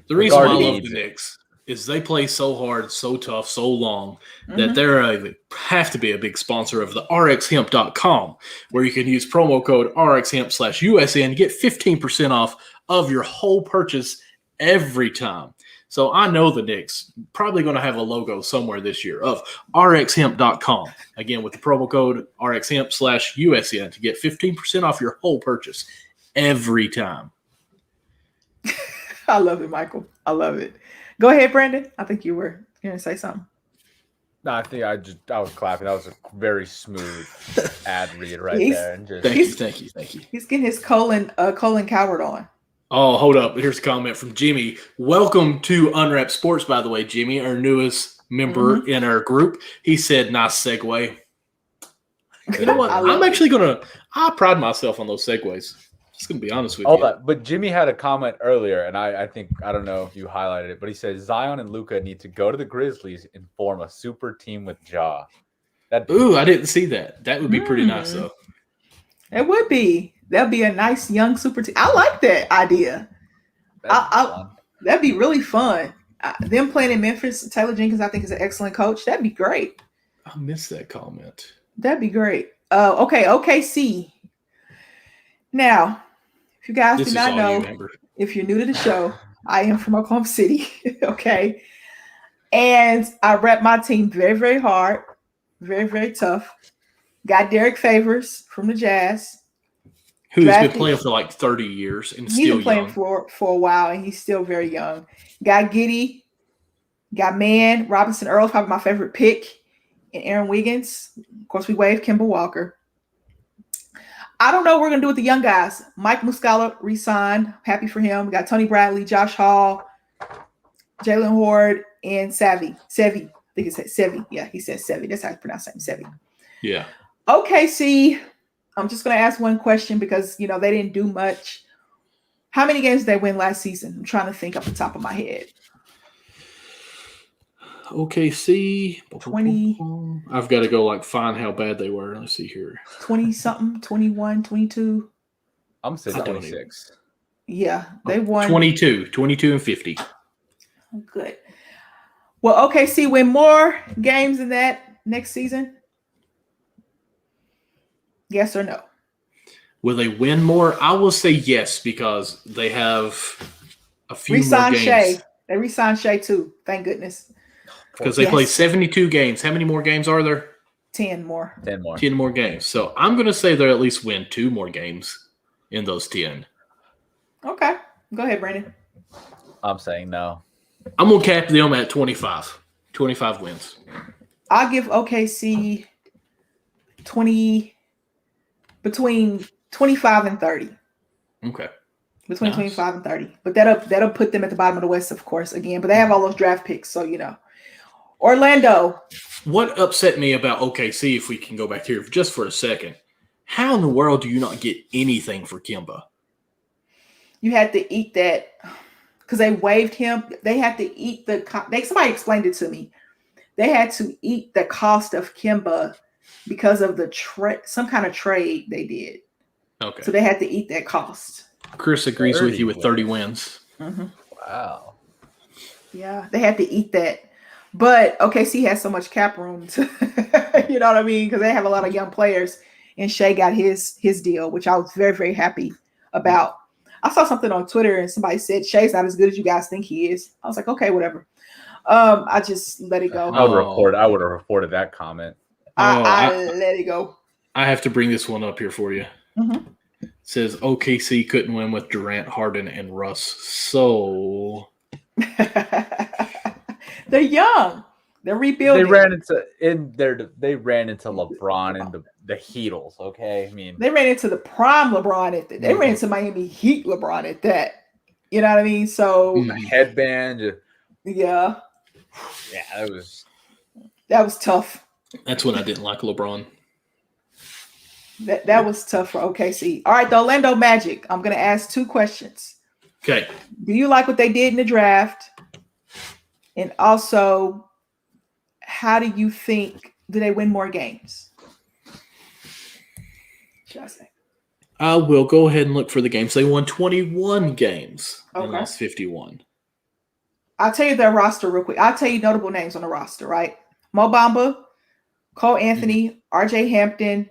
The reason why I Garden love needs the it. Knicks is they play so hard, so tough, so long Mhm. that they're have to be a big sponsor of the rxhemp.com, where you can use promo code rxhemp/USN to get 15% off of your whole purchase every time. So I know the Knicks probably going to have a logo somewhere this year of rxhemp.com. Again, with the promo code rxhemp/USN to get 15% off your whole purchase every time. I love it, Michael. I love it. Go ahead, Brandon. I think you were going to say something. No, I think I was clapping. That was a very smooth ad read right He's- there. And just Thank you. He's getting his Colin Coward on. Oh, hold up. Here's a comment from Jimmy. Welcome to Unwrapped Sports, by the way, Jimmy, our newest member in our group. He said, nice segue. You know what? I pride myself on those segues. Just going to be honest with you. But Jimmy had a comment earlier, and I don't know if you highlighted it, but he said Zion and Luka need to go to the Grizzlies and form a super team with Ja. Ooh, I didn't see that. That would be pretty nice, though. It would be. That'd be a nice young super team. I like that idea. That'd be really fun. Them playing in Memphis, Taylor Jenkins, I think, is an excellent coach. That'd be great. I missed that comment. That'd be great. Okay, OKC. Now, if you guys do not know, if you're new to the show, I am from Oklahoma City. Okay. And I rep my team very, very hard. Very, very tough. Got Derek Favors from the Jazz. Who's been playing for like 30 years and still young. He's been playing for a while, and he's still very young. Got Giddey. Got Man. Robinson Earl, probably my favorite pick. And Aaron Wiggins. Of course, we waived Kemba Walker. I don't know what we're going to do with the young guys. Mike Muscala re-signed. Happy for him. We got Tony Bradley, Josh Hall, Jalen Horde, and Sevi. I think he said Sevi. Yeah, he said Sevi. That's how you pronounce it, Sevi. Yeah. OKC. I'm just going to ask one question because, they didn't do much. How many games did they win last season? I'm trying to think off the top of my head. OKC. 20. I've got to go find how bad they were. Let's see here. 20-something, 21, 22. I'm saying 26. Yeah, they won. 22 and 50. Good. Will OKC win more games than that next season? Yes or no? Will they win more? I will say yes because they have a few more games. Shea. They re-signed Shea too. Thank goodness. Because they played 72 games. How many more games are there? 10 more. 10 more games. So I'm going to say they'll at least win 2 more games in those 10. Okay. Go ahead, Brandon. I'm saying no. I'm going to cap them at 25. 25 wins. I'll give OKC 20 between 25 and 30. Okay. Between 25 and 30. But that'll put them at the bottom of the West, of course, again. But they have all those draft picks, so Orlando. What upset me about OKC, if we can go back here just for a second, how in the world do you not get anything for Kemba? You had to eat that because they waived him. They had to eat somebody explained it to me. They had to eat the cost of Kemba because of some kind of trade they did. Okay. So they had to eat that cost. Chris agrees with you with 30 wins. Mm-hmm. Wow. Yeah, they had to eat that. But OKC has so much cap room to, you know what I mean? Because they have a lot of young players. And Shea got his deal, which I was very, very happy about. I saw something on Twitter and somebody said Shea's not as good as you guys think he is. I was like, okay, whatever. I just let it go. I would have reported that comment. I let it go. I have to bring this one up here for you. Mm-hmm. It says OKC couldn't win with Durant, Harden, and Russ. So they're young. They're rebuilding. They ran into LeBron and the Heatles. Okay, I mean they ran into the prime LeBron at that. They ran into Miami Heat LeBron at that. You know what I mean? So headband. Yeah, that was tough. That's when I didn't like LeBron. That was tough for OKC. All right, the Orlando Magic. I'm going to ask 2 questions. Okay. Do you like what they did in the draft? And also, how do you think, do they win more games? Should I say? I will go ahead and look for the games. They won 21 games and Okay. lost 51. I'll tell you their roster real quick. I'll tell you notable names on the roster, right? Mo Bamba, Cole Anthony, RJ Hampton,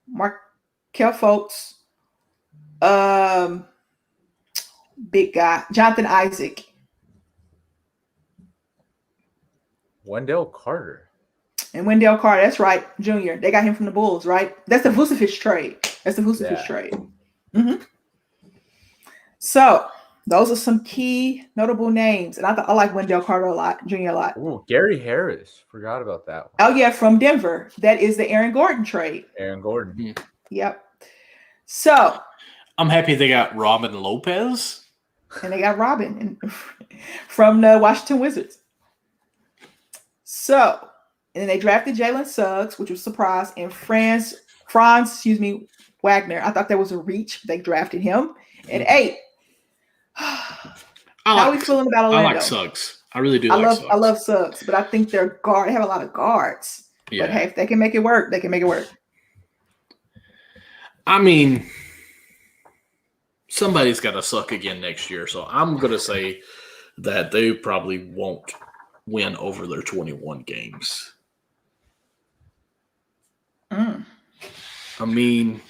Markel Fultz, big guy, Jonathan Isaac. Wendell Carter. And Wendell Carter, that's right, Junior. They got him from the Bulls, right? That's the Vucevic trade. Trade. Mm-hmm. So those are some key notable names. And I like Wendell Carter a lot, Junior a lot. Ooh, Gary Harris. Forgot about that one. Oh, yeah, from Denver. That is the Aaron Gordon trade. Aaron Gordon. Mm. Yep. So I'm happy they got Robin Lopez. And they got Robin from the Washington Wizards. So, and then they drafted Jalen Suggs, which was a surprise, and Franz, Wagner. I thought that was a reach. They drafted him at 8. How are we feeling about Orlando? I like Suggs. I really do. I love Suggs, but I think they have a lot of guards. Yeah. But hey, if they can make it work, they can make it work. I mean, somebody's got to suck again next year, so I'm going to say that they probably won't win over their 21 games. I mean,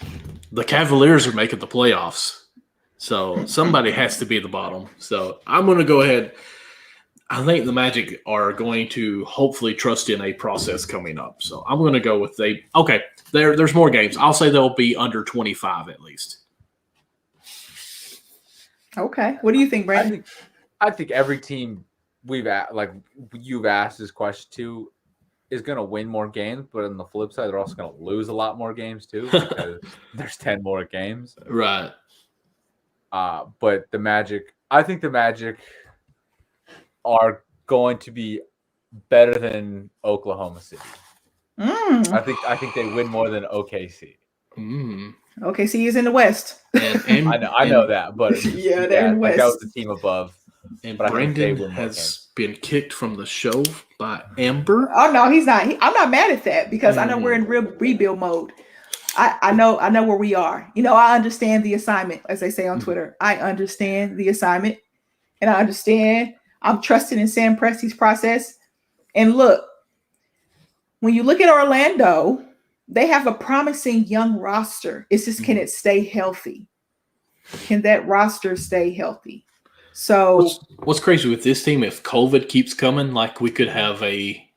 the Cavaliers are making the playoffs, so somebody has to be the bottom. So I'm going to go ahead. I think the Magic are going to hopefully trust in a process coming up. So I'm going to go with there's more games. I'll say they'll be under 25 at least. Okay. What do you think, Brandon? I think every team you've asked this question to is going to win more games, but on the flip side, they're also going to lose a lot more games too because there's 10 more games. Right. But I think the Magic are going to be better than Oklahoma City. I think they win more than OKC. OKC is in the West. And I know that, but yeah, they're in the West. That was the team above. And Brandon has been kicked from the show by Amber. Oh no, he's not. I'm not mad at that because I know we're in real rebuild mode. I know where we are. I understand the assignment, as they say on Twitter. I understand the assignment, and I understand. I'm trusting in Sam Presti's process. And look, when you look at Orlando, they have a promising young roster. It's just, can it stay healthy? Can that roster stay healthy? So what's crazy with this team, if COVID keeps coming, like we could have a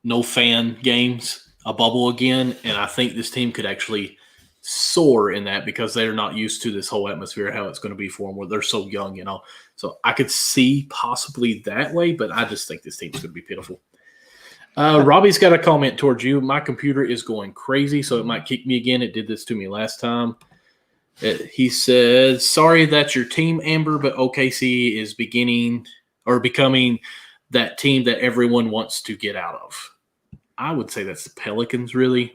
no fan games, a bubble again. And I think this team could actually soar in that because they're not used to this whole atmosphere, how it's going to be for them where they're so young, So I could see possibly that way, but I just think this team's going to be pitiful. Robbie's got a comment towards you. My computer is going crazy, so it might kick me again. It did this to me last time. He says, sorry that's your team, Amber, but OKC is becoming that team that everyone wants to get out of. I would say that's the Pelicans, really.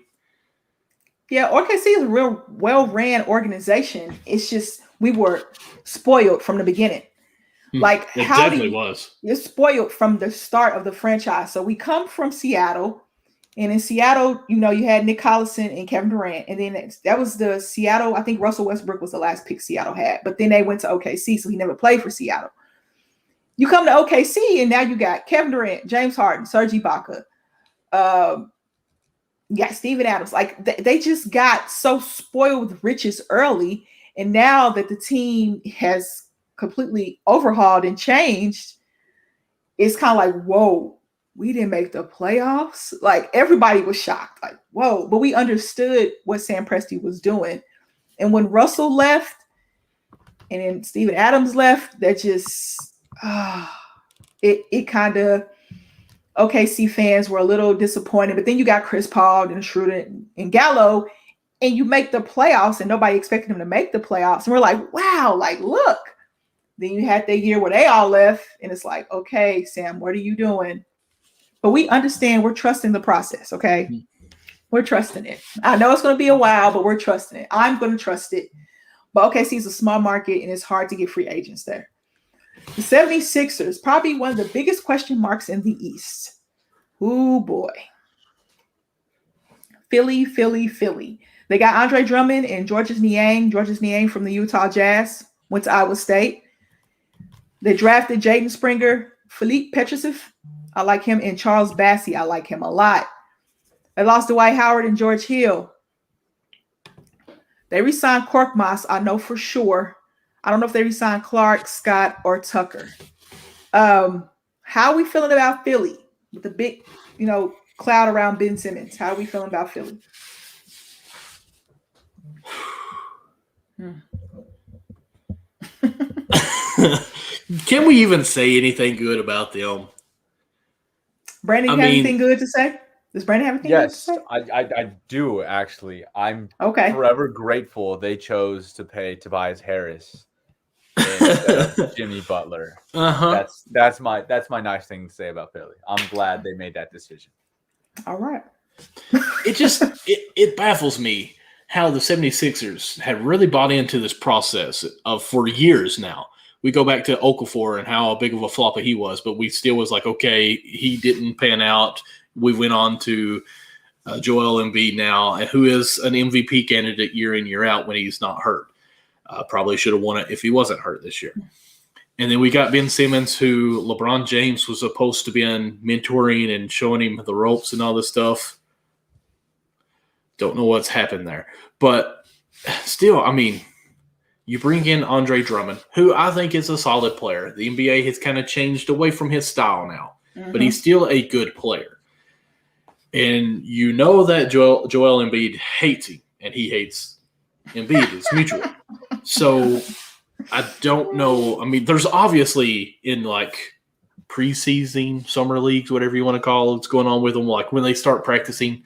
Yeah, OKC is a real well-ran organization. It's just we were spoiled from the beginning. Like it definitely was. You're spoiled from the start of the franchise. So we come from Seattle, and in Seattle, you had Nick Collison and Kevin Durant, and then that was the Seattle. I think Russell Westbrook was the last pick Seattle had, but then they went to OKC, so he never played for Seattle. You come to OKC, and now you got Kevin Durant, James Harden, Serge Ibaka, Steven Adams. Like they just got so spoiled with riches early, and now that the team has completely overhauled and changed, it's kind of like, whoa, we didn't make the playoffs. Like everybody was shocked, like, whoa, but we understood what Sam Presti was doing. And when Russell left and then Steven Adams left, that just, it kind of, OKC fans were a little disappointed, but then you got Chris Paul and Schroeder and Gallo, and you make the playoffs and nobody expected them to make the playoffs. And we're like, wow, like, look. Then you had that year where they all left, and it's like, okay, Sam, what are you doing? But we understand, we're trusting the process, okay? We're trusting it. I know it's going to be a while, but we're trusting it. I'm going to trust it. But OKC is a small market, and it's hard to get free agents there. The 76ers, probably one of the biggest question marks in the East. Ooh, boy. Philly. They got Andre Drummond and Georges Niang. Georges Niang from the Utah Jazz, went to Iowa State. They drafted Jaden Springer, Philippe Petrusif. I like him, and Charles Bassey. I like him a lot. They lost Dwight Howard and George Hill. They re-signed Korkmaz, I know for sure. I don't know if they re-signed Clark, Scott, or Tucker. How are we feeling about Philly with the big, cloud around Ben Simmons? How are we feeling about Philly? Can we even say anything good about them? Brandon, you have anything good to say? Does Brandon have anything good to say? Yes, I do actually. I'm okay. Forever grateful they chose to pay Tobias Harris instead of Jimmy Butler. That's my nice thing to say about Philly. I'm glad they made that decision. All right. It baffles me how the 76ers have really bought into this process for years now. We go back to Okafor and how big of a flopper he was, but we still was like, okay, he didn't pan out. We went on to Joel Embiid now, who is an MVP candidate year in, year out when he's not hurt. Probably should have won it if he wasn't hurt this year. And then we got Ben Simmons, who LeBron James was supposed to be mentoring and showing him the ropes and all this stuff. Don't know what's happened there. But still, I mean, you bring in Andre Drummond, who I think is a solid player. The NBA has kind of changed away from his style now, but he's still a good player. And you know that Joel Embiid hates him, and he hates Embiid. It's mutual. So I don't know. I mean, there's obviously in like preseason, summer leagues, whatever you want to call it, what's going on with them. Like when they start practicing,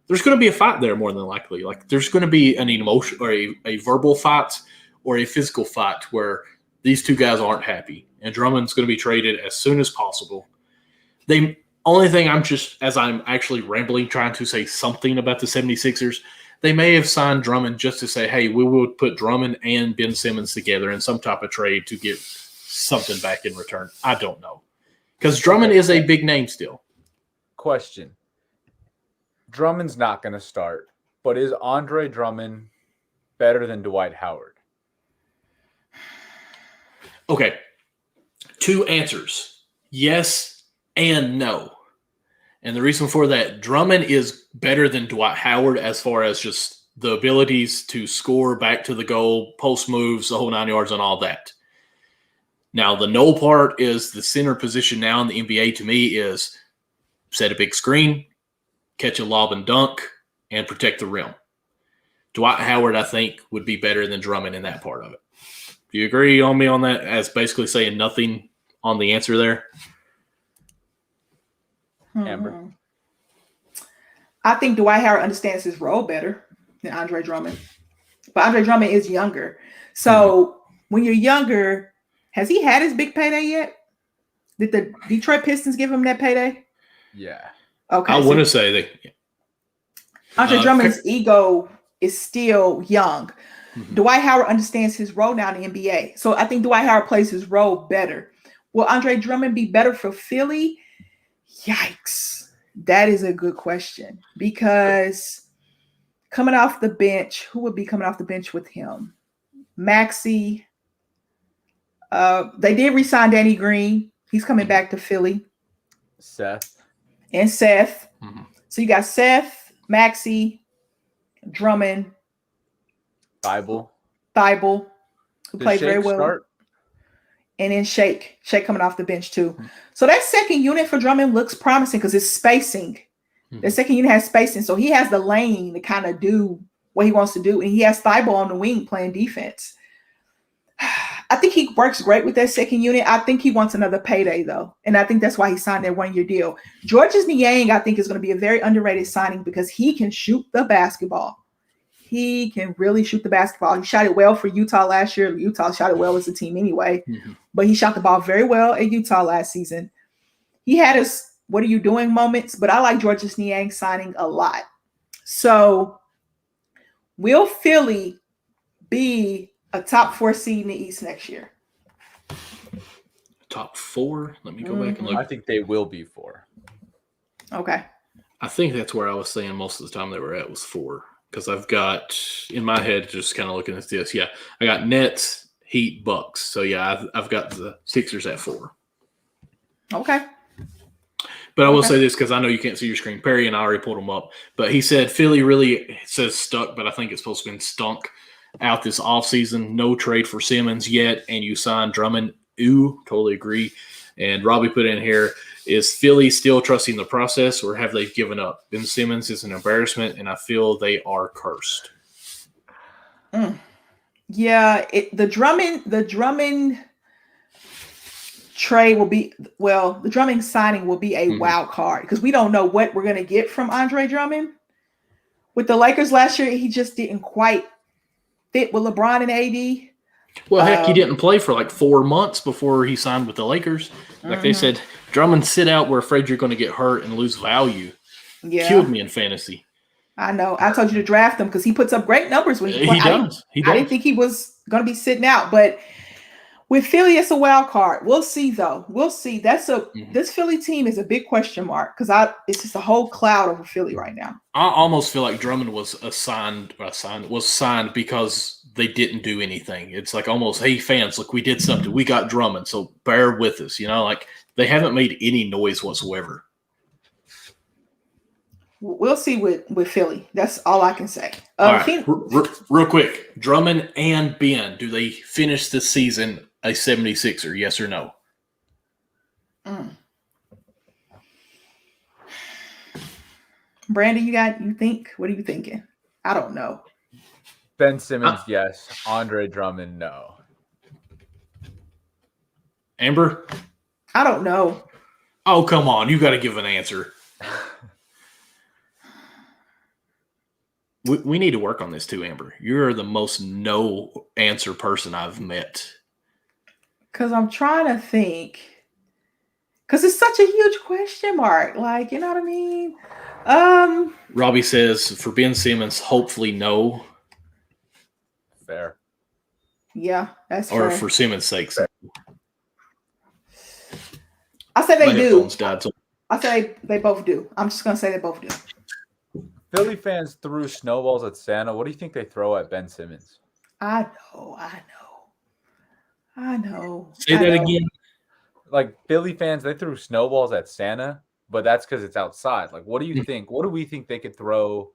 there's going to be a fight there more than likely. Like there's going to be an emotion or a verbal fight or a physical fight where these two guys aren't happy. And Drummond's going to be traded as soon as possible. The only thing as I'm actually rambling, trying to say something about the 76ers, they may have signed Drummond just to say, hey, we will put Drummond and Ben Simmons together in some type of trade to get something back in return. I don't know. Because Drummond is a big name still. Question. Drummond's not going to start, but is Andre Drummond better than Dwight Howard? Okay. 2 answers. Yes and no. And the reason for that, Drummond is better than Dwight Howard as far as just the abilities to score back to the goal, post moves, the whole 9 yards and all that. Now, the no part is the center position now in the NBA to me is set a big screen, catch a lob and dunk, and protect the rim. Dwight Howard, I think, would be better than Drummond in that part of it. Do you agree on me on that as basically saying nothing on the answer there? Amber? I think Dwight Howard understands his role better than Andre Drummond. But Andre Drummond is younger. So when you're younger, has he had his big payday yet? Did the Detroit Pistons give him that payday? Yeah. Okay. I want to say that Andre Drummond's ego is still young. Dwight Howard understands his role now in the NBA. So I think Dwight Howard plays his role better. Will Andre Drummond be better for Philly? Yikes. That is a good question. Because coming off the bench, who would be coming off the bench with him? Maxey. They did re-sign Danny Green. He's coming back to Philly. Seth. And Seth. So you got Seth, Maxey, Drummond, Thibault, who played very well. Start? And then Shake coming off the bench too. So that second unit for Drummond looks promising because it's spacing. The second unit has spacing. So he has the lane to kind of do what he wants to do. And he has Thibault on the wing playing defense. I think he works great with that second unit. I think he wants another payday, though. And I think that's why he signed that 1-year deal. Georges Niang, I think, is going to be a very underrated signing because he can shoot the basketball. He can really shoot the basketball. He shot it well for Utah last year. Utah shot it well as a team anyway. But he shot the ball very well at Utah last season. He had his what are you doing moments, but I like Georges Niang signing a lot. So will Philly be a top 4 seed in the East next year? Top 4? Let me go back and look. I think they will be 4. Okay. I think that's where I was saying most of the time they were at was 4. Because I've got, in my head, just kind of looking at this, I got Nets, Heat, Bucks. So yeah, I've got the Sixers at 4. Okay. But I will Okay. say this because I know you can't see your screen. Perry and I already pulled them up. But he said Philly really it says stuck, but I think it's supposed to be stunk out this offseason. No trade for Simmons yet, and you signed Drummond. Ooh, totally agree. And Robbie put in here, is Philly still trusting the process or have they given up? Ben Simmons is an embarrassment, and I feel they are cursed. Yeah, the Drummond trade will be the Drummond signing will be a wild card because we don't know what we're gonna get from Andre Drummond. With the Lakers last year, he just didn't quite fit with LeBron and AD. Well, heck, he didn't play for like 4 months before he signed with the Lakers. Like they said, Drummond, sit out. We're afraid you're going to get hurt and lose value. Yeah, Killed me in fantasy. I know. I told you to draft him because he puts up great numbers when he He does. He I does. didn't think he was going to be sitting out, but with Philly, it's a wild card. We'll see, though. We'll see. This Philly team is a big question mark because it's just a whole cloud over Philly right now. I almost feel like Drummond was signed because they didn't do anything. It's like almost, hey, fans, look, we did something. We got Drummond, so bear with us. Like they haven't made any noise whatsoever. We'll see with Philly. That's all I can say. All right, real quick, Drummond and Ben, do they finish the season a 76er, yes or no? Brandon, what are you thinking? I don't know. Ben Simmons, yes. Andre Drummond, no. Amber? I don't know. Oh, come on. You got to give an answer. We need to work on this too, Amber. You're the most no answer person I've met. Because I'm trying to think. Because it's such a huge question mark. Like, you know what I mean? Robbie says, for Ben Simmons, hopefully no. Fair. Yeah, that's or fair. for Simmons' sake. I say they do. Died, so. I say they both do. I'm just going to say they both do. Philly fans threw snowballs at Santa. What do you think they throw at Ben Simmons? I know. Say that again. Like Philly fans, they threw snowballs at Santa, but that's because it's outside. Like, what do you think? What do we think they could throw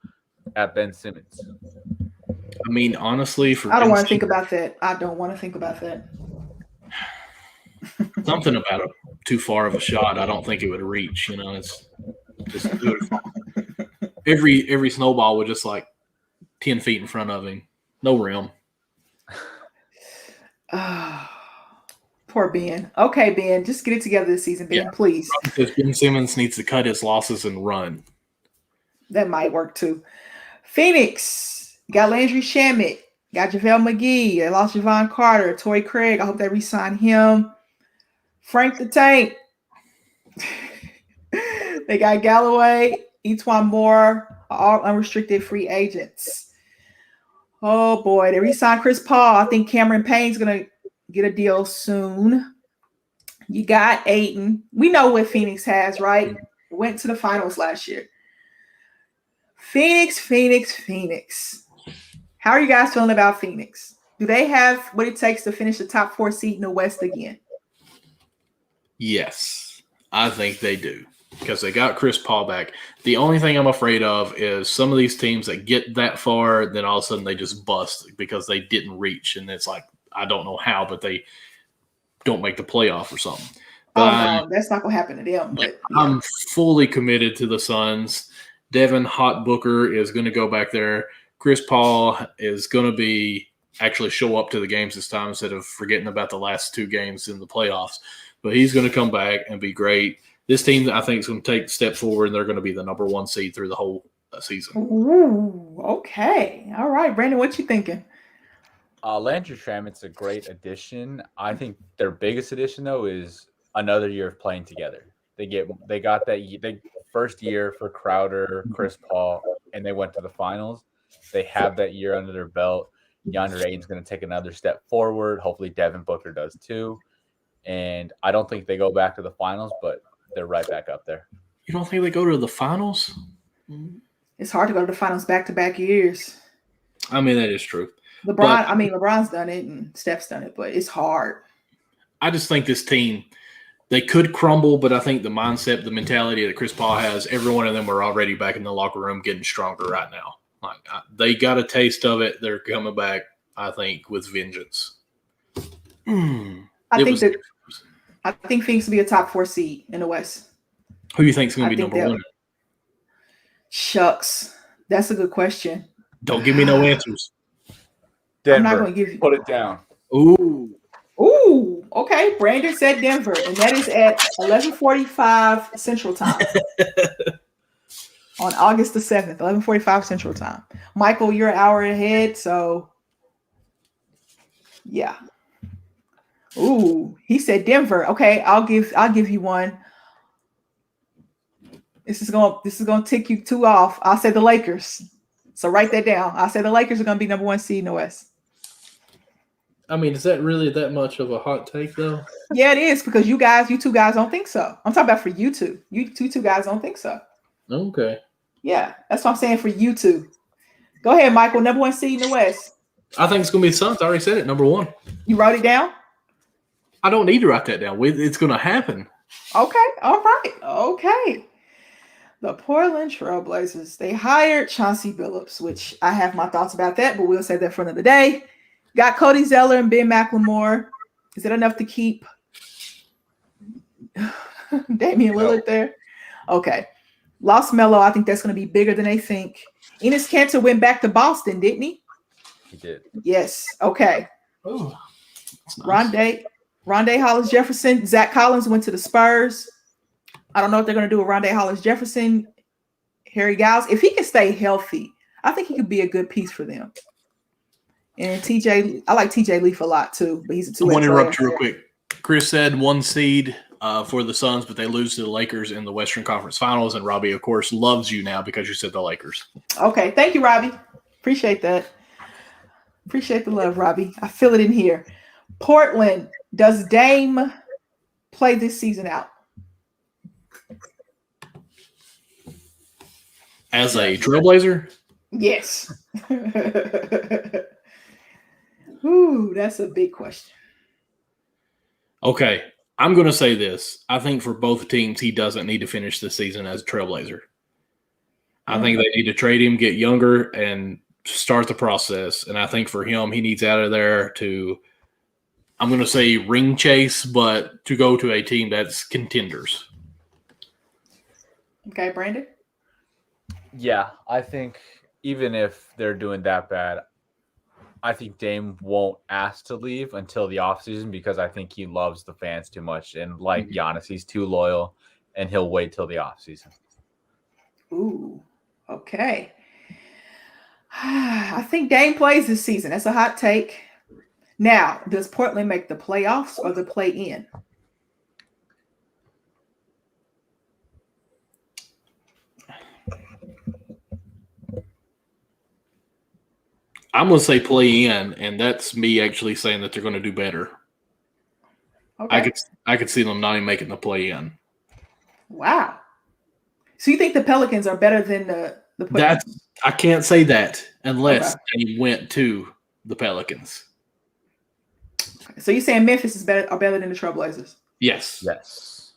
at Ben Simmons? I mean, honestly, I don't want to think about that. I don't want to think about that. Something about it too far of a shot. I don't think it would reach. It's just every snowball was just like 10 feet in front of him. No rim. Poor Ben. Okay, Ben, just get it together this season, Ben, please. Because Ben Simmons needs to cut his losses and run. That might work too. Phoenix got Landry Shamet, got JaVale McGee. They lost Javon Carter, Torrey Craig. I hope they re-sign him. Frank the Tank. They got Galloway, Etwan Moore, all unrestricted free agents. Oh boy, they re-signed Chris Paul. I think Cameron Payne's gonna get a deal soon. You got Ayton. We know what Phoenix has, right? Went to the finals last year. Phoenix. How are you guys feeling about Phoenix? Do they have what it takes to finish the top 4 seed in the West again? Yes, I think they do because they got Chris Paul back. The only thing I'm afraid of is some of these teams that get that far, then all of a sudden they just bust because they didn't reach. And it's like, I don't know how, but they don't make the playoff or something. But no, that's not going to happen to them. But I'm fully committed to the Suns. Devin Hot Booker is going to go back there. Chris Paul is going to be actually show up to the games this time instead of forgetting about the last 2 games in the playoffs. But he's going to come back and be great. This team, I think, is going to take a step forward, and they're going to be the number 1 seed through the whole season. Ooh, okay. All right, Brandon, what you thinking? Landry Shamet's a great addition. I think their biggest addition, though, is another year of playing together. They got that first year for Crowder, Chris Paul, and they went to the finals. They have that year under their belt. DeAndre Ayton's going to take another step forward. Hopefully, Devin Booker does too. And I don't think they go back to the finals, but they're right back up there. You don't think they go to the finals? It's hard to go to the finals back-to-back years. I mean, that is true. LeBron's done it and Steph's done it, but it's hard. I just think this team, they could crumble, but I think the mindset, the mentality that Chris Paul has, every one of them are already back in the locker room getting stronger right now. Like they got a taste of it. They're coming back, I think, with vengeance. I think Phoenix will be a top 4 seed in the West. Who do you think is going to be number 1? Shucks. That's a good question. Don't give me no answers. Denver. I'm not going to give you. Put it down. Ooh, okay. Brandon said Denver, and that is at 11:45 Central Time on August the 7th, 11:45 Central Time. Michael, you're an hour ahead, so yeah. Ooh, he said Denver. Okay, I'll give you one. This is gonna tick you 2 off. I'll say the Lakers. So write that down. I'll say the Lakers are gonna be number 1 seed in the West. I mean, is that really that much of a hot take, though? Yeah, it is, because you two guys don't think so. I'm talking about for you two. You two guys don't think so. Okay. Yeah, that's what I'm saying for you two. Go ahead, Michael. Number 1 seed in the West. I think it's going to be the Suns. I already said it. Number 1. You wrote it down? I don't need to write that down. It's going to happen. Okay. All right. Okay. The Portland Trailblazers. They hired Chauncey Billups, which I have my thoughts about that, but we'll say that for another day. Got Cody Zeller and Ben McLemore. Is that enough to keep Damian Lillard there? Okay. Lost Melo. I think that's going to be bigger than they think. Enes Kanter went back to Boston, didn't he? He did. Yes. Okay. Oh, that's nice. Rondé Hollis-Jefferson. Zach Collins went to the Spurs. I don't know what they're going to do with Rondé Hollis-Jefferson. Harry Giles. If he can stay healthy, I think he could be a good piece for them. And I like TJ Leaf a lot too, but he's a 2-way I want to player. interrupt you real quick. Chris said 1 seed for the Suns, but they lose to the Lakers in the Western Conference Finals. And Robbie, of course, loves you now because you said the Lakers. Okay. Thank you, Robbie. Appreciate that. Appreciate the love, Robbie. I feel it in here. Portland, does Dame play this season out? As a Trailblazer? Yes. Ooh, that's a big question. Okay. I'm going to say this. I think for both teams, he doesn't need to finish the season as a Trailblazer. I think they need to trade him, get younger, and start the process. And I think for him, he needs out of there to, I'm going to say ring chase, but to go to a team that's contenders. Okay, Brandon? Yeah, I think even if they're doing that bad, I think Dame won't ask to leave until the offseason because I think he loves the fans too much. And like Giannis, he's too loyal, and he'll wait till the offseason. Ooh, okay. I think Dame plays this season. That's a hot take. Now, does Portland make the playoffs or the play-in? I'm going to say play in, and that's me actually saying that they're going to do better. Okay. I could see them not even making the play in. Wow. So you think the Pelicans are better than the I can't say that unless they went to the Pelicans. Okay. So you're saying Memphis are better than the Trailblazers? Yes. Yes.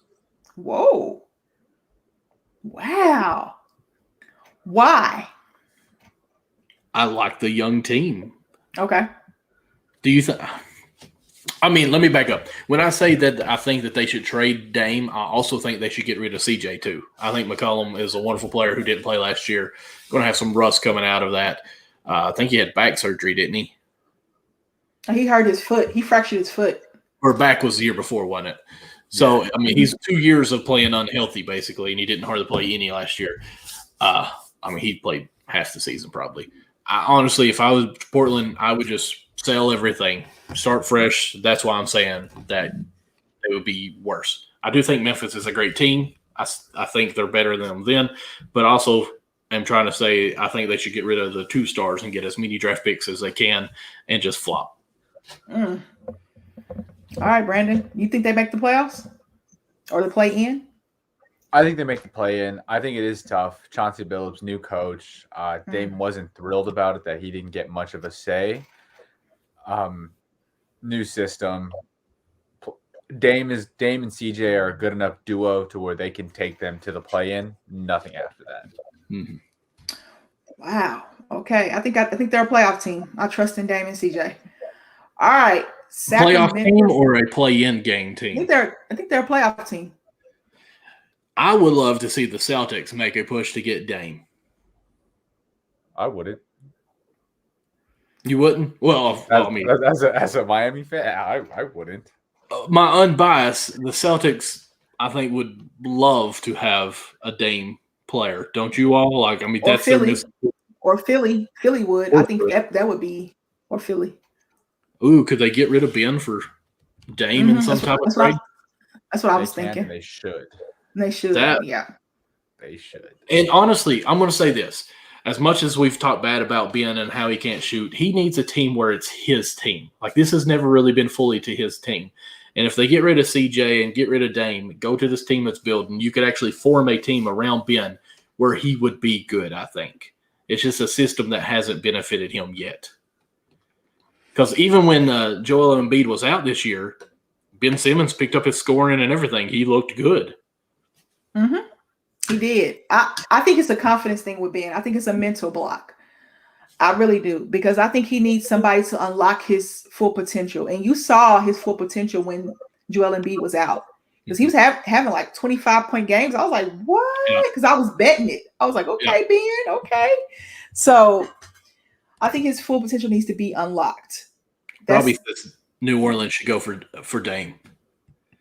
Whoa. Wow. Why? I like the young team. Okay. Do you think? I mean, let me back up. When I say that I think that they should trade Dame, I also think they should get rid of CJ too. I think McCollum is a wonderful player who didn't play last year. Going to have some rust coming out of that. I think he had back surgery, didn't he? He hurt his foot. He fractured his foot. Or back was the year before, wasn't it? So, I mean, he's 2 years of playing unhealthy, basically, and he didn't hardly play any last year. I mean, he played half the season probably. Honestly, if I was Portland, I would just sell everything, start fresh. That's why I'm saying that it would be worse. I do think Memphis is a great team. I think they're better than them then, but also I'm trying to say I think they should get rid of the 2 stars and get as many draft picks as they can and just flop. All right, Brandon. You think they make the playoffs or the play-in? I think they make the play in. I think it is tough. Chauncey Billups, new coach. Dame wasn't thrilled about it that he didn't get much of a say. New system. Dame and CJ are a good enough duo to where they can take them to the play-in. Nothing after that. Mm-hmm. Wow. Okay. I think they're a playoff team. I trust in Dame and CJ. All right. Playoff team or a play-in game I team? think they're a playoff team. I would love to see the Celtics make a push to get Dame. I wouldn't. You wouldn't? Well, I mean, as a Miami fan, I wouldn't. My unbiased, the Celtics, I think, would love to have a Dame player. Don't you all? Like, I mean, Or that's Philly. their Or Philly. Philly would. I think that would be. Or Philly. Ooh, could they get rid of Ben for Dame in some type of trade? That's what I was thinking. They should. They should. Yeah. They should. And honestly, I'm going to say this. As much as we've talked bad about Ben and how he can't shoot, he needs a team where it's his team. Like, this has never really been fully to his team. And if they get rid of CJ and get rid of Dame, go to this team that's building, you could actually form a team around Ben where he would be good, I think. It's just a system that hasn't benefited him yet. Because even when Joel Embiid was out this year, Ben Simmons picked up his scoring and everything. He looked good. Mm-hmm. He did. I think it's a confidence thing with Ben. I think it's a mental block. I really do. Because I think he needs somebody to unlock his full potential. And you saw his full potential when Joel Embiid was out. Because he was having like 25-point games. I was like, what? Because I was betting it. I was like, okay, Ben, okay. So I think his full potential needs to be unlocked. Probably New Orleans should go for Dame.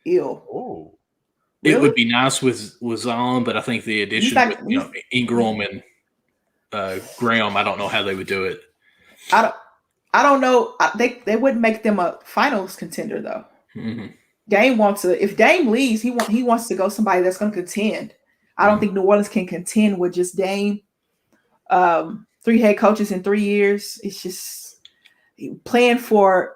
Ew. Oh. It Really? would be nice with Zion, but I think the addition with Ingram and Graham, I don't know how they would do it. I don't know. They wouldn't make them a finals contender though. Mm-hmm. Dame wants to. If Dame leaves, he wants to go somebody that's going to contend. I don't think New Orleans can contend with just Dame. 3 head coaches in 3 years. It's just playing for.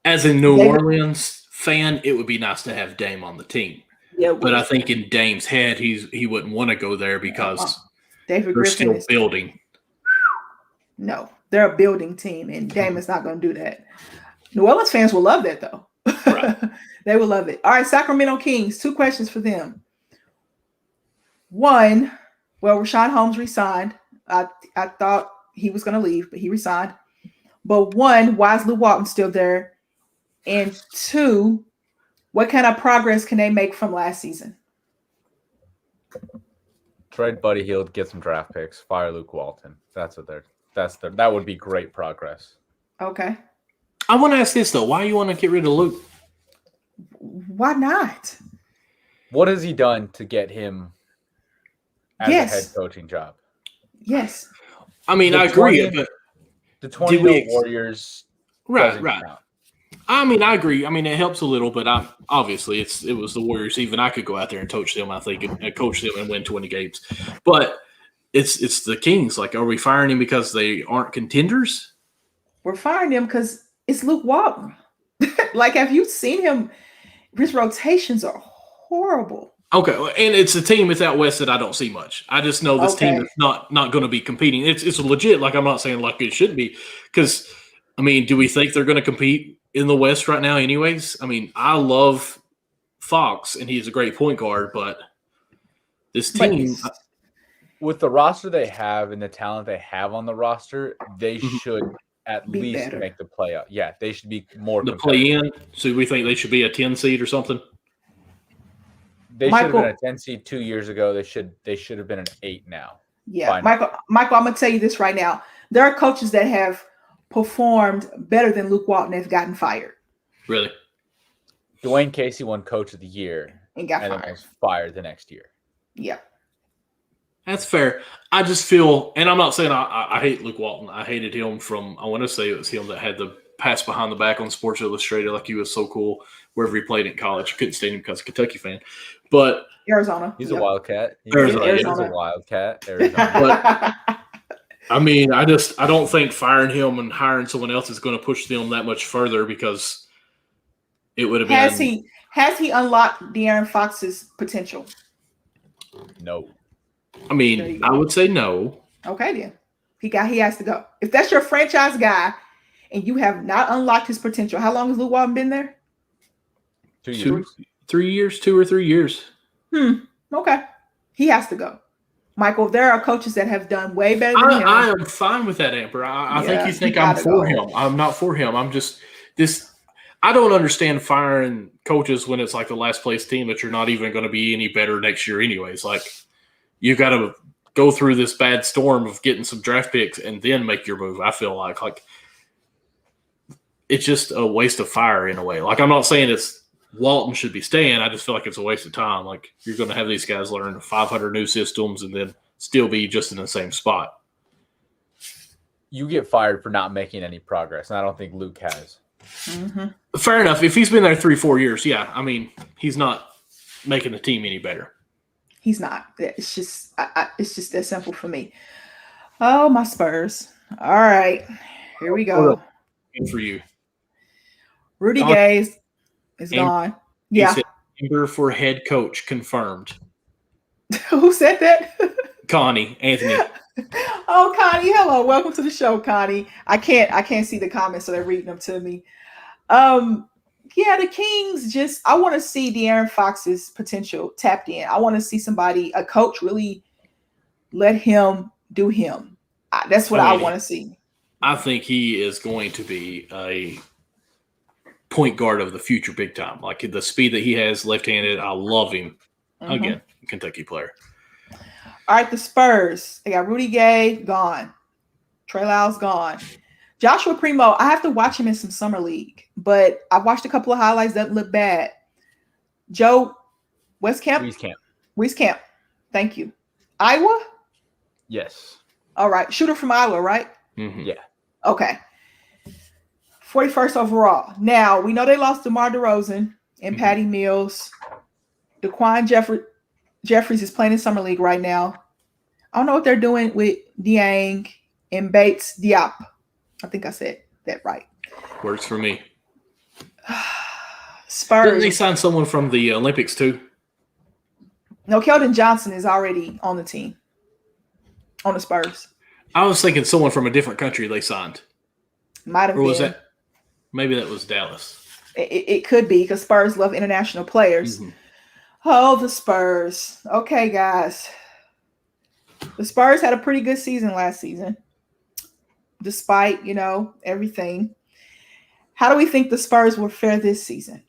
As a New Orleans fan, it would be nice to have Dame on the team. Yeah, but I think in Dame's head, he wouldn't want to go there because David they're Griffin still building. No, they're a building team, and Dame is not going to do that. New Orleans fans will love that, though. Right. They will love it. All right, Sacramento Kings, 2 questions for them. One, well, Rashawn Holmes resigned. I thought he was going to leave, but he resigned. But one, why is Luke Walton still there? And 2, what kind of progress can they make from last season? Trade Buddy Hield, get some draft picks, fire Luke Walton. That would be great progress. Okay. I want to ask this though: why you want to get rid of Luke? Why not? What has he done to get him as a head coaching job? Yes. I mean, I agree. But the 20 Warriors, right. Count. I mean, I agree. I mean, it helps a little, but obviously it was the Warriors. Even I could go out there and coach them, I think, and coach them and win 20 games. But it's the Kings. Like, are we firing him because they aren't contenders? We're firing him because it's Luke Walton. Like, have you seen him? His rotations are horrible. Okay, and it's a team without West that I don't see much. I just know this team is not going to be competing. It's legit. Like, I'm not saying like it should be because, I mean, do we think they're going to compete in the West right now anyways? I mean, I love Fox, and he's a great point guard, but this team – with the roster they have and the talent they have on the roster, they should at least make the playoff. Yeah, they should be more the play-in. So we think they should be a 10 seed or something? They should have been a 10 seed 2 years ago. They should have been an 8 now. Yeah, Michael, I'm going to tell you this right now. There are coaches that have performed better than Luke Walton have gotten fired. Really? Dwayne Casey won Coach of the Year and then was fired the next year. Yeah. That's fair. I just feel, and I'm not saying I hate Luke Walton. I hated him from, I want to say it was him that had the pass behind the back on Sports Illustrated. Like, he was so cool wherever he played in college. Couldn't stand him because of Kentucky fan. But Arizona. He's a Wildcat. Arizona. He's a Wildcat. Arizona. But, I mean, I don't think firing him and hiring someone else is going to push them that much further because it would have been. Has he unlocked De'Aaron Fox's potential? No. I mean, I would say no. Okay, then. He has to go. If that's your franchise guy and you have not unlocked his potential. How long has Luke Walton been there? 2 years. 3 years, 2 or 3 years. Okay. He has to go. Michael, there are coaches that have done way better than him. I am fine with that, Amber. I think you think I'm for him. I'm not for him. I'm just this. I don't understand firing coaches when it's like the last place team that you're not even going to be any better next year anyways. Like, you got to go through this bad storm of getting some draft picks and then make your move. I feel like it's just a waste of fire in a way. Like, I'm not saying it's Walton should be staying. I just feel like it's a waste of time. Like, you're going to have these guys learn 500 new systems and then still be just in the same spot. You get fired for not making any progress, and I don't think Luke has. Mm-hmm. Fair enough. If he's been there 3-4 years, yeah. I mean, he's not making the team any better. He's not. It's just it's just that simple for me. Oh, my Spurs. All right. Here we go. And for you. Rudy Gay is gone. You Yeah. said Amber for head coach confirmed. Who said that? Anthony. Oh, Connie, hello. Welcome to the show, Connie. I can't see the comments, so they're reading them to me. Yeah, the Kings I want to see De'Aaron Fox's potential tapped in. I want to see a coach really let him do him. That's what I want to see. I think he is going to be a point guard of the future big time. Like, the speed that he has left-handed, I love him. Mm-hmm. Again, Kentucky player. All right, the Spurs. They got Rudy Gay gone. Trey Lyles gone. Joshua Primo, I have to watch him in some summer league, but I watched a couple of highlights that look bad. Joe Wieskamp. Thank you. Iowa? Yes. All right. Shooter from Iowa, right? Mm-hmm. Yeah. Okay. 41st overall. Now, we know they lost DeMar DeRozan and Patty Mills. Daquan Jeffries is playing in summer league right now. I don't know what they're doing with Dieng and Bates Diop. I think I said that right. Works for me. Spurs. Didn't they sign someone from the Olympics too? No, Keldon Johnson is already on the team. On the Spurs. I was thinking someone from a different country they signed. Might have been. Or was been. that? Maybe that was Dallas. It could be, because Spurs love international players. Mm-hmm. Oh, the Spurs. Okay, guys. The Spurs had a pretty good season last season, despite, everything. How do we think the Spurs will fare this season?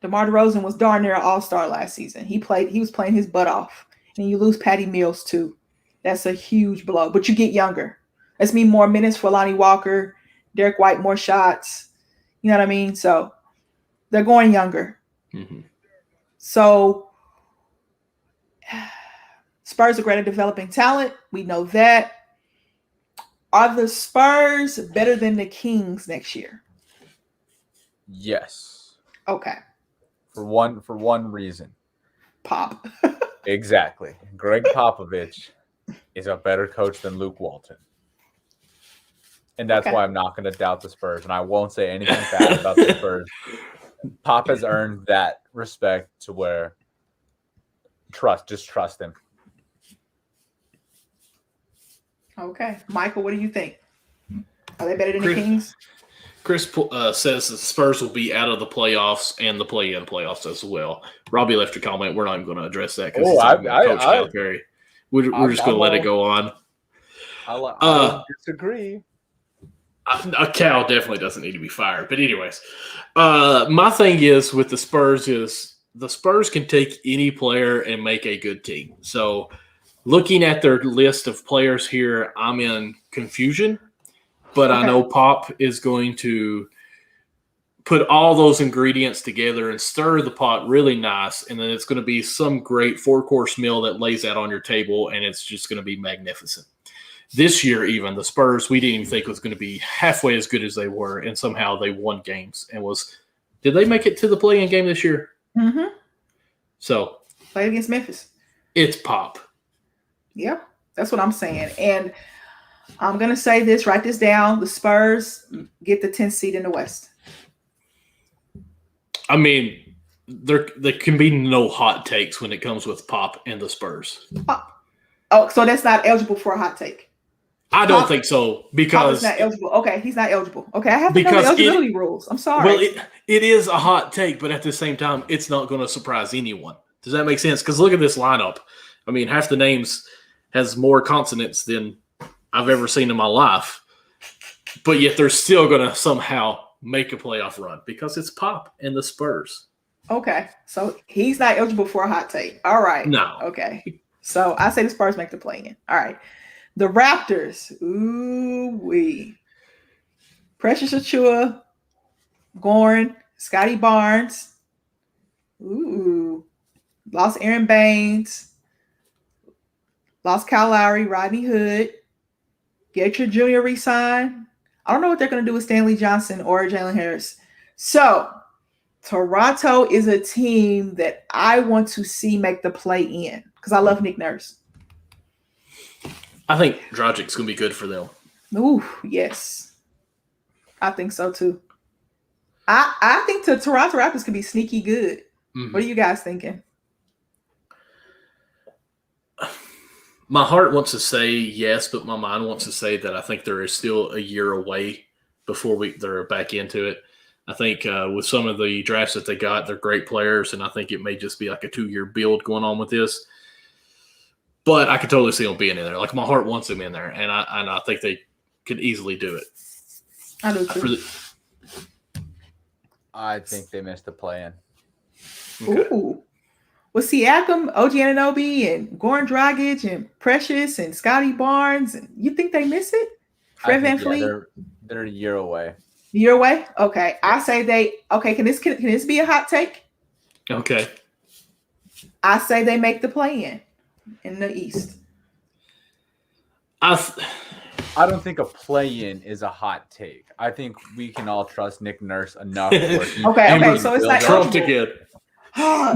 DeMar DeRozan was darn near an all-star last season. He was playing his butt off. And you lose Patty Mills, too. That's a huge blow. But you get younger. That's mean more minutes for Lonnie Walker, Derek White, more shots. You know what I mean? So they're going younger. Mm-hmm. So Spurs are great at developing talent. We know that. Are the Spurs better than the Kings next year? Yes. Okay. For one reason. Pop. Exactly. Greg Popovich is a better coach than Luke Walton. And that's why I'm not going to doubt the Spurs. And I won't say anything bad about the Spurs. Pop has earned that respect to where just trust him. Okay. Michael, what do you think? Are they better than the Kings? Chris says the Spurs will be out of the playoffs and the play-in playoffs as well. Robbie left a comment. We're not even going to address that because Coach Calipari. We're just going to let it go on. I disagree. Cal definitely doesn't need to be fired. But anyways, my thing is with the Spurs is the Spurs can take any player and make a good team. So looking at their list of players here, I'm in confusion. But I know Pop is going to put all those ingredients together and stir the pot really nice. And then it's going to be some great 4-course meal that lays out on your table, and it's just going to be magnificent. This year, even, the Spurs, we didn't even think was going to be halfway as good as they were, and somehow they won games. And did they make it to the play-in game this year? Mm-hmm. So. Played against Memphis. It's Pop. Yeah, that's what I'm saying. And I'm going to say this, write this down. The Spurs get the 10th seed in the West. I mean, there can be no hot takes when it comes with Pop and the Spurs. Oh, so that's not eligible for a hot take. I don't think so Pop because is not eligible. Okay, he's not eligible. Okay, I have to know the Because eligibility rules. I'm sorry. well, it is a hot take, but at the same time, it's not going to surprise anyone. Does that make sense? Because look at this lineup. I mean, half the names has more consonants than I've ever seen in my life, but yet they're still going to somehow make a playoff run because it's Pop and the Spurs. Okay, so he's not eligible for a hot take. All right. No. Okay. So I say the Spurs make the play-in. All right. The Raptors. Ooh wee. Precious Achua, Gorn, Scotty Barnes. Ooh. Lost Aaron Baines. Lost Kyle Lowry, Rodney Hood. Gator Jr. re-signed. I don't know what they're going to do with Stanley Johnson or Jalen Harris. So Toronto is a team that I want to see make the play-in because I love Nick Nurse. I think Dragic's going to be good for them. Ooh, yes. I think so too. I think the Toronto Raptors could be sneaky good. Mhm. What are you guys thinking? My heart wants to say yes, but my mind wants to say that I think there is still a year away before they're back into it. I think with some of the drafts that they got, they're great players, and I think it may just be like a 2-year build going on with this. But I could totally see them being in there. Like my heart wants them in there, and I think they could easily do it. I do too. I think they missed the play-in. Okay. Ooh. With Siakam, OG Anunoby, and Goran Dragic, and Precious, and Scotty Barnes, and you think they miss it? Fred Van Fleet? They're a year away. Your way? Okay. I say they okay. Can this be a hot take? Okay. I say they make the play in the East. I don't think a play-in is a hot take. I think we can all trust Nick Nurse enough. Okay, so it's not Trump eligible. again.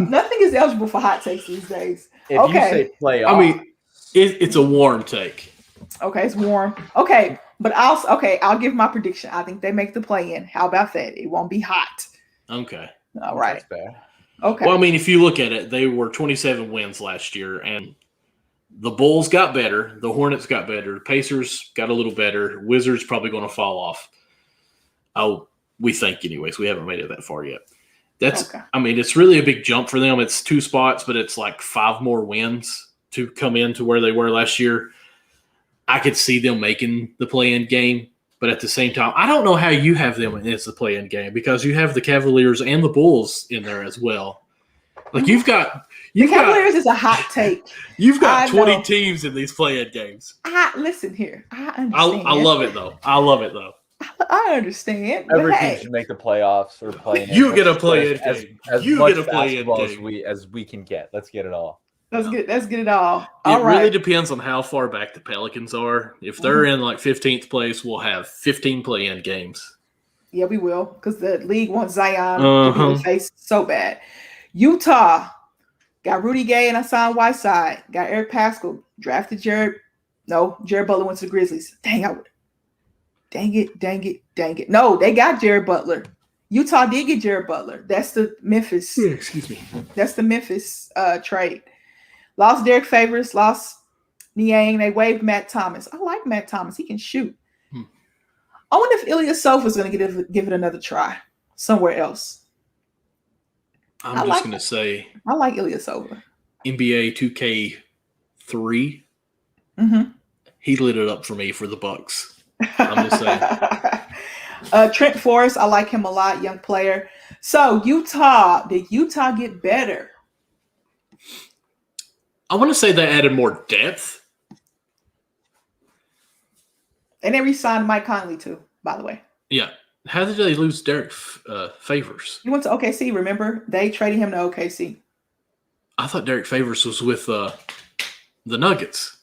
Nothing is eligible for hot takes these days. If you say playoff, I mean, it's a warm take. Okay, it's warm. Okay, but I'll give my prediction. I think they make the play-in. How about that? It won't be hot. Okay. All right. That's fair. Okay. Well, I mean, if you look at it, they were 27 wins last year, and the Bulls got better. The Hornets got better. The Pacers got a little better. Wizards probably going to fall off. Oh, we think anyways. We haven't made it that far yet. Okay. I mean, it's really a big jump for them. It's 2 spots, but it's like 5 more wins to come into where they were last year. I could see them making the play-in game, but at the same time, I don't know how you have them as the play-in game because you have the Cavaliers and the Bulls in there as well. Like the Cavaliers is a hot take. You've got 20 know. teams in these play-in games. Listen here. I understand. I love it though. I understand. Every but team hey, should make the playoffs or play-in. You get a play-in game. You much get a play-in basketball game. as we can get. Let's get it all. let's get it all. It All really right. depends on how far back the Pelicans are. If they're in like 15th place, we'll have 15 play-in games. Yeah, we will because the league wants Zion to be in the face so bad. Utah got Rudy Gay and Hassan Whiteside. Got Eric Pascal. Drafted Jared. No, Jared Butler went to the Grizzlies. Dang it. No, they got Jared Butler. Utah did get Jared Butler. That's the Memphis. Excuse me. That's the Memphis trade. Lost Derek Favors. Lost Niang. They waived Matt Thomas. I like Matt Thomas. He can shoot. I wonder if Ilyasova is going to give it another try somewhere else. I'm just going to say I like Ilyasova. NBA 2K3. Mm-hmm. He lit it up for me for the Bucks. I'm just saying. Trent Forrest, I like him a lot, young player. So Utah, did Utah get better? I want to say they added more depth. And they re-signed Mike Conley too, by the way. Yeah. How did they lose Derek Favors? He went to OKC, remember? They traded him to OKC. I thought Derek Favors was with the Nuggets.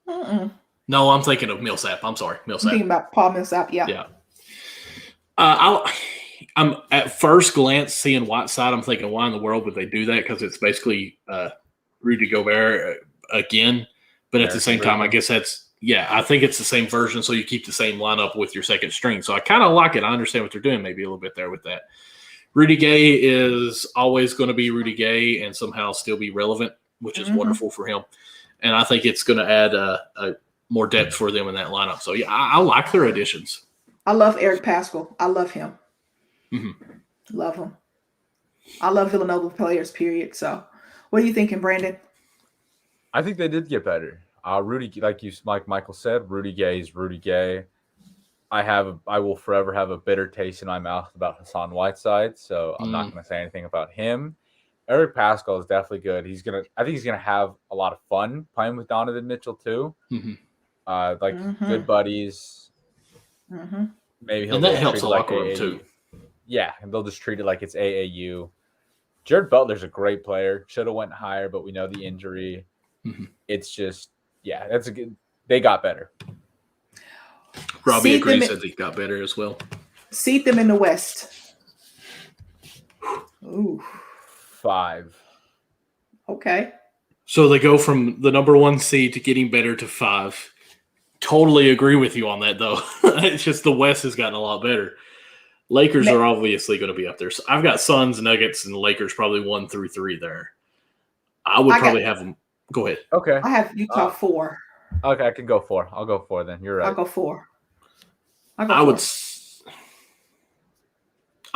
Mm-mm. No, I'm thinking of Millsap. I'm sorry, I'm Millsap. thinking about Paul Millsap, yeah. Yeah. I'm at first glance seeing Whiteside. I'm thinking, why in the world would they do that? Because it's basically Rudy Gobert again. But at the same time, I guess I think it's the same version. So you keep the same lineup with your second string. So I kind of like it. I understand what they're doing maybe a little bit there with that. Rudy Gay is always going to be Rudy Gay and somehow still be relevant, which is wonderful for him. And I think it's going to add more depth for them in that lineup. So, yeah, I like their additions. I love Eric Pascal. I love him. Mhm. Love him. I love Villanova players, period. So, what are you thinking, Brandon? I think they did get better. Rudy, like Michael said, Rudy Gay is Rudy Gay. I will forever have a bitter taste in my mouth about Hassan Whiteside, so I'm not going to say anything about him. Eric Pascal is definitely good. I think he's gonna have a lot of fun playing with Donovan Mitchell too. Mm-hmm. Good buddies. Mm-hmm. Maybe he'll And that just helps treat a it like locker room AAU. too. Yeah, and they'll just treat it like it's AAU. Jared Butler's a great player. Should have went higher, but we know the injury. Mm-hmm. It's just, yeah, that's a good. They got better. Robbie agrees that they got better as well. Seat them in the West. Ooh. 5. Okay. So they go from the number 1 seed to getting better to 5. Totally agree with you on that, though. It's just the West has gotten a lot better. Lakers are obviously going to be up there. So I've got Suns, Nuggets, and the Lakers probably 1 through 3 there. I would probably have them. Go ahead. Okay. I have Utah 4. Okay, I can go 4. I'll go 4 then. You're right. I'll go 4. I'm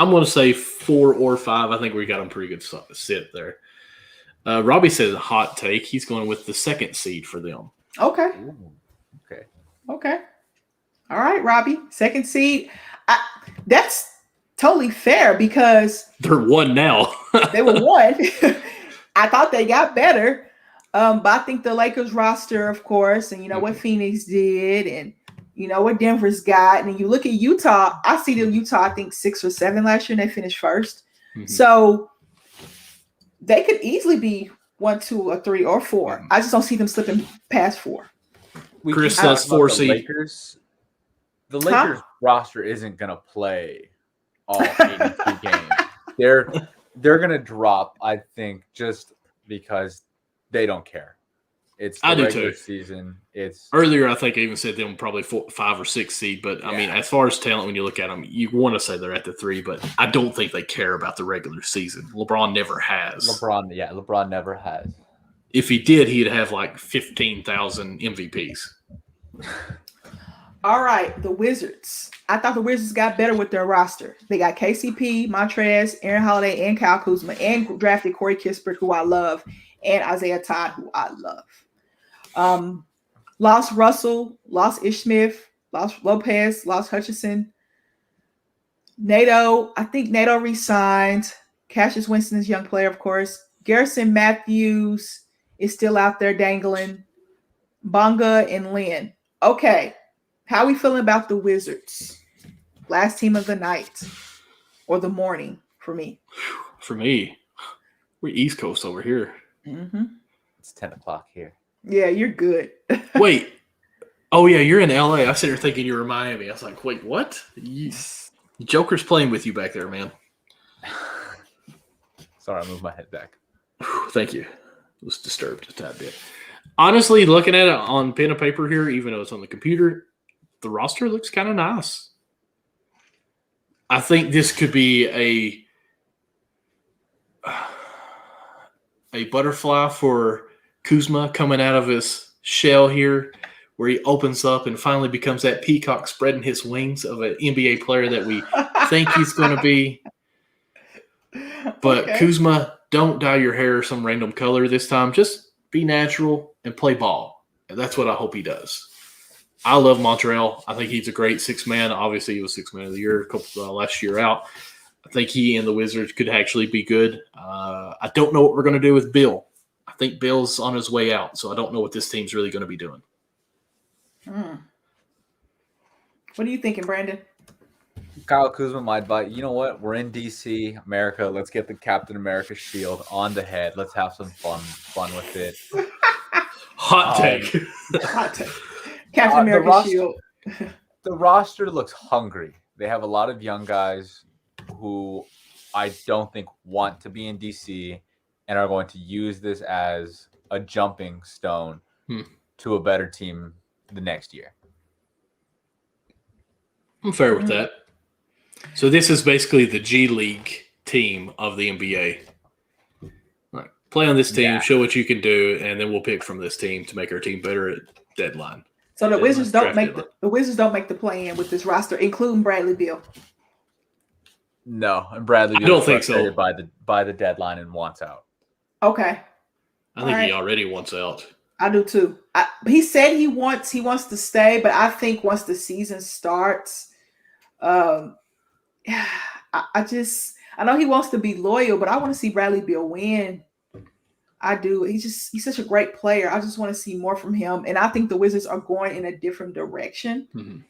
going to say 4 or 5. I think we got them pretty good sit there. Robbie says a hot take. He's going with the 2nd seed for them. Okay. Ooh, okay. Okay. All right, Robbie. 2nd seed. That's totally fair because they're 1 now. they were 1. I thought they got better. But I think the Lakers roster, of course, and you know what Phoenix did, and you know what Denver's got, and you look at Utah. I see the Utah, I think 6 or 7 last year, and they finished 1st. Mm-hmm. So they could easily be 1, 2, or 3, or 4. Mm-hmm. I just don't see them slipping past 4. Chris says 4 seed. The Lakers roster isn't gonna play all 82 games. They're gonna drop, I think, just because they don't care. It's the regular season. It's earlier. I think I even said them probably 4, 5, or 6 seed. But I mean, as far as talent, when you look at them, you want to say they're at the 3. But I don't think they care about the regular season. LeBron never has. LeBron never has. If he did, he'd have like 15,000 MVPs. All right, the Wizards. I thought the Wizards got better with their roster. They got KCP, Montrez, Aaron Holiday, and Kyle Kuzma, and drafted Corey Kispert, who I love, and Isaiah Todd, who I love. Lost Russell, lost Ish Smith, lost Lopez, lost Hutchinson. NATO, I think NATO re-signed. Cassius Winston is a young player, of course. Garrison Matthews is still out there dangling. Bonga and Lynn. Okay. How are we feeling about the Wizards? Last team of the night or the morning for me. For me, we're East Coast over here. Mm-hmm. It's 10 o'clock here. Yeah, you're good. Wait. Oh, yeah, you're in LA. I sit here thinking you're in Miami. I was like, wait, what? Joker's playing with you back there, man. Sorry, I moved my head back. Thank you. I was disturbed a tad bit. Honestly, looking at it on pen and paper here, even though it's on the computer, the roster looks kind of nice. I think this could be a butterfly for Kuzma coming out of his shell here, where he opens up and finally becomes that peacock spreading his wings of an NBA player that we think he's going to be. But Kuzma, don't dye your hair some random color this time. Just be natural and play ball. And that's what I hope he does. I love Montreal. I think he's a great 6-man. Obviously, he was 6-man of the year last year out. I think he and the Wizards could actually be good. I don't know what we're going to do with Bill. I think Bill's on his way out, so I don't know what this team's really going to be doing. What are you thinking, Brandon? Kyle Kuzma, my advice. You know what? We're in DC, America. Let's get the Captain America shield on the head. Let's have some fun with it. Hot take. Hot take. Captain America shield. The roster looks hungry. They have a lot of young guys who I don't think want to be in DC and are going to use this as a jumping stone to a better team the next year. I'm fair with that. So this is basically the G League team of the NBA. Like, play on this team, show what you can do, and then we'll pick from this team to make our team better at deadline. So the Yeah, Wizards don't draft make deadline. the Wizards don't make the play in with this roster, including Bradley Beal. No, and Bradley I Beal don't is think so. frustrated by the deadline and wants out. Okay, I think All he right. already wants out. I do too. He said he wants to stay, but I think once the season starts, I know he wants to be loyal, but I want to see Bradley Beal win. I do. He's such a great player. I just want to see more from him, and I think the Wizards are going in a different direction. Mhm.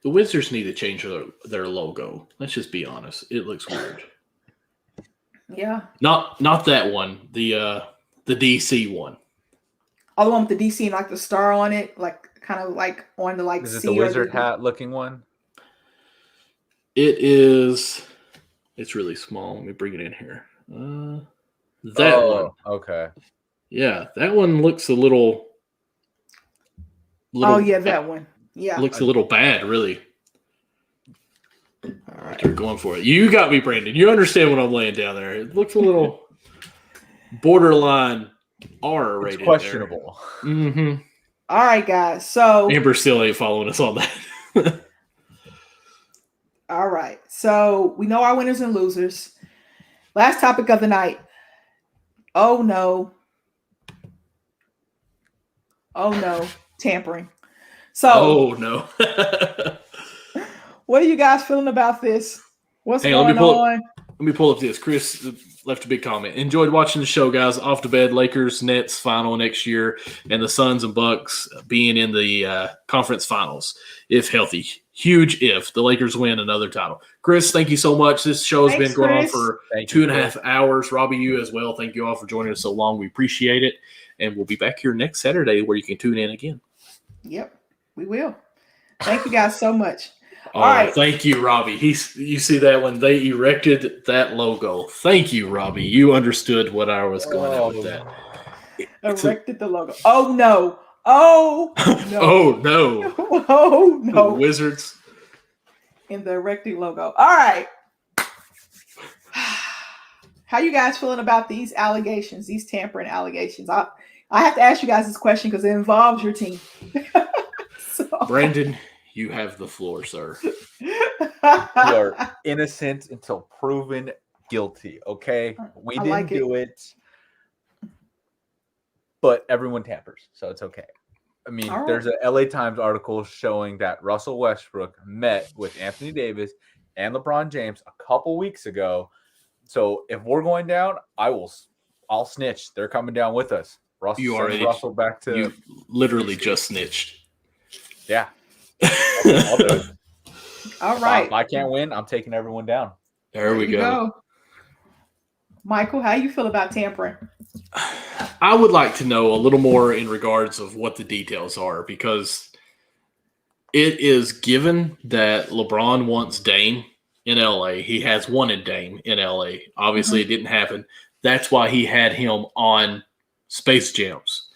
The Wizards need to change their logo. Let's just be honest. It looks weird. Yeah, Not that one. The DC one. all the one with the DC and like the star on it, like kind of like on the like Is it C the or wizard hat looking one? It is. It's really small. Let me bring it in here. That one. Okay. Yeah, that one looks a little. Oh yeah, that one. Yeah. Looks a little bad, really. All right, you're going for it. You got me, Brandon. You understand what I'm laying down there. It looks a little borderline R rated. It's questionable. Mm-hmm. All right, guys. So Amber still ain't following us on that. all right. So we know our winners and losers. Last topic of the night. Oh no. Oh no. Tampering. So Oh no. what are you guys feeling about this? What's Hey, let going me pull on? Let me pull up this. Chris left a big comment. Enjoyed watching the show, guys. Off to bed. Lakers, Nets final next year, and the Suns and Bucks being in the conference finals if healthy. Huge if the Lakers win another title. Chris, thank you so much. This show has Thanks, been going Chris. on for Thank you, 2.5 hours. Robbie, you as well. Thank you all for joining us so long. We appreciate it, and we'll be back here next Saturday where you can tune in again. Yep, we will. Thank you guys so much. Oh, All right. Thank you, Robbie. You see that when they erected that logo. Thank you, Robbie. You understood what I was going at with that. Erected the logo. Oh no. Oh no. Oh no. Oh no. Wizards. In the erecting logo. All right. How you guys feeling about these allegations, these tampering allegations? I have to ask you guys this question because it involves your team. So. Brandon, you have the floor, sir. You are innocent until proven guilty. Okay, we I didn't like it. do it, but everyone tampers, so it's okay. I mean, All right. there's a LA Times article showing that Russell Westbrook met with Anthony Davis and LeBron James a couple weeks ago. So if we're going down, I'll snitch. They're coming down with us. Russell, You already- Russell back to You literally just snitched. yeah. I'll do it. All right. If I can't win, I'm taking everyone down. There we you go. Michael, how you feel about tampering? I would like to know a little more in regards of what the details are because it is given that LeBron wants Dame in LA. He has wanted Dame in LA. Obviously, it didn't happen. That's why he had him on Space Jams.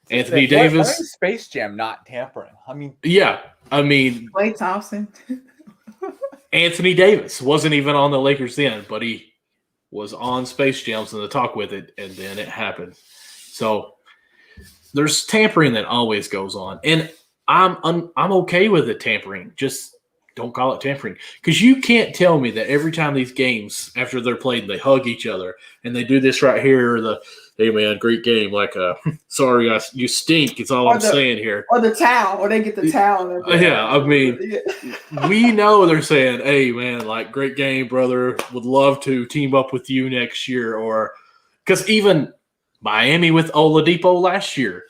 Anthony Why Davis. is Space Jam not tampering? I mean, Yeah. I mean, Klay Thompson. Anthony Davis wasn't even on the Lakers then, but he was on Space Jams and the talk with it, and then it happened. So there's tampering that always goes on, and I'm okay with it tampering. Just don't call it tampering because you can't tell me that every time these games after they're played they hug each other and they do this right here. The hey man, great game. Like sorry, you stink. It's all I'm saying here. Or the towel, or they get the towel. Yeah, I mean, we know they're saying, hey, man, like, great game, brother. Would love to team up with you next year. Or because even Miami with Oladipo last year,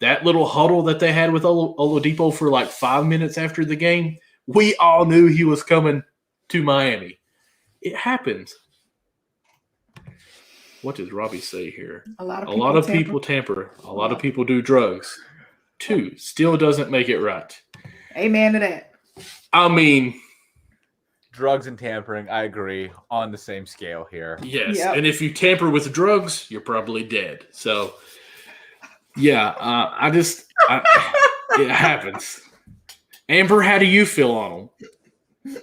that little huddle that they had with Oladipo for like 5 minutes after the game, we all knew he was coming to Miami. It happens. What does Robbie say here? A lot of people tamper. A lot of people do drugs. 2 still doesn't make it right. Amen to that. I mean, drugs and tampering, I agree, on the same scale here. yes. Yep. And if you tamper with drugs, you're probably dead. So, yeah, it happens. Amber, how do you feel on them?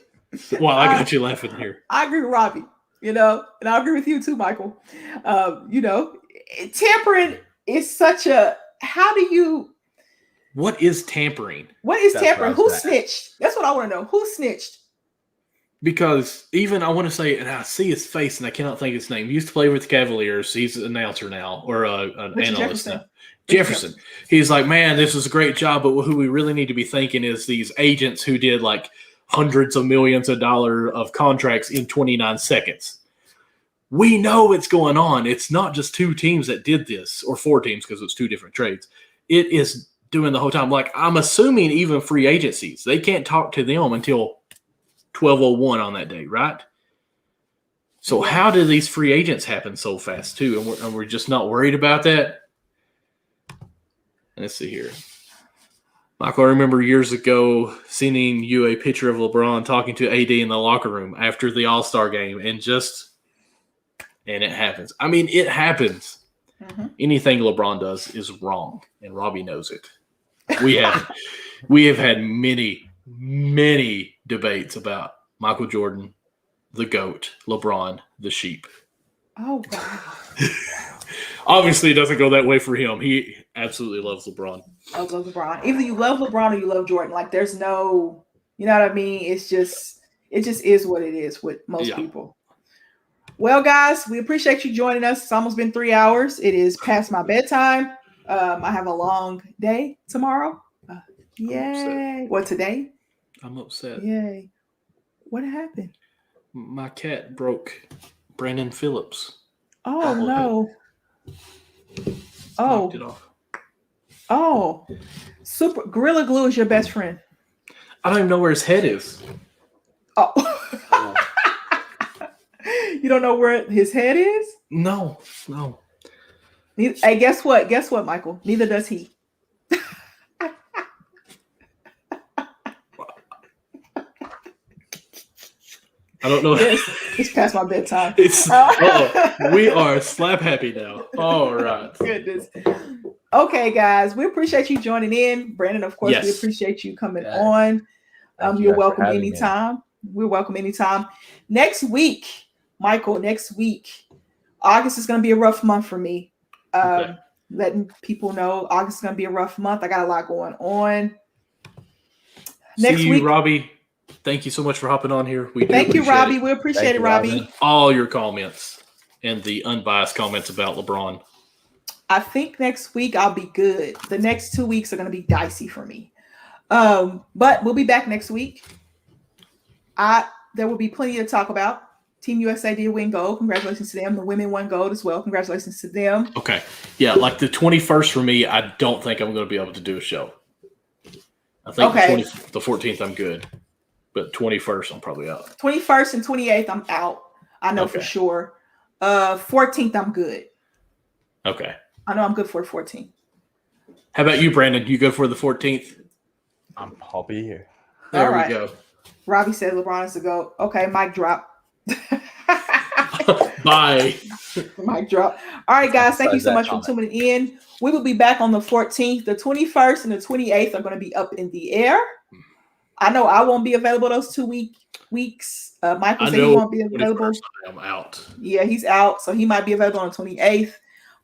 Well, I got you laughing here. I agree with Robbie, and I agree with you too, Michael. Tampering is such a, how do you What is tampering? What is That's what I tampering? was Who gonna ask. snitched? That's what I want to know. Who snitched? Because even I want to say, and I see his face, and I cannot think of his name. He used to play with the Cavaliers. He's an announcer now, or an Richard analyst Jefferson. now. Jefferson. He's like, man, this was a great job, but who we really need to be thinking is these agents who did like hundreds of millions of dollars of contracts in 29 seconds. We know what's going on. It's not just 2 teams that did this, or 4 teams because it's 2 different trades. It is doing the whole time. Like, I'm assuming even free agencies, they can't talk to them until 12:01 on that day, right? So Yeah. how do these free agents happen so fast too? And we're just not worried about that? Let's see here. Michael, I remember years ago sending you a picture of LeBron talking to AD in the locker room after the All-Star game, and it happens. I mean, it happens. Mhm. Anything LeBron does is wrong, and Robbie knows it. We have had many debates about Michael Jordan, the GOAT, LeBron, the sheep. Oh wow. Obviously, it doesn't go that way for him. He absolutely loves LeBron. I love LeBron. Either you love LeBron or you love Jordan. Like there's no, you know what I mean? It just is what it is with most people. Well, guys, we appreciate you joining us. It's almost been 3 hours. It is past my bedtime. I have a long day tomorrow. Yay. What, today? I'm upset. Yay. What happened? My cat broke Brandon Phillips. Oh, no. Knocked it off. Oh. Super Gorilla Glue is your best friend. I don't even know where his head is. Oh. You don't know where his head is? No. Hey, guess what? Guess what, Michael? Neither does he. I don't know. It's past my bedtime. We are slap happy now. All right. Goodness. Okay, guys, we appreciate you joining in. Brandon, of course, we Yes. appreciate you coming Yes. on. Thank you You're guys for welcome having me. anytime. We're welcome anytime. Next week, Michael, August is going to be a rough month for me. Okay. Letting people know August is going to be a rough month. I got a lot going on. Next See you, week, Robbie. Thank you so much for hopping on here. We do thank you, appreciate Robbie. it. We appreciate Thank it, you, Robbie. Robin. All your comments and the unbiased comments about LeBron. I think next week I'll be good. The next 2 weeks are going to be dicey for me. But we'll be back next week. There will be plenty to talk about. Team USA did win gold. Congratulations to them. The women won gold as well. Congratulations to them. Okay. Yeah, like the 21st for me, I don't think I'm going to be able to do a show. I think Okay. the 14th I'm good. But 21st I'm probably out. 21st and 28th, I'm out. I know for Okay. sure. 14th, I'm good. Okay. I know I'm good for 14th. How about you, Brandon? You go for the 14th? I'll be here. There All right. we go. Robbie said LeBron is to go. Okay, mic drop. Bye. Mic drop. All right, guys. Thank you so much for tuning in. We will be back on the 14th. The 21st and the 28th are going to be up in the air. I know I won't be available those 2 weeks. Michael I said he know won't be available. 21st I'm out. Yeah, he's out, so he might be available on the 28th.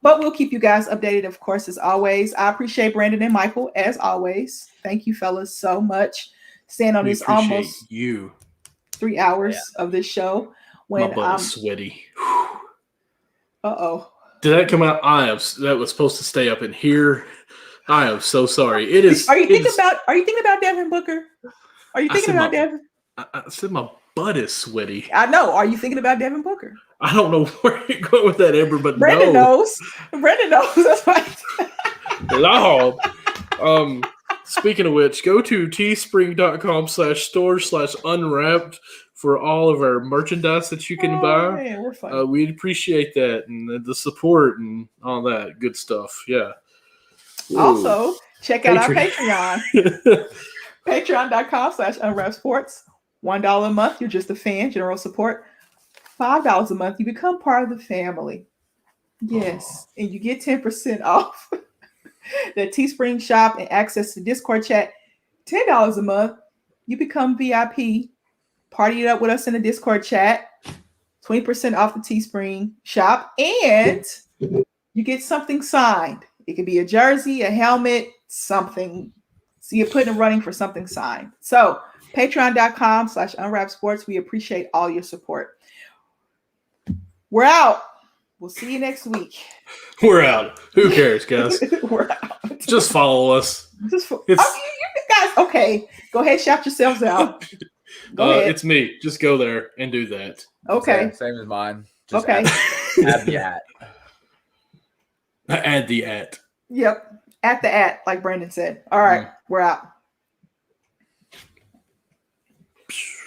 But we'll keep you guys updated, of course, as always. I appreciate Brandon and Michael, as always. Thank you, fellas, so much. Staying on We this appreciate almost you. 3 hours of this show. My When butt is sweaty. uh-oh. Did that come out? That was supposed to stay up in here. I am so sorry. It is. Are you thinking it is- about Devin Booker? Are you I thinking said about my- Devin? I said my butt is sweaty. I know. Are you thinking about Devin Booker? I don't know where you're going with that, Amber, but Brandon no. knows. Brandon knows. That's right. Lord. Speaking of which, go to teespring.com/store/unwrapped for all of our merchandise that you can buy. Man, we're funny. We'd appreciate that and the support and all that good stuff. Yeah. Ooh. Also, check out our Patreon. Patreon. Patreon.com/unwrapsports. $1 a month, you're just a fan, general support. $5 a month, you become part of the family. Yes, and you get 10% off the Teespring shop and access to Discord chat. $10 a month, you become VIP. Party it up with us in the Discord chat. 20% off the Teespring shop, and you get something signed. It could be a jersey, a helmet, something So you're putting a running for something signed. So patreon.com/unwrap sports. We appreciate all your support. We're out. We'll see you next week. We're out. Who cares, guys? We're out. Just follow us. You guys, okay. Go ahead, shout yourselves out. Go ahead. It's me. Just go there and do that. Okay. Same as mine. Just Okay. add the at. Add the at. Yep. At the at, like Brandon said. All right. We're out.